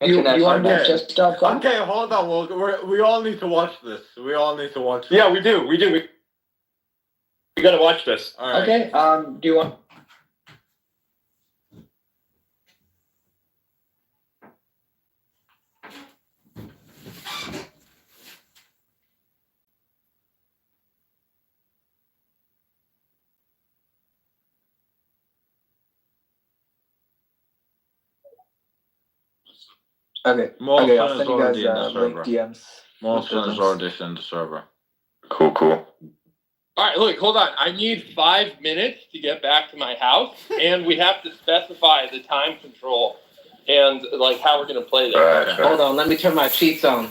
You want to just stop? Okay, hold on. We all need to watch this. Yeah, we do. We got to watch this. All right. Okay. Do you want? Okay. Molson I'll send you guys is already in the link server. DMs. Molson is already in the server. Cool. All right, look, hold on. I need 5 minutes to get back to my house, and we have to specify the time control and like how we're gonna play this. Right. Hold on, let me turn my cheats on.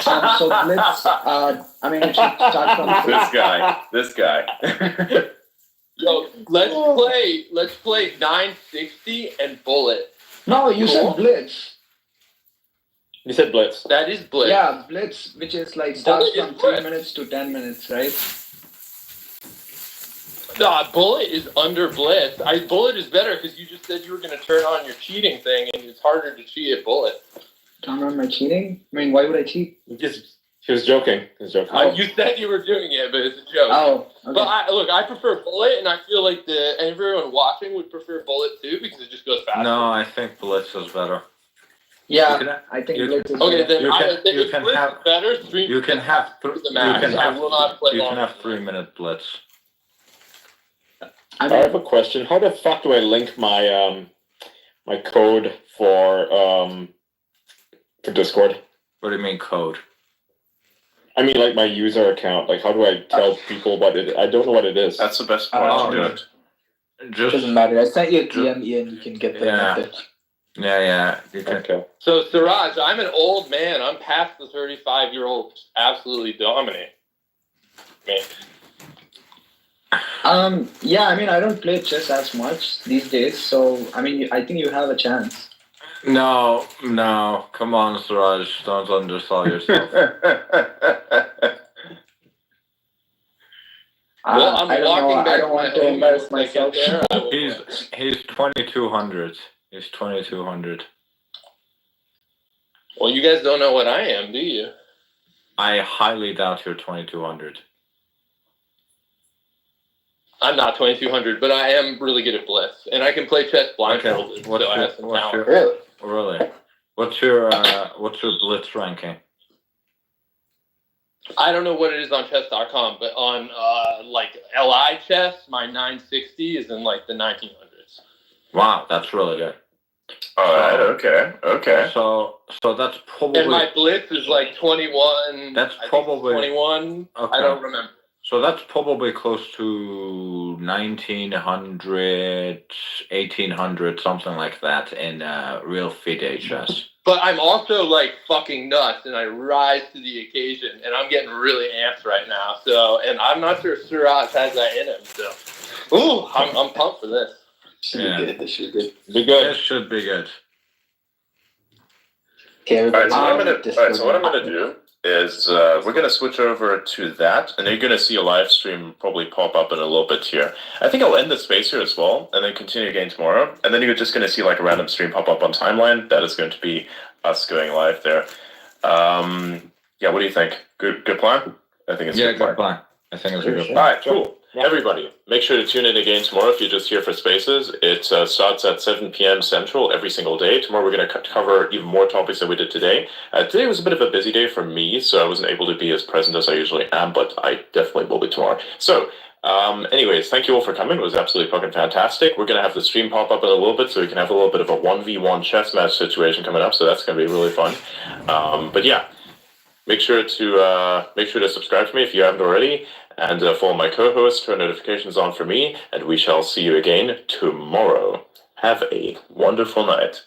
So Blitz, I mean, we should start from This guy. So let's play 960 and Bullet. No, you said Blitz. You said Blitz. That is Blitz. Yeah, Blitz, which is like starts Bullet is from 3 Blitz. minutes to 10 minutes, right? Nah, Bullet is under Blitz. Bullet is better because you just said you were gonna turn on your cheating thing, and it's harder to cheat at Bullet. Turn on my cheating? I mean, why would I cheat? He was joking. He was joking. You said you were doing it, but it's a joke. Oh, okay. But I prefer Bullet, and I feel like everyone watching would prefer Bullet too because it just goes faster. No, I think Blitz is better. Yeah, I think Blitz is Okay, better. then you if can Blitz have- is better, stream You can have to the max. I will not play you can longer. have 3-minute Blitz. I I mean, have a question. How the fuck do I link my my code for Discord? What do you mean code? I mean, like my user account. Like, how do I tell people what it? I don't know what it is. That's the best part to do it. Just doesn't matter. I sent you a DM, Ian. You can get the Yeah. message. yeah. You can. Okay. So Siraj, I'm an old man. I'm past the 35-year-old absolutely dominate. Man. Yeah, I mean, I don't play chess as much these days, so I mean, I think you have a chance. No, come on, Suraj, don't undersell yourself. Well, I'm I don't walking know. back I don't to want my to home. embarrass Once I get myself. there, I will He's play. 2200. He's 2200. Well, you guys don't know what I am, do you? I highly doubt you're 2200. I'm not 2200, but I am really good at Blitz, and I can play chess blindfolded, so I have some talent. Really? What's your Blitz ranking? I don't know what it is on chess.com, but on like LI chess, my 960 is in like the 1900s. Wow, that's really good. All right. Okay. So that's probably. And my Blitz is like 21. That's I think it's probably 21. Okay. I don't remember. So that's probably close to 1900, 1800, something like that in real FIDE chess. But I'm also like fucking nuts, and I rise to the occasion, and I'm getting really amped right now. So, and I'm not sure Suraj has that in him. So, ooh, I'm pumped for this. This should be good. Be good. This should be good. Okay, All right. So everybody. what I'm gonna do is we're gonna switch over to that, and you're gonna see a live stream probably pop up in a little bit here. I think I'll end the space here as well, and then continue again tomorrow. And then you're just gonna see like a random stream pop up on timeline. That is going to be us going live there. Yeah. What do you think? Good plan. I think it's a good plan. I think it's a good All right, cool. Everybody, make sure to tune in again tomorrow if you're just here for Spaces. It starts at 7 p.m. Central every single day. Tomorrow we're going to cover even more topics than we did today. Today was a bit of a busy day for me, so I wasn't able to be as present as I usually am, but I definitely will be tomorrow. So, anyways, thank you all for coming. It was absolutely fucking fantastic. We're going to have the stream pop up in a little bit, so we can have a little bit of a 1v1 chess match situation coming up, so that's going to be really fun. But yeah. Make sure to subscribe to me if you haven't already, and follow my co-host, turn notifications on for me, and we shall see you again tomorrow. Have a wonderful night.